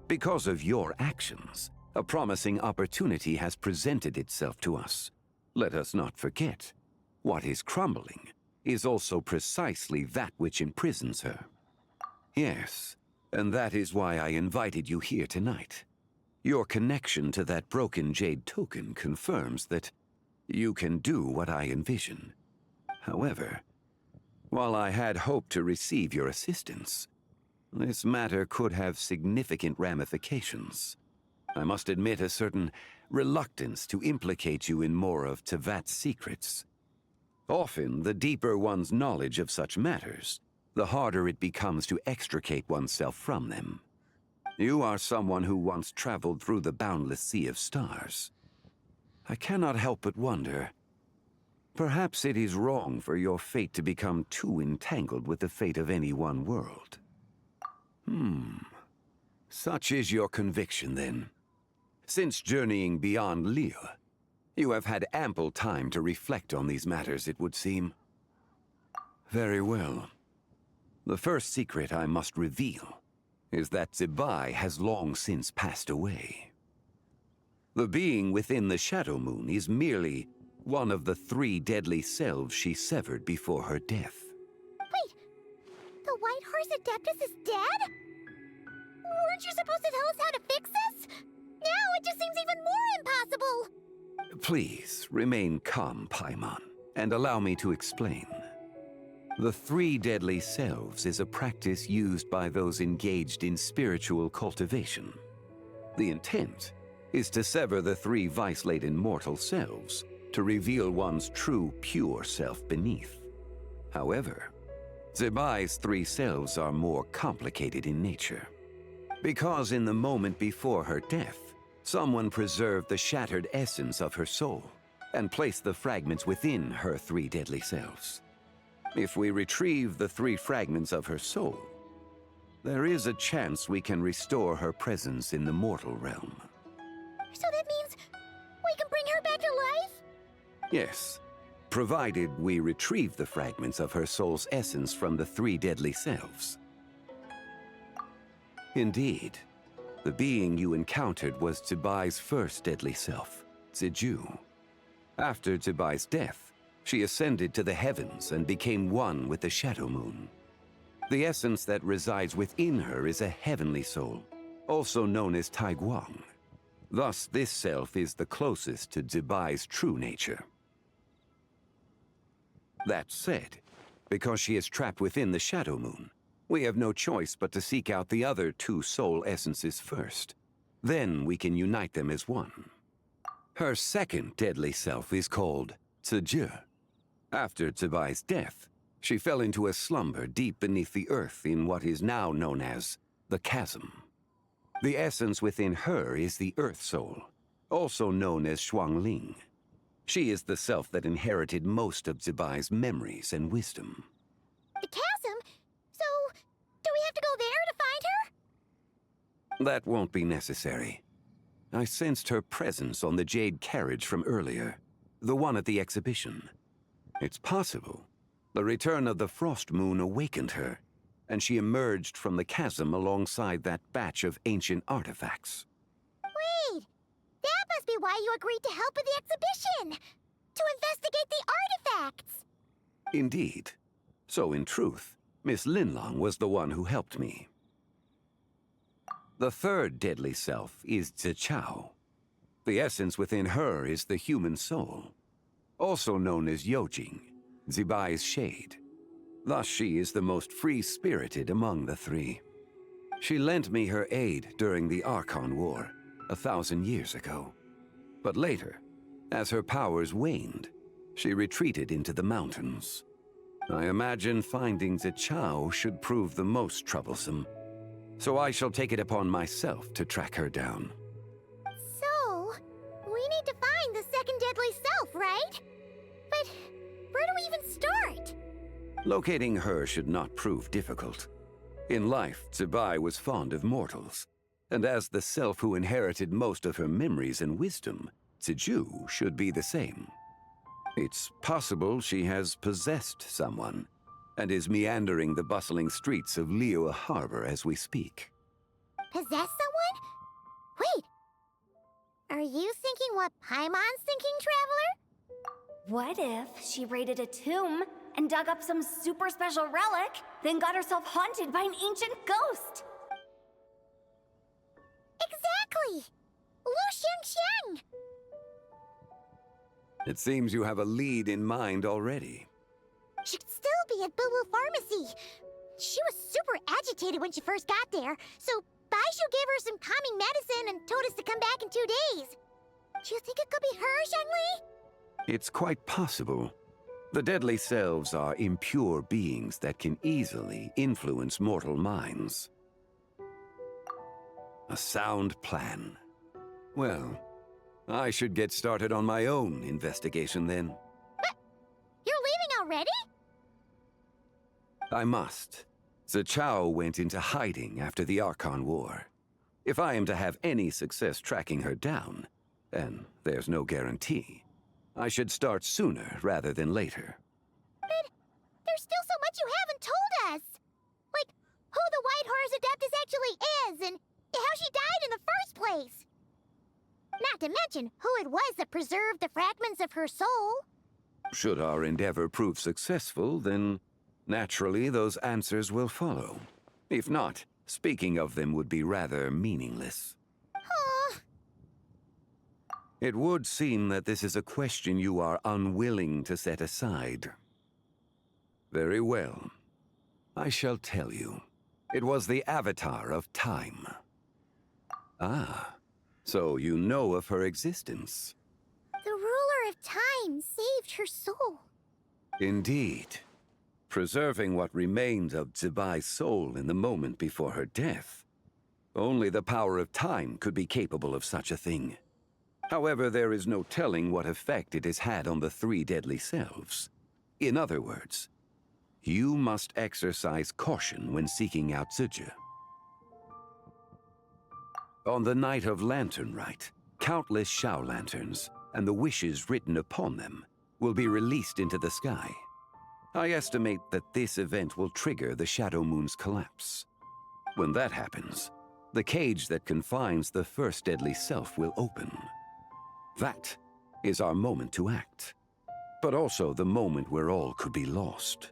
Because of your actions, a promising opportunity has presented itself to us. Let us not forget, what is crumbling is also precisely that which imprisons her. Yes, and that is why I invited you here tonight. Your connection to that broken jade token confirms that you can do what I envision. However, while I had hoped to receive your assistance, this matter could have significant ramifications. I must admit a certain reluctance to implicate you in more of Tevat's secrets. Often, the deeper one's knowledge of such matters, the harder it becomes to extricate oneself from them. You are someone who once traveled through the boundless sea of stars. I cannot help but wonder, perhaps it is wrong for your fate to become too entangled with the fate of any one world. Such is your conviction, then. Since journeying beyond Liyue, you have had ample time to reflect on these matters, it would seem. Very well. The first secret I must reveal is that Zibai has long since passed away. The being within the Shadow Moon is merely one of the 3 deadly selves she severed before her death. Wait, the White Horse Adeptus is dead? Weren't you supposed to tell us how to fix this? Now it just seems even more impossible! Please, remain calm, Paimon, and allow me to explain. The 3 deadly selves is a practice used by those engaged in spiritual cultivation. The intent is to sever the 3 vice-laden mortal selves to reveal one's true, pure self beneath. However, Zibai's 3 selves are more complicated in nature. Because in the moment before her death, someone preserved the shattered essence of her soul and place the fragments within her 3 deadly selves. If we retrieve the 3 fragments of her soul, there is a chance we can restore her presence in the mortal realm. So that means we can bring her back to life? Yes, provided we retrieve the fragments of her soul's essence from the 3 deadly selves. Indeed, the being you encountered was Zibai's first deadly self, Ziju. After Zibai's death, she ascended to the heavens and became one with the Shadow Moon. The essence that resides within her is a heavenly soul, also known as Taiguang. Thus, this self is the closest to Zibai's true nature. That said, because she is trapped within the Shadow Moon, we have no choice but to seek out the other 2 soul essences first. Then we can unite them as one. Her second deadly self is called Ziju. After Zibai's death, she fell into a slumber deep beneath the earth in what is now known as the Chasm. The essence within her is the Earth Soul, also known as Shuangling. She is the self that inherited most of Zibai's memories and wisdom. The chasm? So, do we have to go there to find her? That won't be necessary. I sensed her presence on the jade carriage from earlier, the one at the exhibition. It's possible the return of the Frost Moon awakened her, and she emerged from the chasm alongside that batch of ancient artifacts. Wait! That must be why you agreed to help with the exhibition! To investigate the artifacts! Indeed. So in truth, Miss Linlong was the one who helped me. The third deadly self is Zichao. The essence within her is the human soul, also known as Yojing, Zibai's shade. Thus she is the most free-spirited among the 3. She lent me her aid during the Archon War, 1,000 years ago. But later, as her powers waned, she retreated into the mountains. I imagine finding Zichao should prove the most troublesome, so I shall take it upon myself to track her down. So, we need to find the second deadly self, right? But where do we even start? Locating her should not prove difficult. In life, Zibai was fond of mortals, and as the self who inherited most of her memories and wisdom, Ziju should be the same. It's possible she has possessed someone, and is meandering the bustling streets of Liyue Harbor as we speak. Possess someone? Wait! Are you thinking what Paimon's thinking, Traveler? What if she raided a tomb and dug up some super special relic, then got herself haunted by an ancient ghost? Exactly! Lu Xiangxiang! It seems you have a lead in mind already. She'd still be at Boo Boo Pharmacy. She was super agitated when she first got there, so Baishu gave her some calming medicine and told us to come back in 2 days. Do you think it could be her, Zhengli? It's quite possible. The deadly selves are impure beings that can easily influence mortal minds. A sound plan. Well, I should get started on my own investigation then. But you're leaving already? I must. Zichao went into hiding after the Archon War. If I am to have any success tracking her down, and there's no guarantee, I should start sooner rather than later. But there's still so much you haven't told us! Like, who the White Horse Adeptus actually is, and how she died in the first place! Not to mention who it was that preserved the fragments of her soul. Should our endeavor prove successful, then naturally those answers will follow. If not, speaking of them would be rather meaningless. Huh. It would seem that this is a question you are unwilling to set aside. Very well. I shall tell you. It was the Avatar of Time. Ah, so you know of her existence. The ruler of time saved her soul. Indeed. Preserving what remained of Zibai's soul in the moment before her death. Only the power of time could be capable of such a thing. However, there is no telling what effect it has had on the three deadly selves. In other words, you must exercise caution when seeking out Zizhi. On the night of Lantern Rite, countless Shao lanterns and the wishes written upon them will be released into the sky. I estimate that this event will trigger the Shadow Moon's collapse. When that happens, the cage that confines the first deadly self will open. That is our moment to act, but also the moment where all could be lost.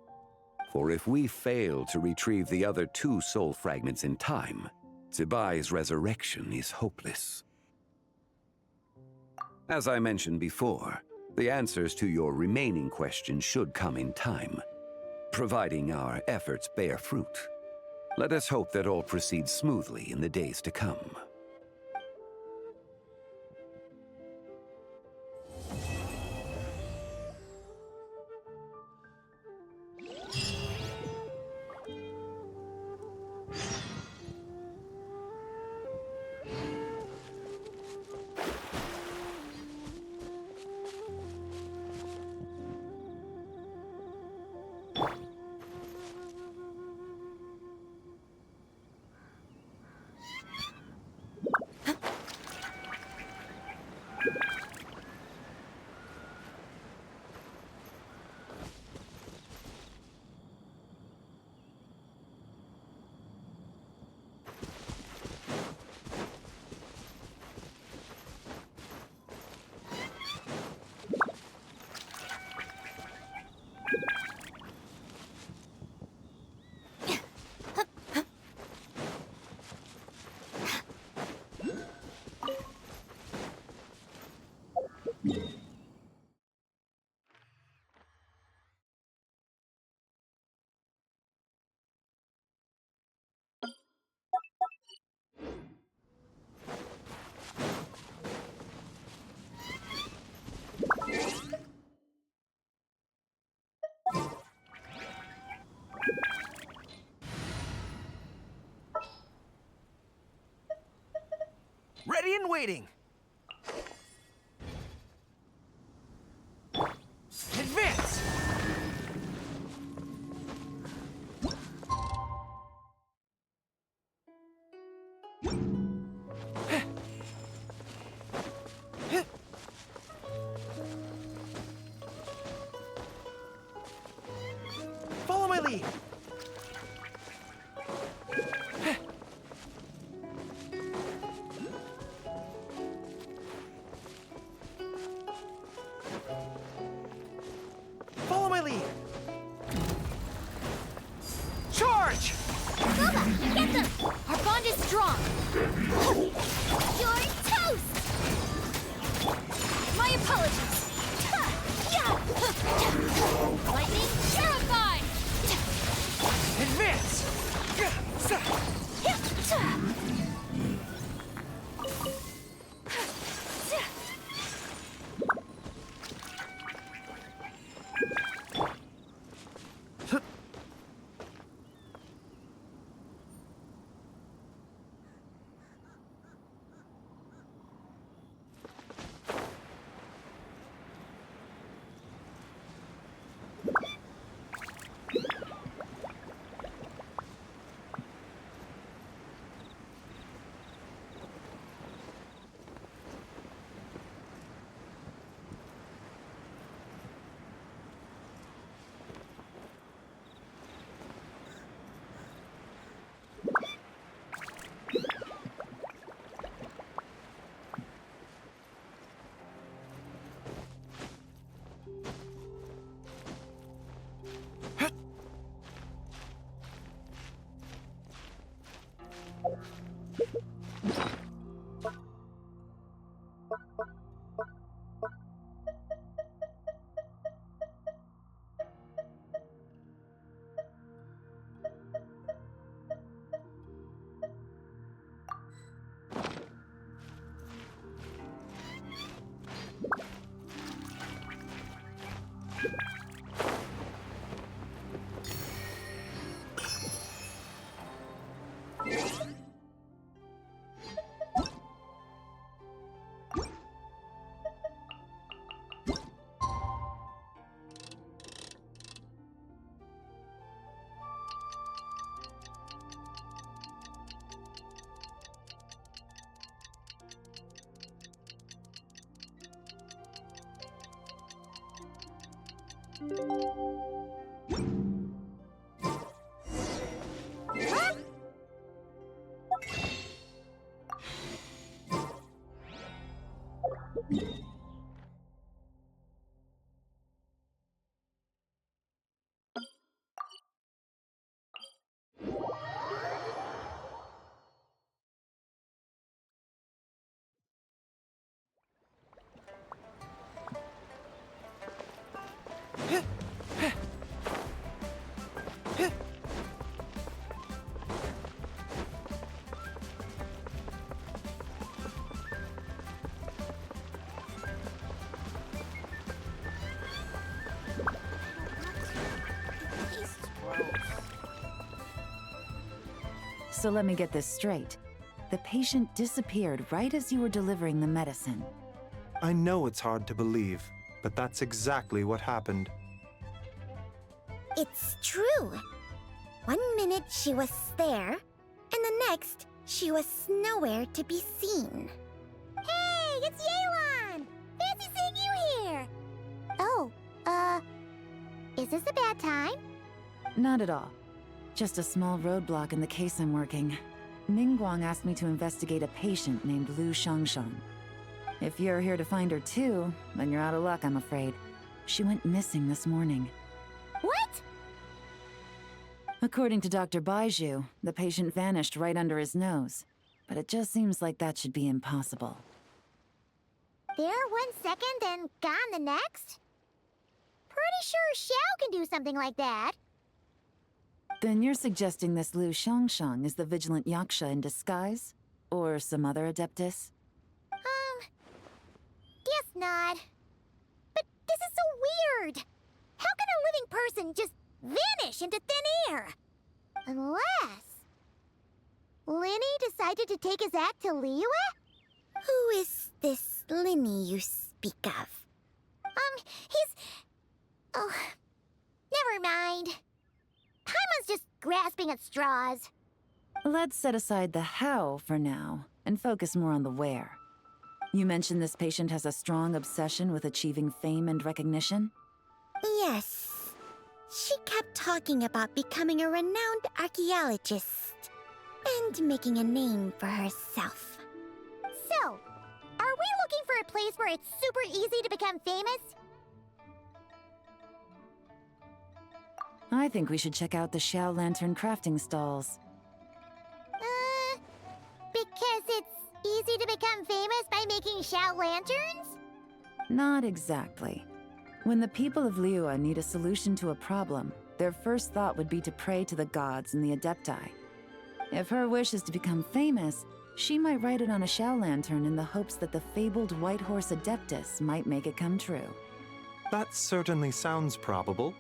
For if we fail to retrieve the other two soul fragments in time, Zibai's resurrection is hopeless. As I mentioned before, the answers to your remaining questions should come in time, providing our efforts bear fruit. Let us hope that all proceeds smoothly in the days to come. Ready and waiting. Advance! Follow my lead. Follow my lead. Charge! Boba, get them! Our bond is strong. You're toast! My apologies. Lightning terrified! Advance! So let me get this straight. The patient disappeared right as you were delivering the medicine. I know it's hard to believe, but that's exactly what happened. It's true. 1 minute she was there, and the next she was nowhere to be seen. Hey, it's Yelan! Fancy seeing you here! Oh, is this a bad time? Not at all. Just a small roadblock in the case I'm working. Ningguang asked me to investigate a patient named Lu Shangshang. If you're here to find her too, then you're out of luck, I'm afraid. She went missing this morning. What? According to Dr. Baiju, the patient vanished right under his nose. But it just seems like that should be impossible. There 1 second and gone the next? Pretty sure Xiao can do something like that. Then you're suggesting this Lu Shangshang is the vigilant Yaksha in disguise? Or some other adeptus? Guess not. But this is so weird. How can a living person just vanish into thin air? Unless Linny decided to take his act to Liyue? Who is this Linny you speak of? He's... Oh, never mind. Paimon's just grasping at straws. Let's set aside the how for now, and focus more on the where. You mentioned this patient has a strong obsession with achieving fame and recognition? Yes. She kept talking about becoming a renowned archaeologist and making a name for herself. So, are we looking for a place where it's super easy to become famous? I think we should check out the Xiao Lantern crafting stalls. Because it's easy to become famous by making Xiao lanterns? Not exactly. When the people of Liyue need a solution to a problem, their first thought would be to pray to the gods and the Adepti. If her wish is to become famous, she might write it on a Xiao lantern in the hopes that the fabled White Horse Adeptus might make it come true. That certainly sounds probable.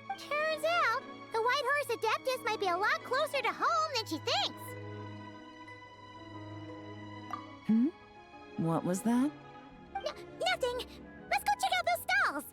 Turns out, the White Horse Adeptus might be a lot closer to home than she thinks. What was that? Nothing! Let's go check out those stalls!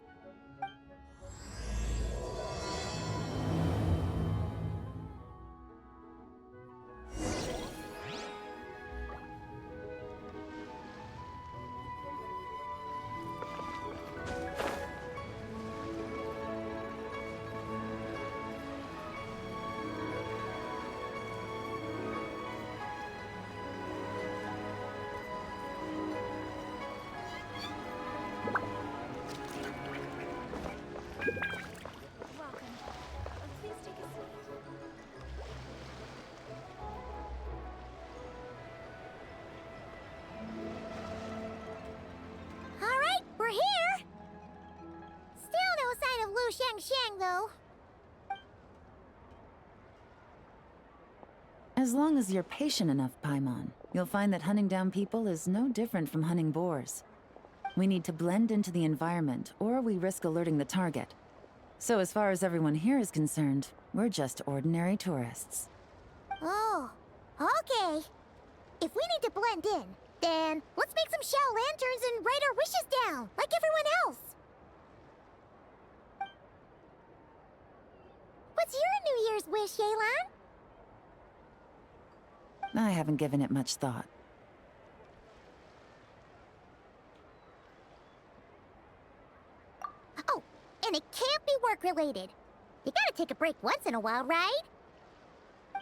We're here! Still no sign of Lu Shangshang, though. As long as you're patient enough, Paimon, you'll find that hunting down people is no different from hunting boars. We need to blend into the environment, or we risk alerting the target. So as far as everyone here is concerned, we're just ordinary tourists. Oh, okay. If we need to blend in, then let's make some Xiao lanterns and write our wishes down, like everyone else. What's your New Year's wish, Yelan? I haven't given it much thought. Oh, and it can't be work-related. You gotta take a break once in a while, right?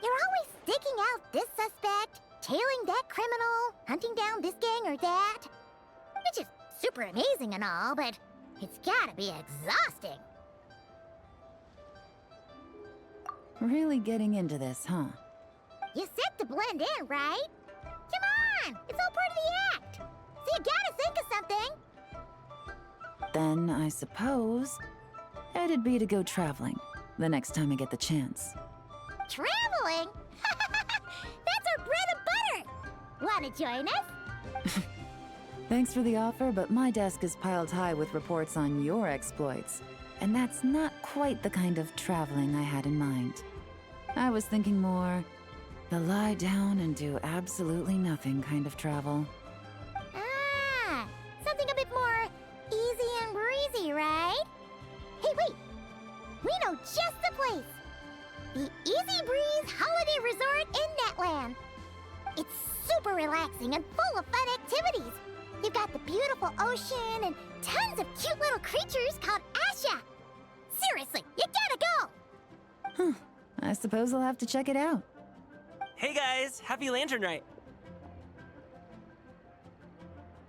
You're always staking out this suspect, tailing that criminal, hunting down this gang or that. Which is super amazing and all, but it's gotta be exhausting. Really getting into this, huh? You set to blend in, right? Come on! It's all part of the act! So you gotta think of something! Then I suppose it'd be to go traveling the next time I get the chance. Traveling? That's our bread and butter! Wanna join us? Thanks for the offer, but my desk is piled high with reports on your exploits. And that's not quite the kind of traveling I had in mind. I was thinking more the lie down and do absolutely nothing kind of travel. Ah, something a bit more easy and breezy, right? Hey, wait! We know just the place! The Easy Breeze Holiday Resort in Netland. It's super relaxing and full of fun activities. You've got the beautiful ocean and tons of cute little creatures called Asha. Seriously, you gotta go! I suppose I'll have to check it out. Hey guys, happy Lantern Rite!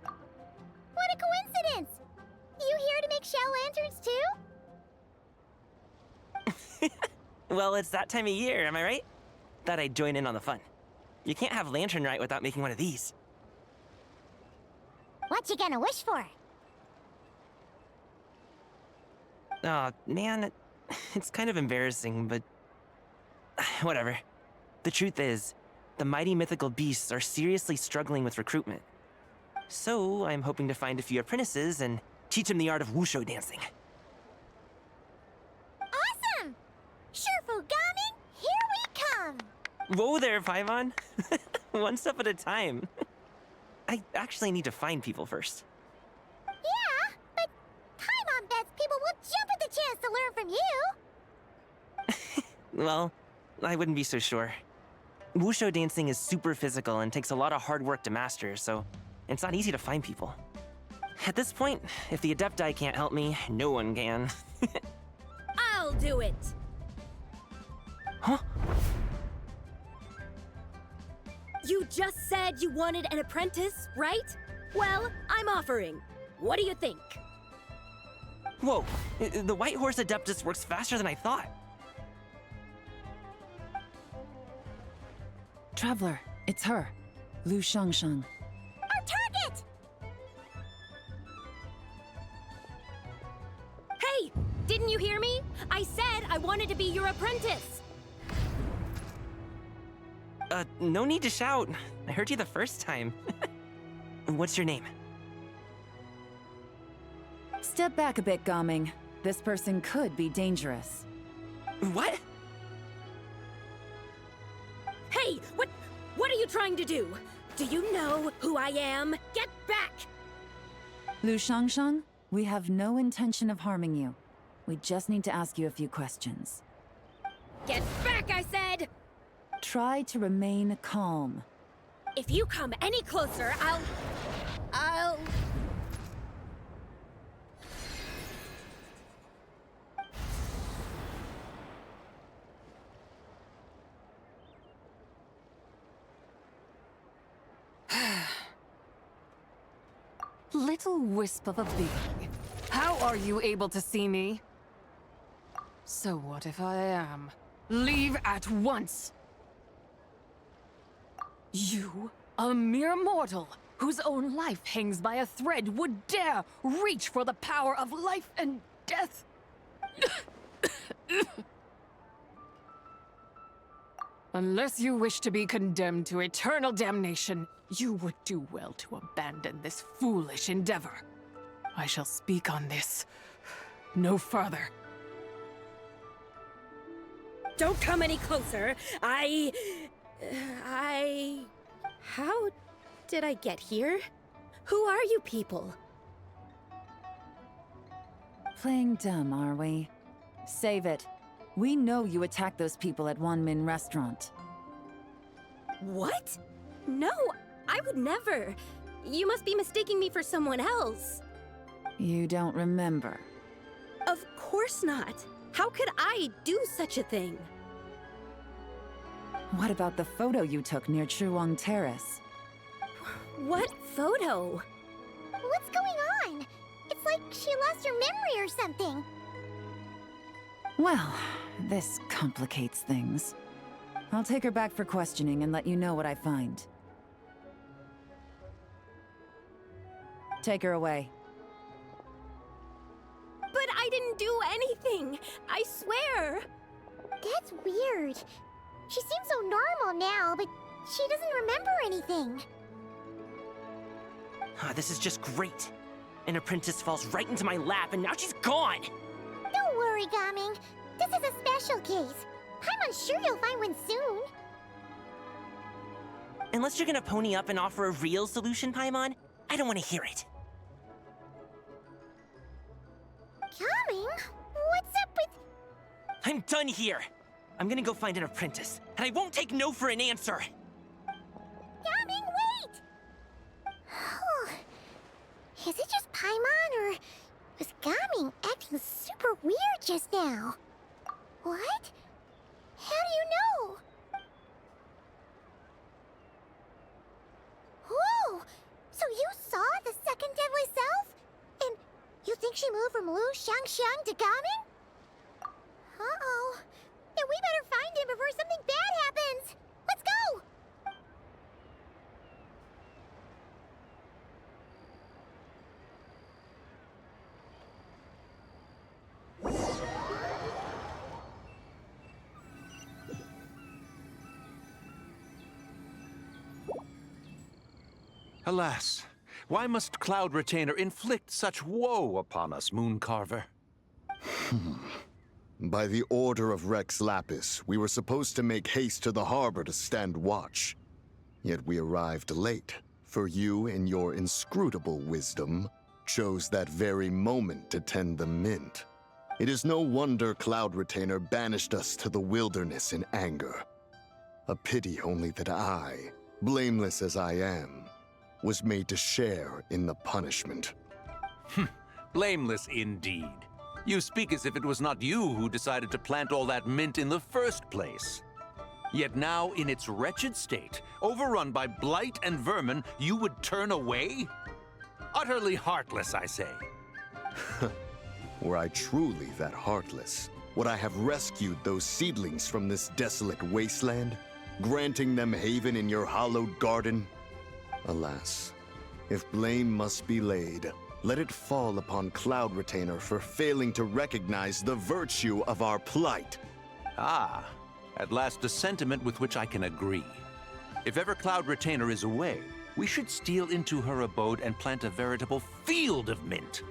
What a coincidence! You here to make shell lanterns too? Well, it's that time of year, am I right? Thought I'd join in on the fun. You can't have Lantern Rite without making one of these. What you gonna wish for? Aw, man, it's kind of embarrassing, but whatever. The truth is, the mighty mythical beasts are seriously struggling with recruitment. So, I'm hoping to find a few apprentices and teach them the art of wushu dancing. Awesome! Shurfugami, here we come! Whoa there, Paimon! One step at a time. I actually need to find people first. Yeah, but Paimon bets people will jump at the chance to learn from you! Well, I wouldn't be so sure. Wushu dancing is super physical and takes a lot of hard work to master, so it's not easy to find people. At this point, if the Adepti can't help me, no one can. I'll do it! Huh? You just said you wanted an apprentice, right? Well, I'm offering. What do you think? Whoa, the White Horse Adeptus works faster than I thought. Traveler, it's her, Lu Shangshang. Our target! Hey! Didn't you hear me? I said I wanted to be your apprentice! No need to shout. I heard you the first time. What's your name? Step back a bit, Gaming. This person could be dangerous. What? Hey! What are you trying to do? Do you know who I am? Get back! Lu Shangshang, we have no intention of harming you. We just need to ask you a few questions. Get back, I said! Try to remain calm. If you come any closer, I'll... Little wisp of a being. How are you able to see me? So what if I am? Leave at once! You, a mere mortal, whose own life hangs by a thread, would dare reach for the power of life and death? Unless you wish to be condemned to eternal damnation, you would do well to abandon this foolish endeavor. I shall speak on this no further. Don't come any closer. How did I get here? Who are you people? Playing dumb, are we? Save it. We know you attacked those people at Wanmin Restaurant. What? No, I would never. You must be mistaking me for someone else. You don't remember. Of course not. How could I do such a thing? What about the photo you took near Chuang Terrace? What photo? What's going on? It's like she lost her memory or something. Well, this complicates things. I'll take her back for questioning and let you know what I find. Take her away. But I didn't do anything! I swear! That's weird. She seems so normal now, but she doesn't remember anything. This is just great. An apprentice falls right into my lap, and now she's gone! Don't worry, Gaming. This is a special case. Paimon's sure you'll find one soon. Unless you're gonna pony up and offer a real solution, Paimon, I don't want to hear it. Gaming? What's up with... I'm done here. I'm gonna go find an apprentice, and I won't take no for an answer. Gaming, wait! Is it just Paimon, or was Gaming acting super weird just now? What? How do you know? Whoa! So you saw the second deadly self? And you think she moved from Lu Xiangxiang to Gaming? Uh-oh. Then we better find him before something bad happens! Let's go! Alas, why must Cloud Retainer inflict such woe upon us, Mooncarver? By the order of Rex Lapis, we were supposed to make haste to the harbor to stand watch. Yet we arrived late, for you, in your inscrutable wisdom, chose that very moment to tend the mint. It is no wonder Cloud Retainer banished us to the wilderness in anger. A pity only that I, blameless as I am, was made to share in the punishment. Blameless indeed. You speak as if it was not you who decided to plant all that mint in the first place. Yet now, in its wretched state, overrun by blight and vermin, you would turn away? Utterly heartless, I say. Were I truly that heartless, would I have rescued those seedlings from this desolate wasteland, granting them haven in your hallowed garden? Alas, if blame must be laid, let it fall upon Cloud Retainer for failing to recognize the virtue of our plight. Ah, at last a sentiment with which I can agree. If ever Cloud Retainer is away, we should steal into her abode and plant a veritable field of mint.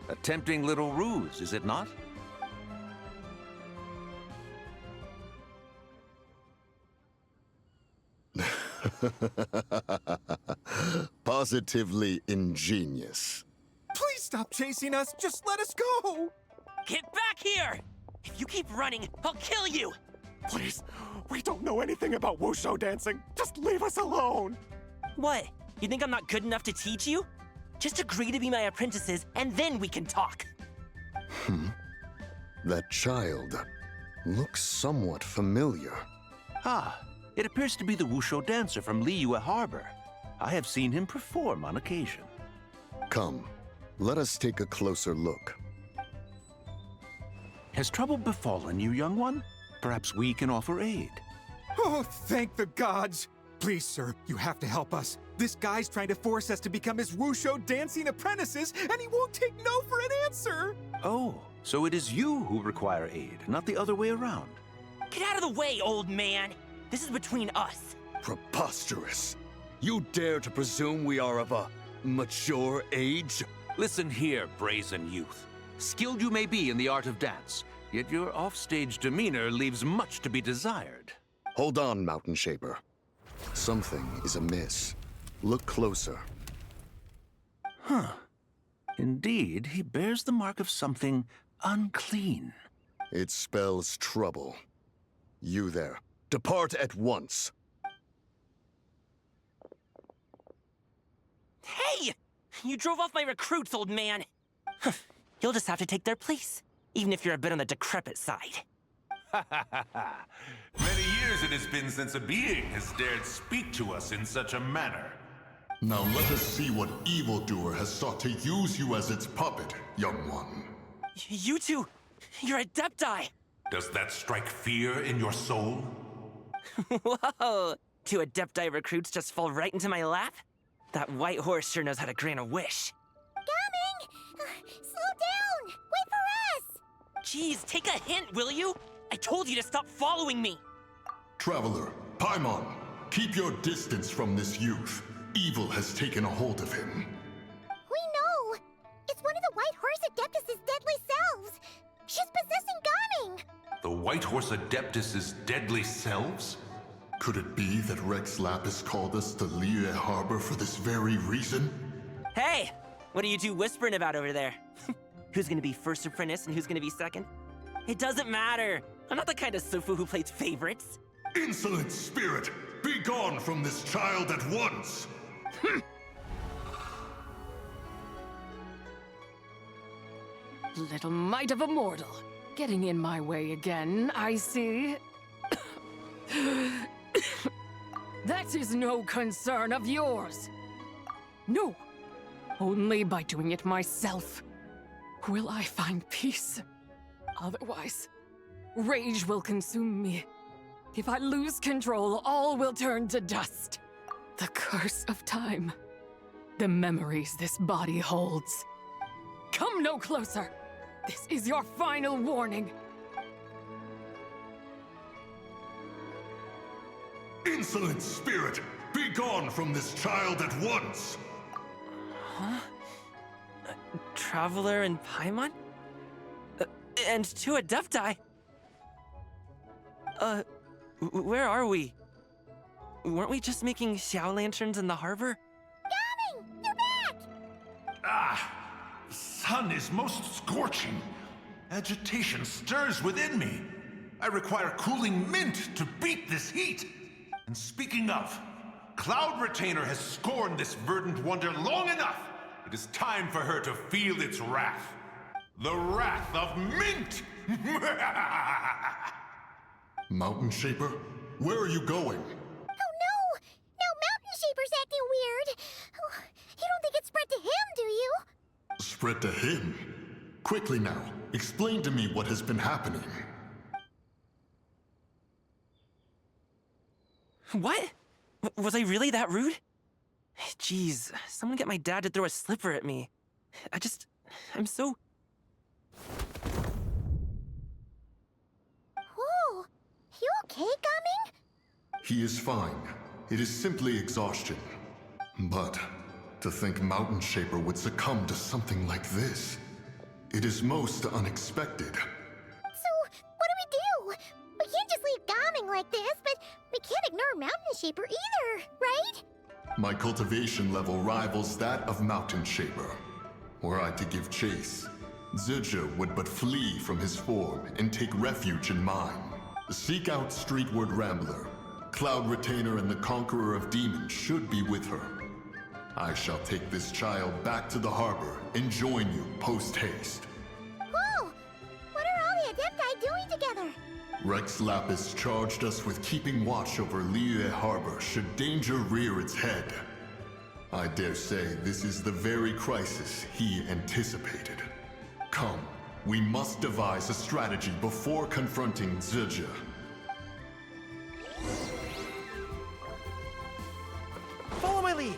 A tempting little ruse, is it not? Positively ingenious. Please stop chasing us. Just let us go. Get back here! If you keep running, I'll kill you! Please, we don't know anything about wushu dancing. Just leave us alone. What? You think I'm not good enough to teach you? Just agree to be my apprentices, and then we can talk. That child looks somewhat familiar. Ah, it appears to be the wushu dancer from Liyue Harbor. I have seen him perform on occasion. Come, let us take a closer look. Has trouble befallen you, young one? Perhaps we can offer aid. Oh, thank the gods. Please, sir, you have to help us. This guy's trying to force us to become his wushu dancing apprentices, and he won't take no for an answer. Oh, so it is you who require aid, not the other way around. Get out of the way, old man! This is between us. Preposterous. You dare to presume we are of a mature age? Listen here, brazen youth. Skilled you may be in the art of dance, yet your offstage demeanor leaves much to be desired. Hold on, Mountain Shaper. Something is amiss. Look closer. Huh. Indeed, he bears the mark of something unclean. It spells trouble. You there, depart at once. Hey! You drove off my recruits, old man! You'll just have to take their place. even if you're a bit on the decrepit side. Many years it has been since a being has dared speak to us in such a manner. Now let us see what evildoer has sought to use you as its puppet, young one. You two, you're Adepti! Does that strike fear in your soul? Whoa! 2 Adepti recruits just fall right into my lap? That white horse sure knows how to grant a wish. Coming! Slow down! Wait for us! Jeez, take a hint, will you? I told you to stop following me! Traveler, Paimon, keep your distance from this youth. Evil has taken a hold of him. We know! It's one of the White Horse Adeptus' deadly selves! She's possessing Gaming! The White Horse Adeptus' deadly selves? Could it be that Rex Lapis called us to Liyue Harbor for this very reason? Hey! What are you two whispering about over there? Who's gonna be first apprentice and who's gonna be second? It doesn't matter! I'm not the kind of Sufu who plays favorites. Insolent spirit! Be gone from this child at once! Little mite of a mortal. Getting in my way again, I see. That is no concern of yours. No. Only by doing it myself will I find peace. Otherwise, rage will consume me. If I lose control, all will turn to dust. The curse of time. The memories this body holds. Come no closer. This is your final warning. Insolent spirit! Be gone from this child at once! Huh? Traveler and Paimon? And 2 Adepti? Where are we? Weren't we just making Xiao lanterns in the harbor? Gaming! You're back! Ah! The sun is most scorching. Agitation stirs within me. I require cooling mint to beat this heat. And speaking of, Cloud Retainer has scorned this verdant wonder long enough. It is time for her to feel its wrath. The wrath of mint! Mountain Shaper, where are you going? Oh no! Now Mountain Shaper's acting weird! Oh, you don't think it's spread to him, do you? Spread to him? Quickly now, explain to me what has been happening. What? Was I really that rude? Jeez, someone get my dad to throw a slipper at me. I'm so... Whoa! You okay, Gaming? He is fine. It is simply exhaustion. But to think Mountain Shaper would succumb to something like this, it is most unexpected. So, what do? We can't just leave Gaming like this, but we can't ignore Mountain Shaper either, right? My cultivation level rivals that of Mountain Shaper. Were I to give chase, Zizha would but flee from his form and take refuge in mine. Seek out Streetward Rambler. Cloud Retainer and the Conqueror of Demons should be with her. I shall take this child back to the harbor and join you post-haste. Whoa! What are all the Adepti doing together? Rex Lapis charged us with keeping watch over Liyue Harbor should danger rear its head. I dare say this is the very crisis he anticipated. Come, we must devise a strategy before confronting Zizha. Follow my lead!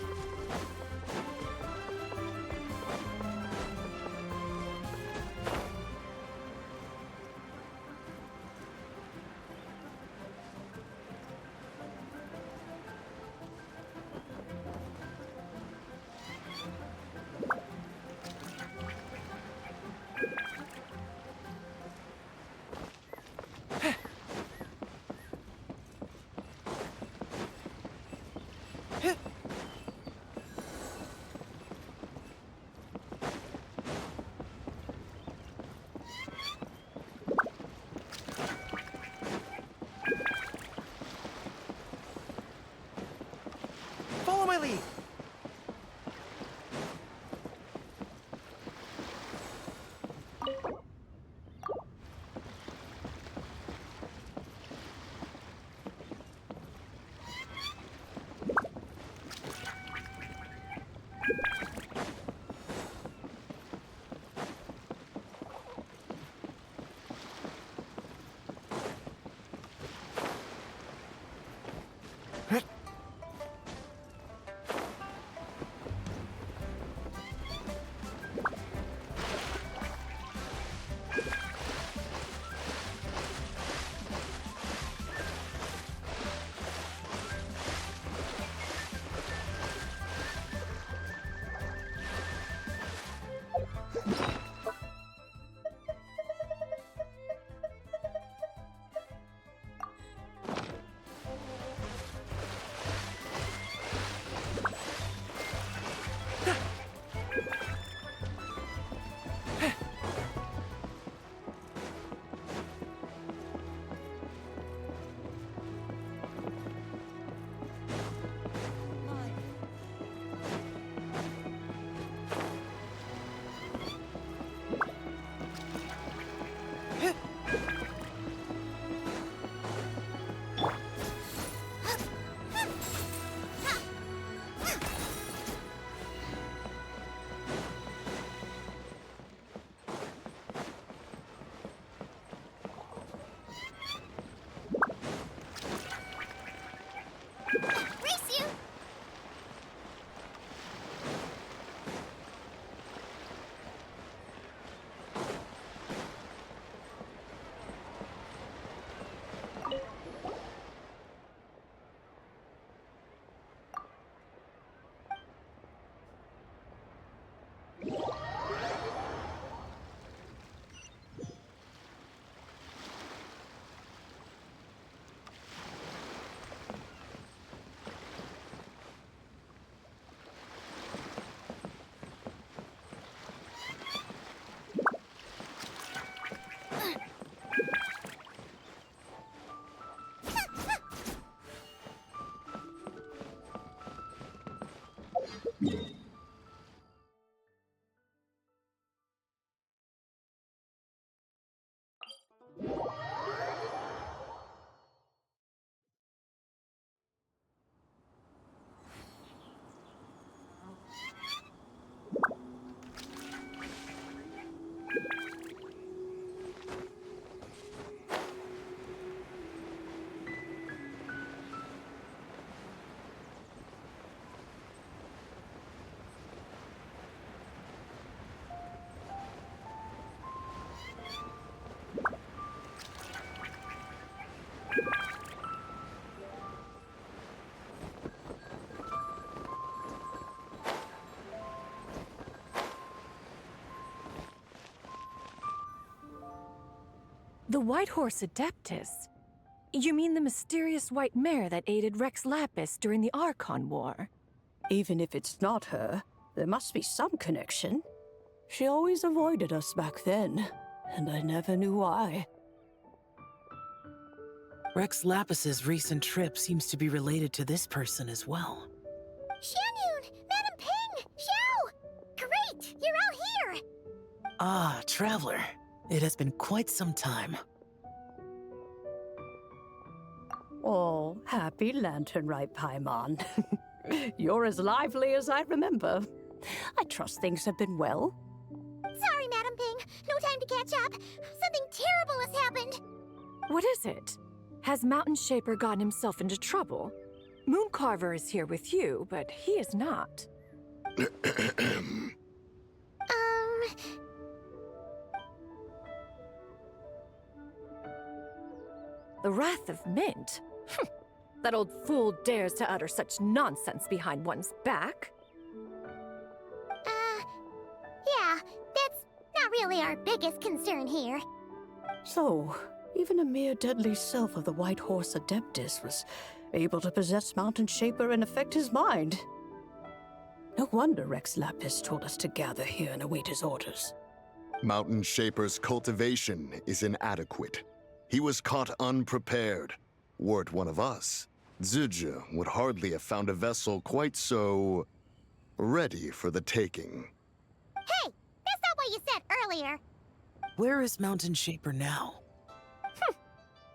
The White Horse Adeptus? You mean the mysterious white mare that aided Rex Lapis during the Archon War? Even if it's not her, there must be some connection. She always avoided us back then, and I never knew why. Rex Lapis's recent trip seems to be related to this person as well. Xianyun! Madam Ping! Xiao! Great! You're out here! Ah, Traveler. It has been quite some time. Oh, happy Lantern Rite, Paimon. You're as lively as I remember. I trust things have been well. Sorry, Madam Ping. No time to catch up. Something terrible has happened. What is it? Has Mountain Shaper gotten himself into trouble? Mooncarver is here with you, but he is not. The Wrath of Mint? That old fool dares to utter such nonsense behind one's back. Yeah, that's not really our biggest concern here. So, even a mere deadly self of the White Horse Adeptus was able to possess Mountain Shaper and affect his mind. No wonder Rex Lapis told us to gather here and await his orders. Mountain Shaper's cultivation is inadequate. He was caught unprepared. Were it one of us, Zizhi would hardly have found a vessel quite so ready for the taking. Hey, that's not what you said earlier. Where is Mountain Shaper now?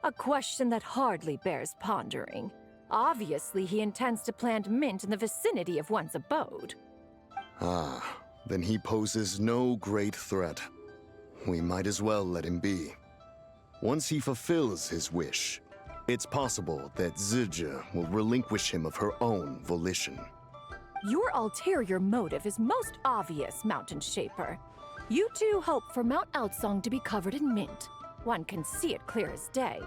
A question that hardly bears pondering. Obviously, he intends to plant mint in the vicinity of one's abode. Ah, then he poses no great threat. We might as well let him be. Once he fulfills his wish, it's possible that Zizhi will relinquish him of her own volition. Your ulterior motive is most obvious, Mountain Shaper. You two hope for Mount Eltsong to be covered in mint. One can see it clear as day.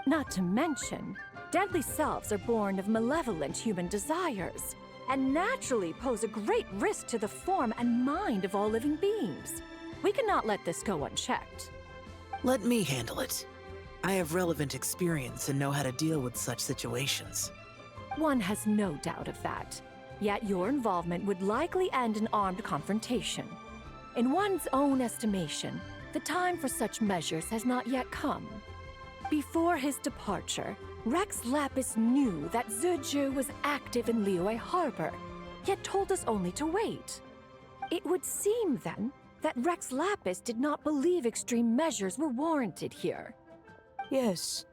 Not to mention, deadly selves are born of malevolent human desires, and naturally pose a great risk to the form and mind of all living beings. We cannot let this go unchecked. Let me handle it. I have relevant experience and know how to deal with such situations. One has no doubt of that. Yet your involvement would likely end in armed confrontation. In one's own estimation, the time for such measures has not yet come. Before his departure, Rex Lapis knew that Zizhi was active in Liyue Harbor, yet told us only to wait. It would seem, then, that Rex Lapis did not believe extreme measures were warranted here. Yes,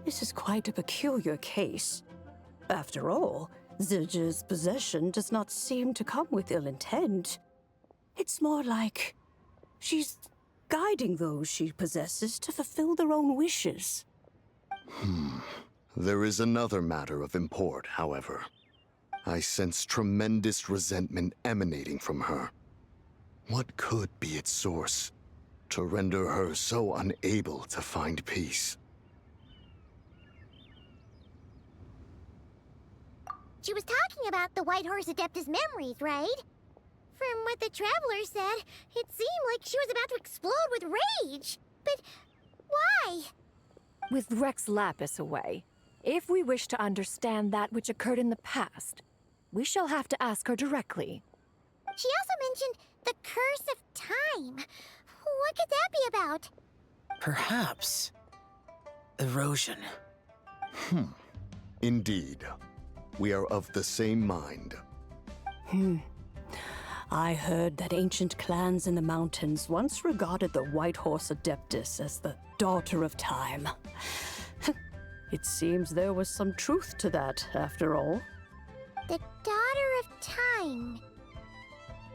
this is quite a peculiar case. After all, Zizhi's possession does not seem to come with ill intent. It's more like she's guiding those she possesses to fulfill their own wishes. There is another matter of import, however. I sense tremendous resentment emanating from her. What could be its source to render her so unable to find peace? She was talking about the White Horse Adeptus memories, right? From what the Traveler said, it seemed like she was about to explode with rage. But why? With Rex Lapis away, if we wish to understand that which occurred in the past, we shall have to ask her directly. She also mentioned the Curse of Time. What could that be about? Perhaps erosion. Indeed. We are of the same mind. I heard that ancient clans in the mountains once regarded the White Horse Adeptus as the daughter of time. It seems there was some truth to that, after all. The daughter of time.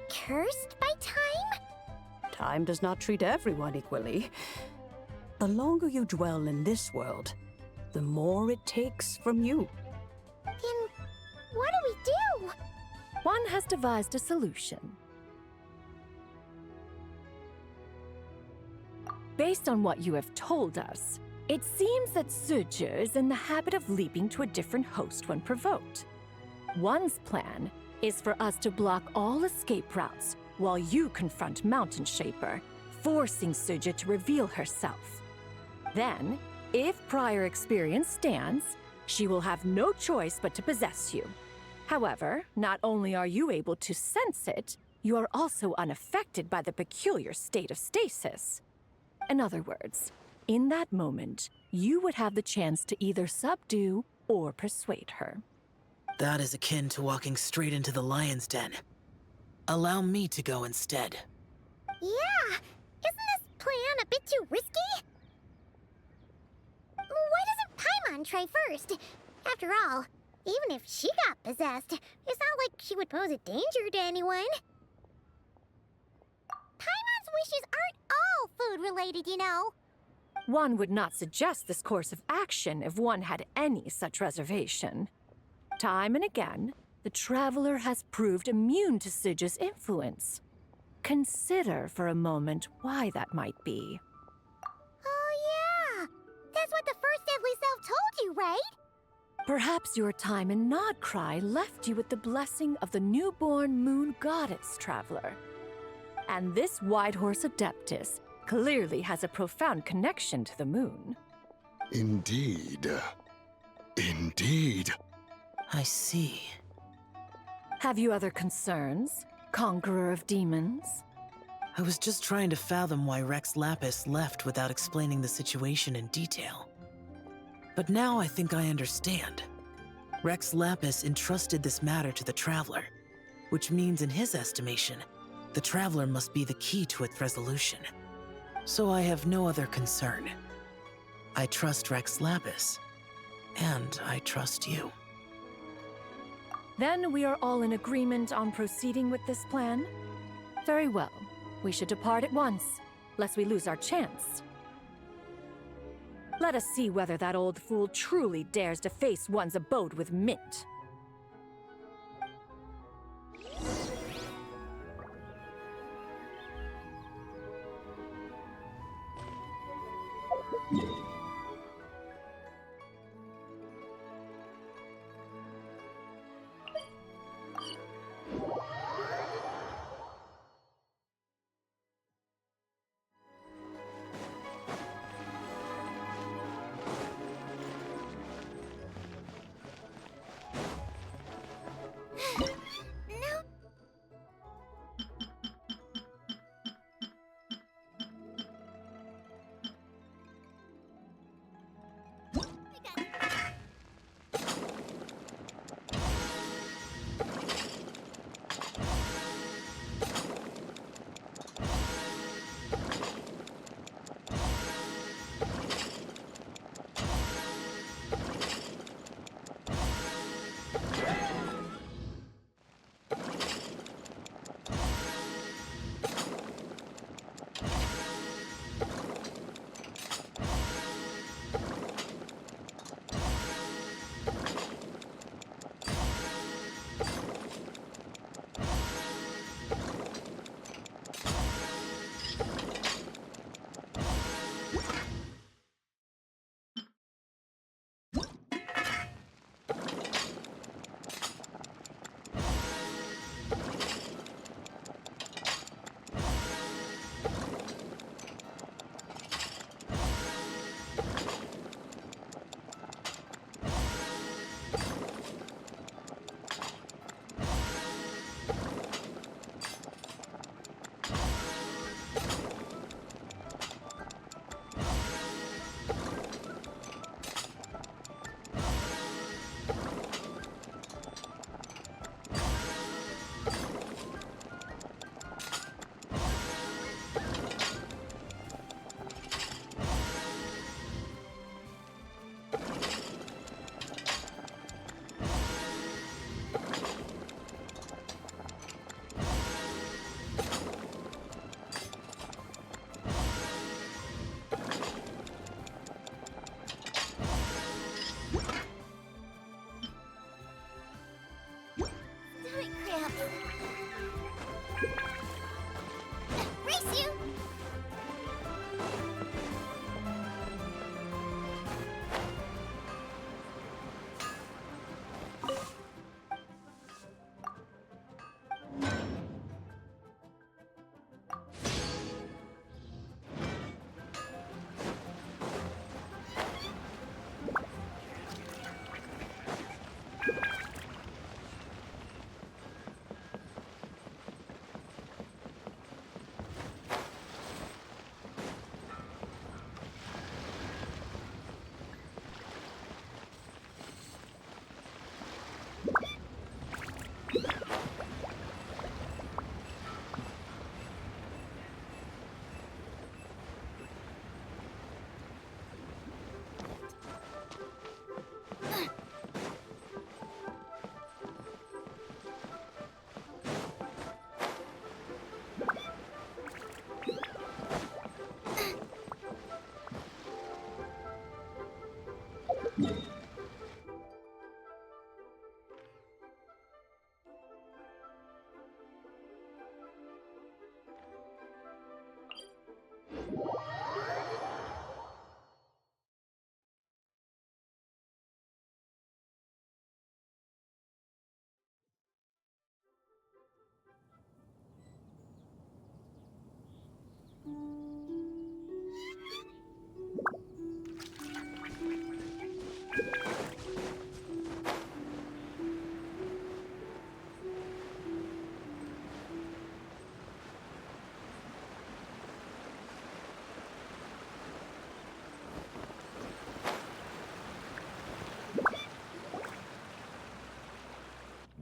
Cursed by time? Time does not treat everyone equally. The longer you dwell in this world, the more it takes from you. Then what do we do? One has devised a solution. Based on what you have told us, it seems that Suja is in the habit of leaping to a different host when provoked. One's plan is for us to block all escape routes while you confront Mountain Shaper, forcing Suja to reveal herself. Then, if prior experience stands, she will have no choice but to possess you. However, not only are you able to sense it, you are also unaffected by the peculiar state of stasis. In other words, in that moment, you would have the chance to either subdue or persuade her. That is akin to walking straight into the lion's den. Allow me to go instead. Yeah! Isn't this plan a bit too risky? Why doesn't Paimon try first? After all, even if she got possessed, it's not like she would pose a danger to anyone. Paimon's wishes aren't all food-related, you know. One would not suggest this course of action if one had any such reservation. Time and again, the Traveler has proved immune to Suja's influence. Consider for a moment why that might be. Oh yeah! That's what the first Deadly Self told you, right? Perhaps your time in Nodcry left you with the blessing of the newborn moon goddess, Traveler. And this White Horse Adeptus clearly has a profound connection to the moon. Indeed. Indeed. I see. Have you other concerns, Conqueror of Demons? I was just trying to fathom why Rex Lapis left without explaining the situation in detail. But now I think I understand. Rex Lapis entrusted this matter to the Traveler, which means in his estimation, the Traveler must be the key to its resolution. So I have no other concern. I trust Rex Lapis, and I trust you. Then we are all in agreement on proceeding with this plan? Very well. We should depart at once, lest we lose our chance. Let us see whether that old fool truly dares to face one's abode with Mint.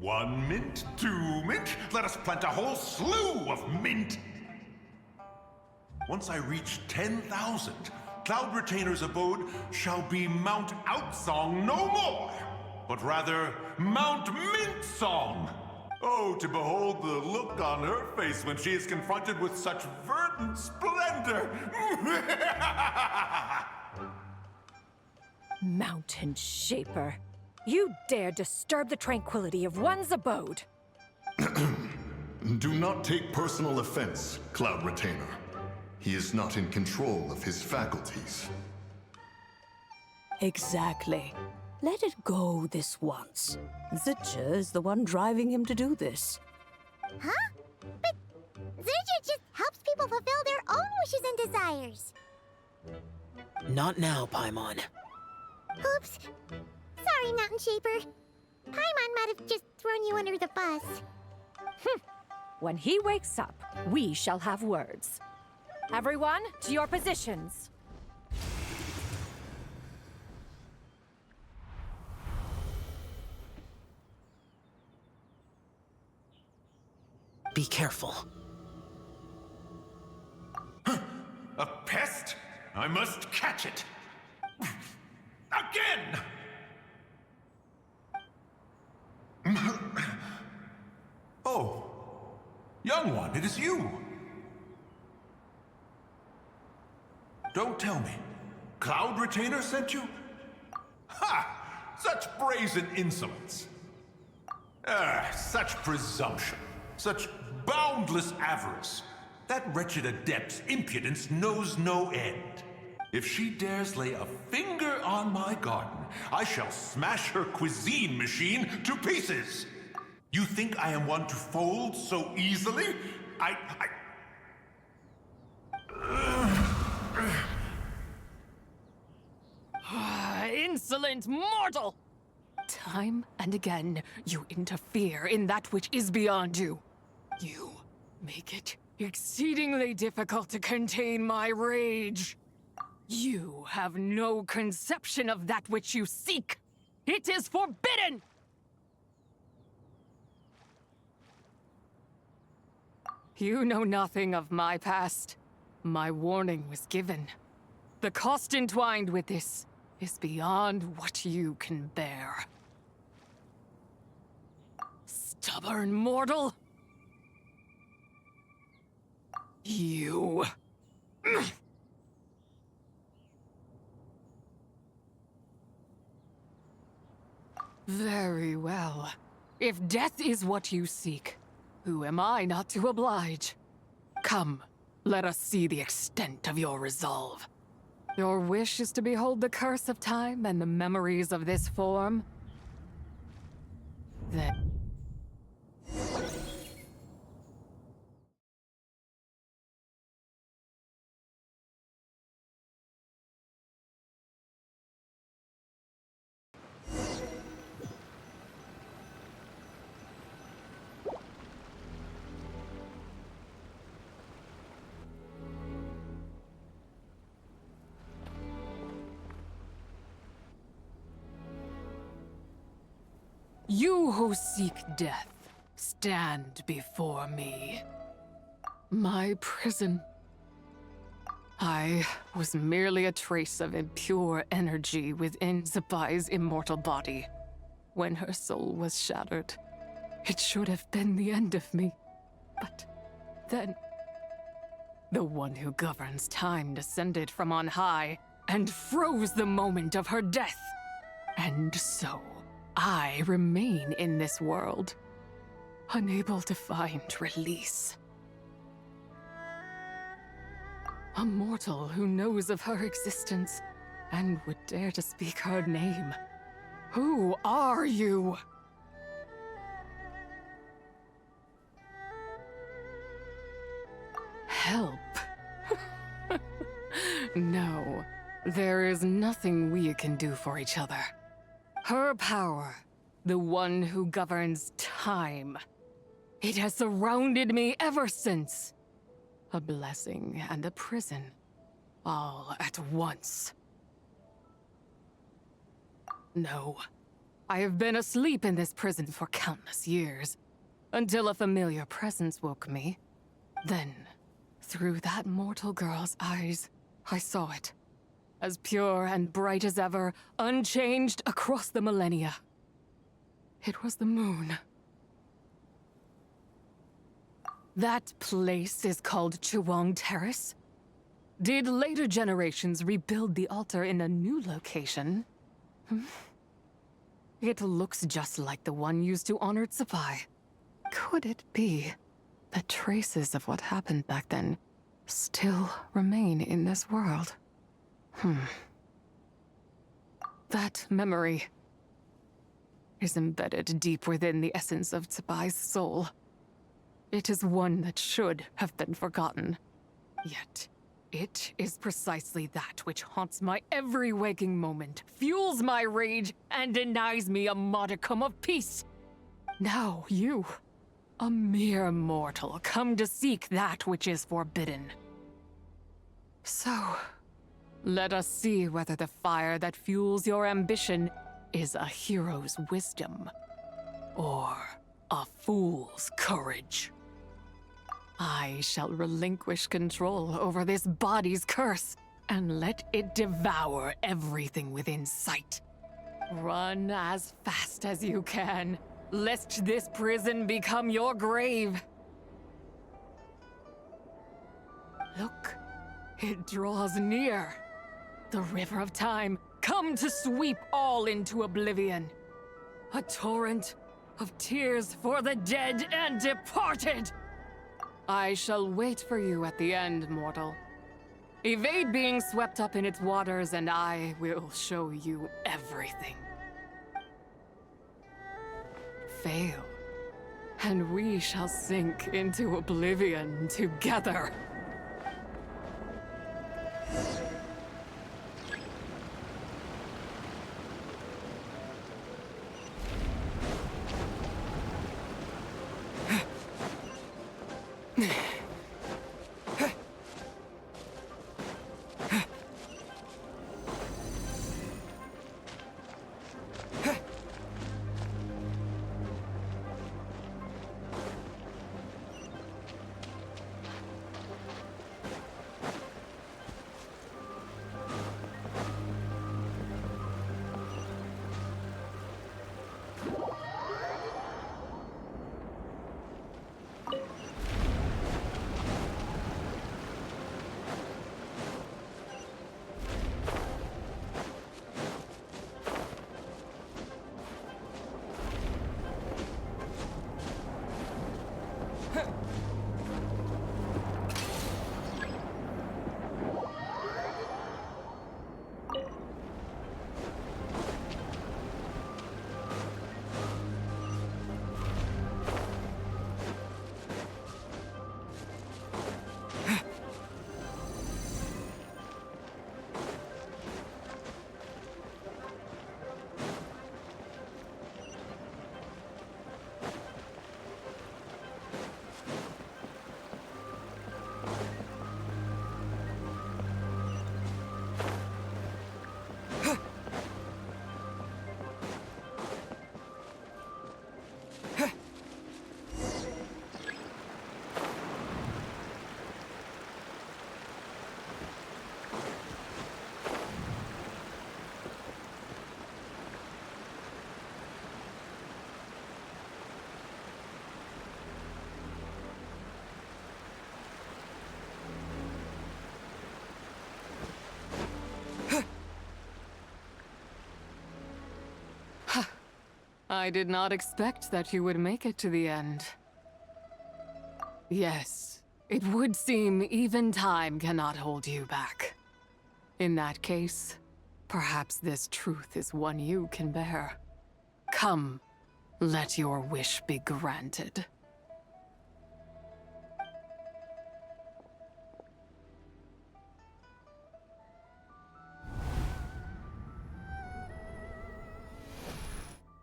1 mint, 2 mint, let us plant a whole slew of mint! Once I reach 10,000, Cloud Retainer's abode shall be Mount Outsong no more, but rather Mount Mint Song! Oh, to behold the look on her face when she is confronted with such verdant splendor! Mountain Shaper. You dare disturb the tranquility of one's abode. Do not take personal offense, Cloud Retainer. He is not in control of his faculties. Exactly. Let it go this once. Zitcha is the one driving him to do this. Huh? But Zurja just helps people fulfill their own wishes and desires. Not now, Paimon. Oops. Sorry, Mountain Shaper. Paimon might have just thrown you under the bus. When he wakes up, we shall have words. Everyone, to your positions. Be careful. A pest? I must catch it! Again! Oh, young one, it is you! Don't tell me. Cloud Retainer sent you? Ha! Such brazen insolence! Such presumption. Such boundless avarice. That wretched adept's impudence knows no end. If she dares lay a finger on my garden, I shall smash her cuisine machine to pieces! You think I am one to fold so easily? Insolent mortal! Time and again, you interfere in that which is beyond you. You make it exceedingly difficult to contain my rage. You have no conception of that which you seek. It is forbidden! You know nothing of my past. My warning was given. The cost entwined with this is beyond what you can bear. Stubborn mortal! You... Very well. If death is what you seek, who am I not to oblige? Come, let us see the extent of your resolve. Your wish is to behold the curse of time and the memories of this form? Then... You who seek death, stand before me. My prison. I was merely a trace of impure energy within Zapai's immortal body. When her soul was shattered, it should have been the end of me. But then, the one who governs time descended from on high and froze the moment of her death. And so, I remain in this world, unable to find release. A mortal who knows of her existence and would dare to speak her name. Who are you? Help. No, there is nothing we can do for each other. Her power, the one who governs time, it has surrounded me ever since. A blessing and a prison, all at once. No, I have been asleep in this prison for countless years, until a familiar presence woke me. Then, through that mortal girl's eyes, I saw it. As pure and bright as ever, unchanged across the millennia. It was the moon. That place is called Chuang Terrace. Did later generations rebuild the altar in a new location? It looks just like the one used to honor Tsupai. Could it be that traces of what happened back then still remain in this world? That memory is embedded deep within the essence of Tsubai's soul. It is one that should have been forgotten. Yet, it is precisely that which haunts my every waking moment, fuels my rage, and denies me a modicum of peace. Now you, a mere mortal, come to seek that which is forbidden. So, let us see whether the fire that fuels your ambition is a hero's wisdom, or a fool's courage. I shall relinquish control over this body's curse, and let it devour everything within sight. Run as fast as you can, lest this prison become your grave. Look, it draws near. The river of time, come to sweep all into oblivion. A torrent of tears for the dead and departed. I shall wait for you at the end, mortal. Evade being swept up in its waters, and I will show you everything. Fail, and we shall sink into oblivion together. I did not expect that you would make it to the end. Yes, it would seem even time cannot hold you back. In that case, perhaps this truth is one you can bear. Come, let your wish be granted.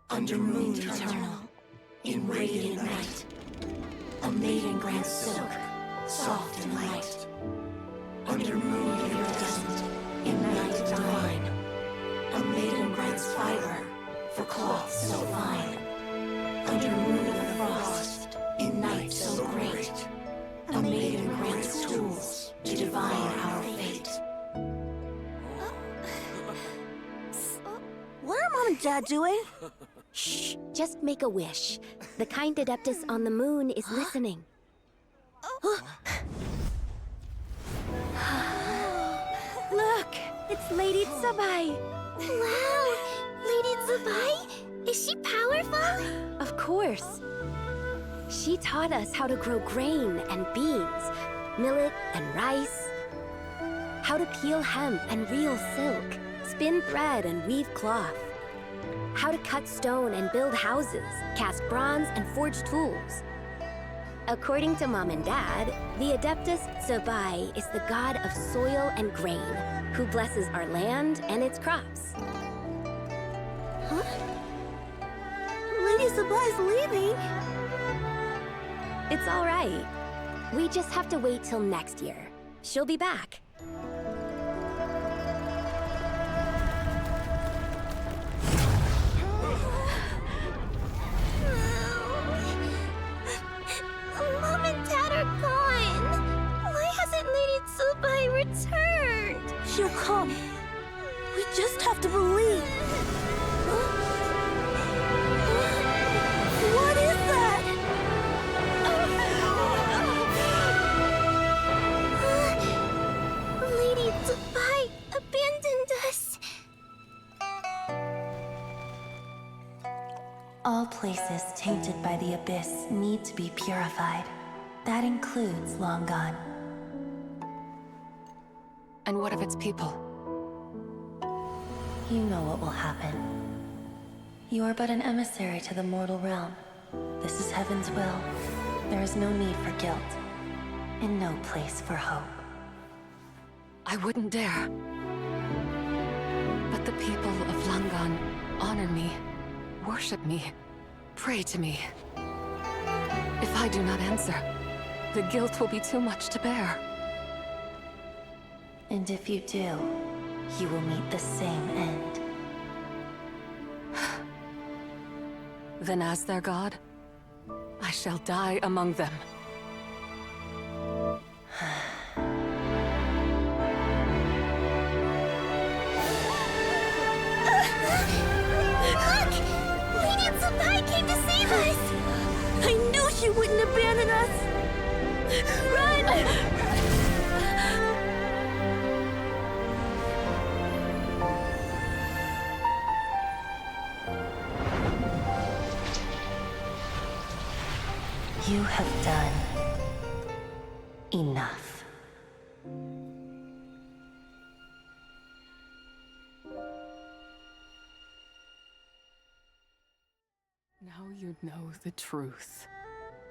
Under moon eternal, in radiant night, a maiden grants silk, soft and light. Under moon iridescent, in night divine, a maiden grants fiber for cloth so fine. Under moon of frost, in night so great, a maiden grants tools to divine our fate. What are Mom and Dad doing? Shh, just make a wish. The kind Adeptus on the moon is listening. Look, it's Lady Tsubai. Wow, Lady Tsubai? Is she powerful? Of course. She taught us how to grow grain and beans, millet and rice, how to peel hemp and reel silk, spin thread and weave cloth, how to cut stone and build houses, cast bronze and forge tools. According to Mom and Dad, the Adeptus Tsubai is the god of soil and grain, who blesses our land and its crops. Huh? Lady Tsubai's leaving. It's all right. We just have to wait till next year. She'll be back. Mom and Dad are gone. Why hasn't Lady Tsubai returned? She'll come. We just have to believe. What is that? Lady Tsubai abandoned us. All places tainted by the abyss need to be purified. That includes Long Gone. And what of its people? You know what will happen. You are but an emissary to the mortal realm. This is Heaven's will. There is no need for guilt, and no place for hope. I wouldn't dare. But the people of Langan honor me, worship me, pray to me. If I do not answer, the guilt will be too much to bear. And if you do, you will meet the same end. Then as their god, I shall die among them. Look! Lady Tsubai came to save us! I knew she wouldn't abandon us! Run! You have done enough. Now you know the truth.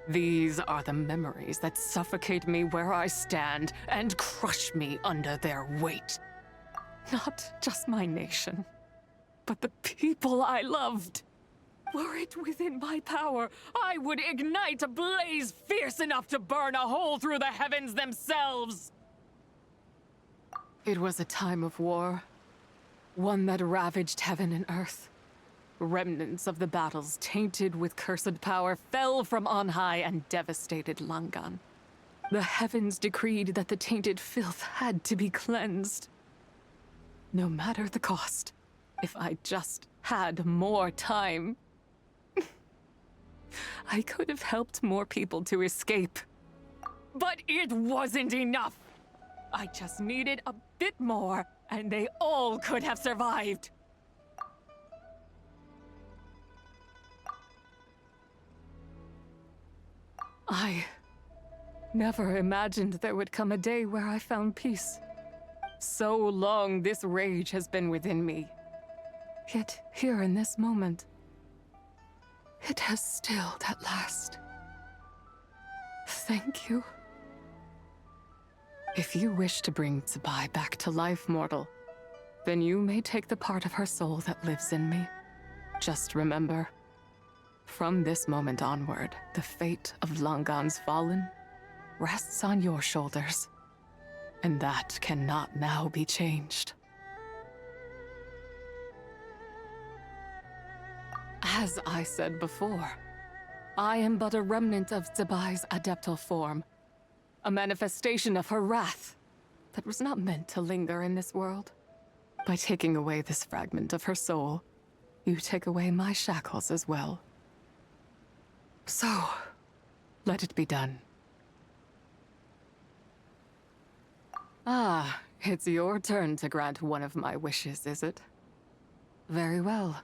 These are the memories that suffocate me where I stand and crush me under their weight. Not just my nation, but the people I loved. Were it within my power, I would ignite a blaze fierce enough to burn a hole through the heavens themselves. It was a time of war, one that ravaged heaven and earth. Remnants of the battles tainted with cursed power fell from on high and devastated Langan. The heavens decreed that the tainted filth had to be cleansed. No matter the cost, if I just had more time, I could have helped more people to escape. But it wasn't enough! I just needed a bit more, and they all could have survived. I never imagined there would come a day where I found peace. So long this rage has been within me. Yet here in this moment, it has stilled at last. Thank you. If you wish to bring Tsubai back to life, mortal, then you may take the part of her soul that lives in me. Just remember, from this moment onward, the fate of Langan's fallen rests on your shoulders, and that cannot now be changed. As I said before, I am but a remnant of Tsubai's adeptal form, a manifestation of her wrath that was not meant to linger in this world. By taking away this fragment of her soul, you take away my shackles as well. So, let it be done. Ah, it's your turn to grant one of my wishes, is it? Very well.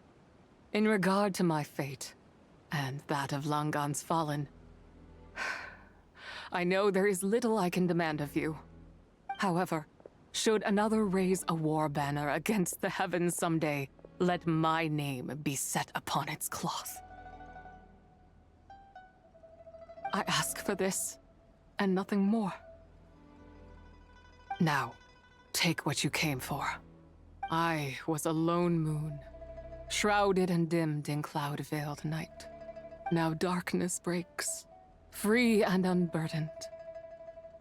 In regard to my fate, and that of Langan's fallen, I know there is little I can demand of you. However, should another raise a war banner against the heavens someday, let my name be set upon its cloth. I ask for this, and nothing more. Now, take what you came for. I was a lone moon, shrouded and dimmed in cloud-veiled night. Now darkness breaks, free and unburdened.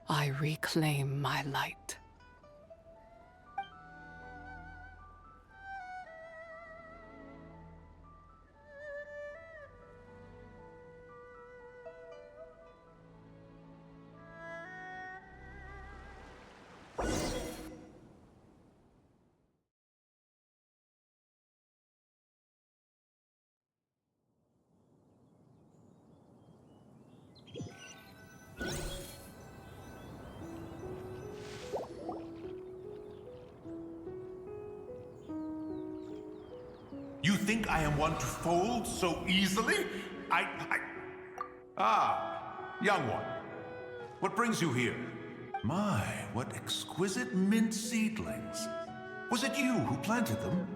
I reclaim my light. You think I am one to fold so easily? Ah, young one. What brings you here? My, what exquisite mint seedlings. Was it you who planted them?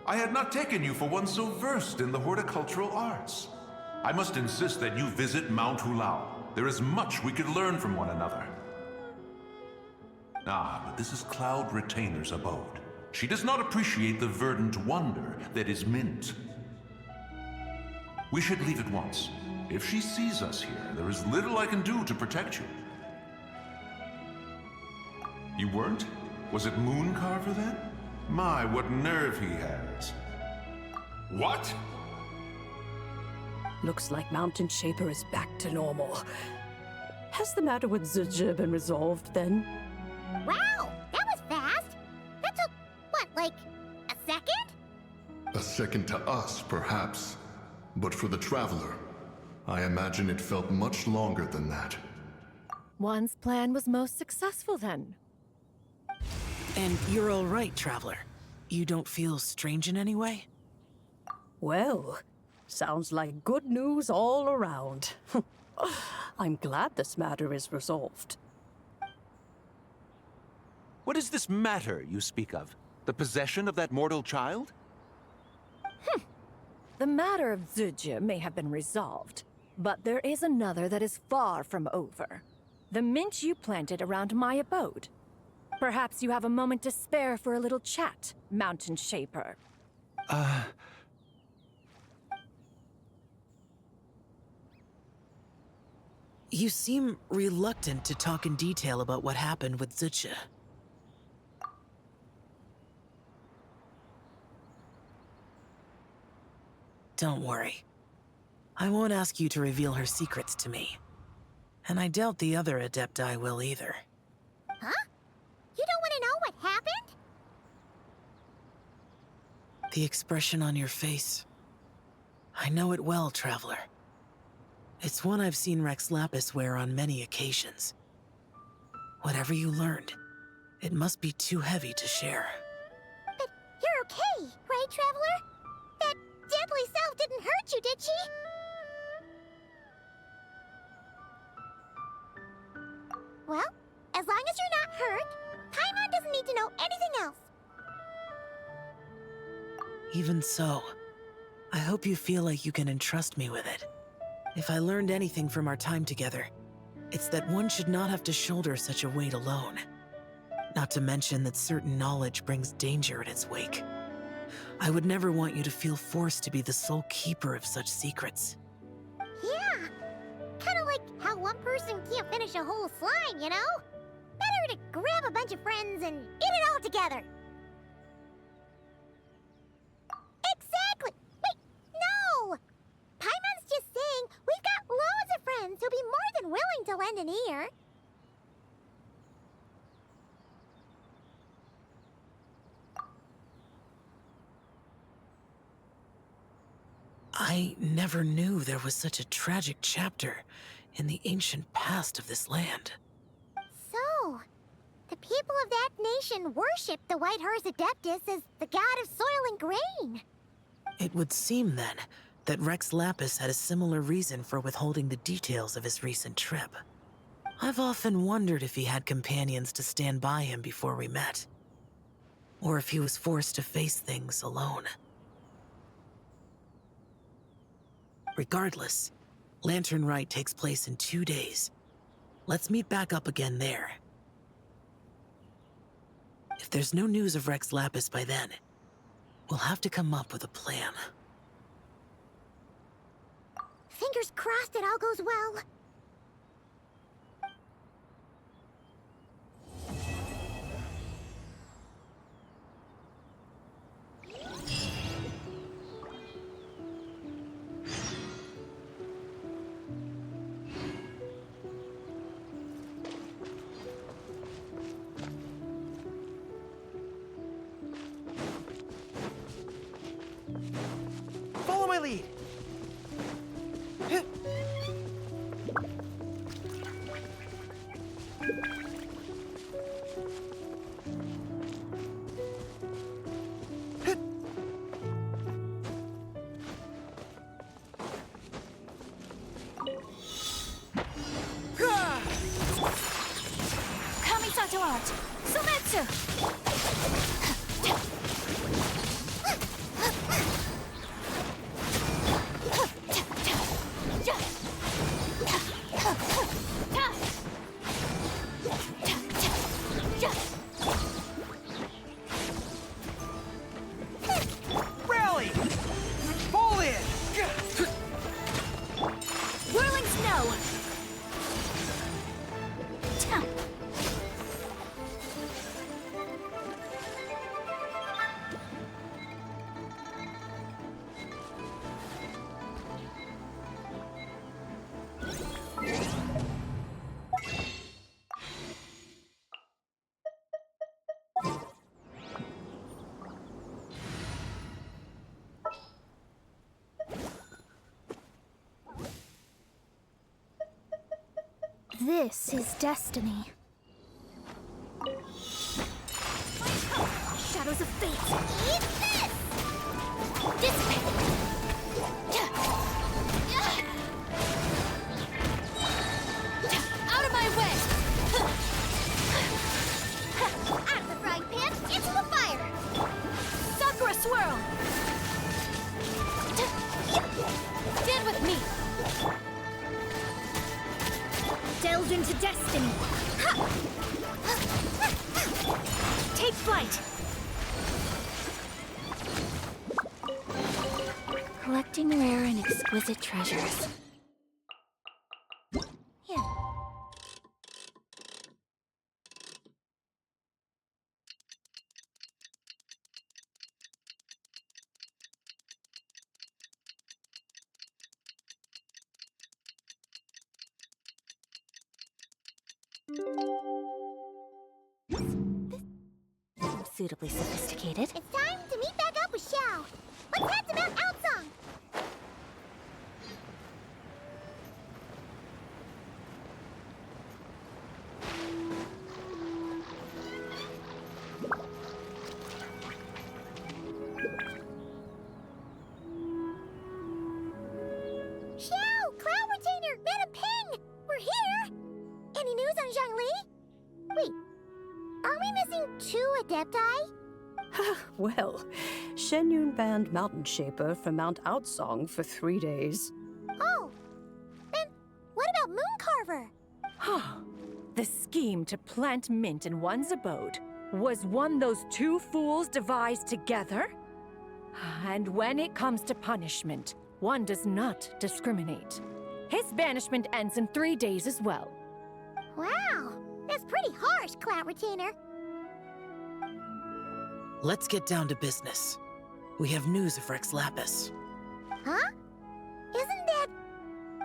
I had not taken you for one so versed in the horticultural arts. I must insist that you visit Mount Hulao. There is much we could learn from one another. Ah, but this is Cloud Retainer's abode. She does not appreciate the verdant wonder that is mint. We should leave at once. If she sees us here, there is little I can do to protect you. You weren't? Was it Mooncarver then? My, what nerve he has. What? Looks like Mountain Shaper is back to normal. Has the matter with Zizhi been resolved then? Wow, that was fast. That took, what, like a second? A second to us, perhaps. But for the Traveler, I imagine it felt much longer than that. One's plan was most successful then. And you're all right, Traveler. You don't feel strange in any way? Well, sounds like good news all around. I'm glad this matter is resolved. What is this matter you speak of? The possession of that mortal child? The matter of Zizhi may have been resolved, but there is another that is far from over. The mint you planted around my abode. Perhaps you have a moment to spare for a little chat, Mountain Shaper. You seem reluctant to talk in detail about what happened with Zizhi. Don't worry. I won't ask you to reveal her secrets to me. And I doubt the other Adepti will either. Huh? You don't want to know what happened? The expression on your face. I know it well, Traveler. It's one I've seen Rex Lapis wear on many occasions. Whatever you learned, it must be too heavy to share. But you're okay, right, Traveler? That deadly self didn't hurt you, did she? Even so, I hope you feel like you can entrust me with it. If I learned anything from our time together, it's that one should not have to shoulder such a weight alone. Not to mention that certain knowledge brings danger in its wake. I would never want you to feel forced to be the sole keeper of such secrets. Yeah, kind of like how one person can't finish a whole slime, you know? Better to grab a bunch of friends and eat it all together. Exactly! Wait, no! Paimon's just saying we've got loads of friends who'll be more than willing to lend an ear. I never knew there was such a tragic chapter in the ancient past of this land. So, the people of that nation worship the White Horse Adeptus as the god of soil and grain. It would seem, then, that Rex Lapis had a similar reason for withholding the details of his recent trip. I've often wondered if he had companions to stand by him before we met. Or if he was forced to face things alone. Regardless, Lantern Rite takes place in 2 days. Let's meet back up again there. If there's no news of Rex Lapis by then, we'll have to come up with a plan. Fingers crossed it all goes well. Follow my lead! Kamisato art! Sumetsu! Rally! Fall in! Whirling snow! This is destiny. Shadows of fate! Eat this! Dissipate! Out of my way! Out of the frying pan, into the fire! Sakura swirl! Stand with me! Delve into destiny! Take flight! Collecting rare and exquisite treasures. Here. Suitably sophisticated. It's time to meet back up with Xiao. Let's head to Mount Outsong. Xiao, Cloud Retainer, Madam Ping, we're here. Any news on Zhongli? Wait, are we missing 2 Adepti? Well, Shenyun banned Mountain Shaper from Mount Outsong for 3 days. Oh, then what about Mooncarver? The scheme to plant mint in one's abode was one those two fools devised together? And when it comes to punishment, one does not discriminate. His banishment ends in 3 days as well. Wow, that's pretty harsh, Cloud Retainer. Let's get down to business. We have news of Rex Lapis. Huh? Isn't that...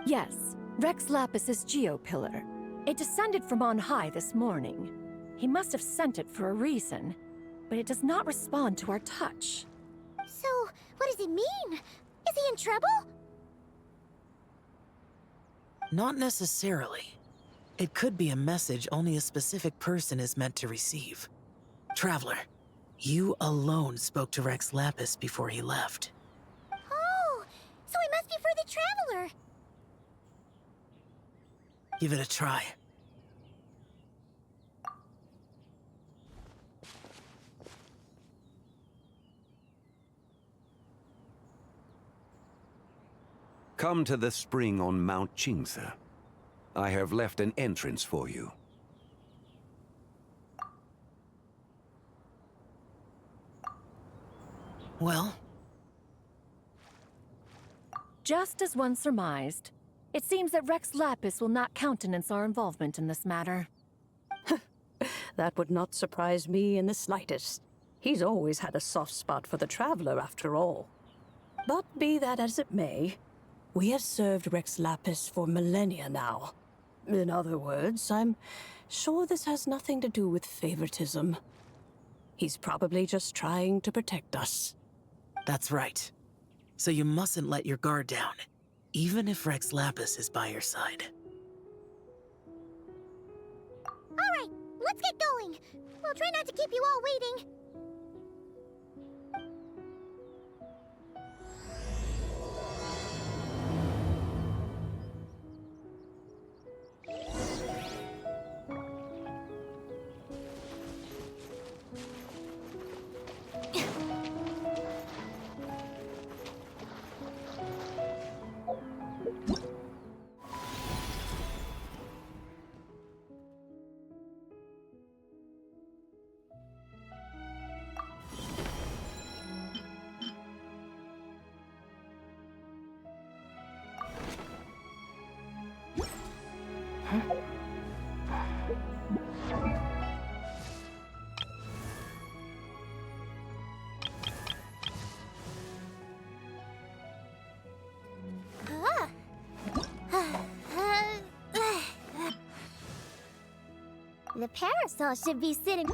Yes, Rex Lapis's Geopillar. It descended from on high this morning. He must have sent it for a reason, but it does not respond to our touch. So, what does it mean? Is he in trouble? Not necessarily. It could be a message only a specific person is meant to receive. Traveler, you alone spoke to Rex Lapis before he left. Oh, so it must be for the Traveler. Give it a try. Come to the spring on Mount Qingse. I have left an entrance for you. Well? Just as one surmised, it seems that Rex Lapis will not countenance our involvement in this matter. That would not surprise me in the slightest. He's always had a soft spot for the Traveler, after all. But be that as it may, we have served Rex Lapis for millennia now. In other words, I'm sure this has nothing to do with favoritism. He's probably just trying to protect us. That's right. So you mustn't let your guard down, even if Rex Lapis is by your side. All right, let's get going. We'll try not to keep you all waiting. The parasol should be sitting...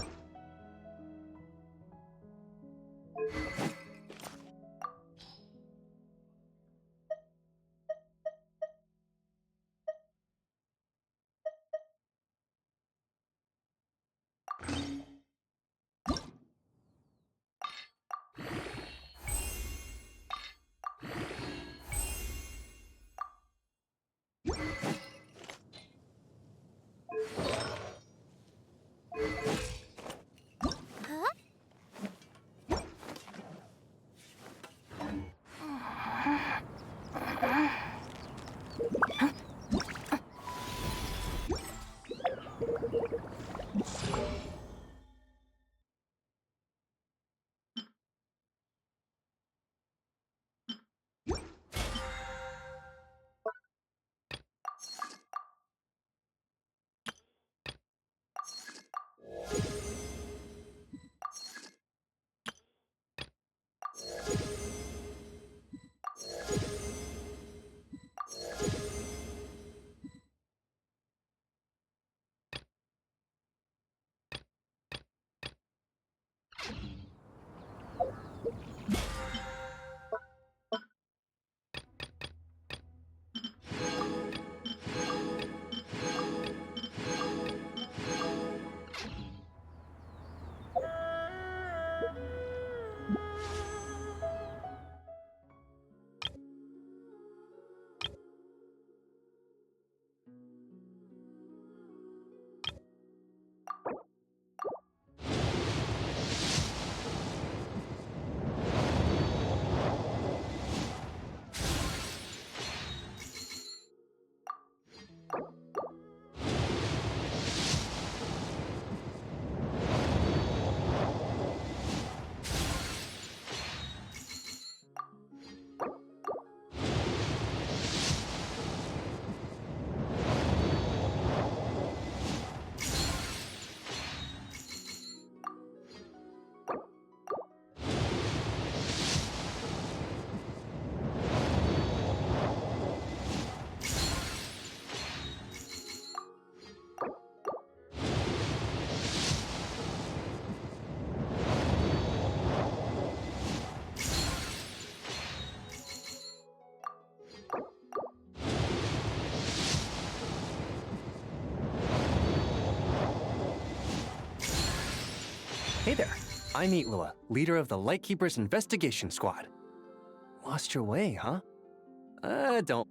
Hey there, I'm Eatwilla, leader of the Lightkeepers Investigation Squad. Lost your way, huh? Don't.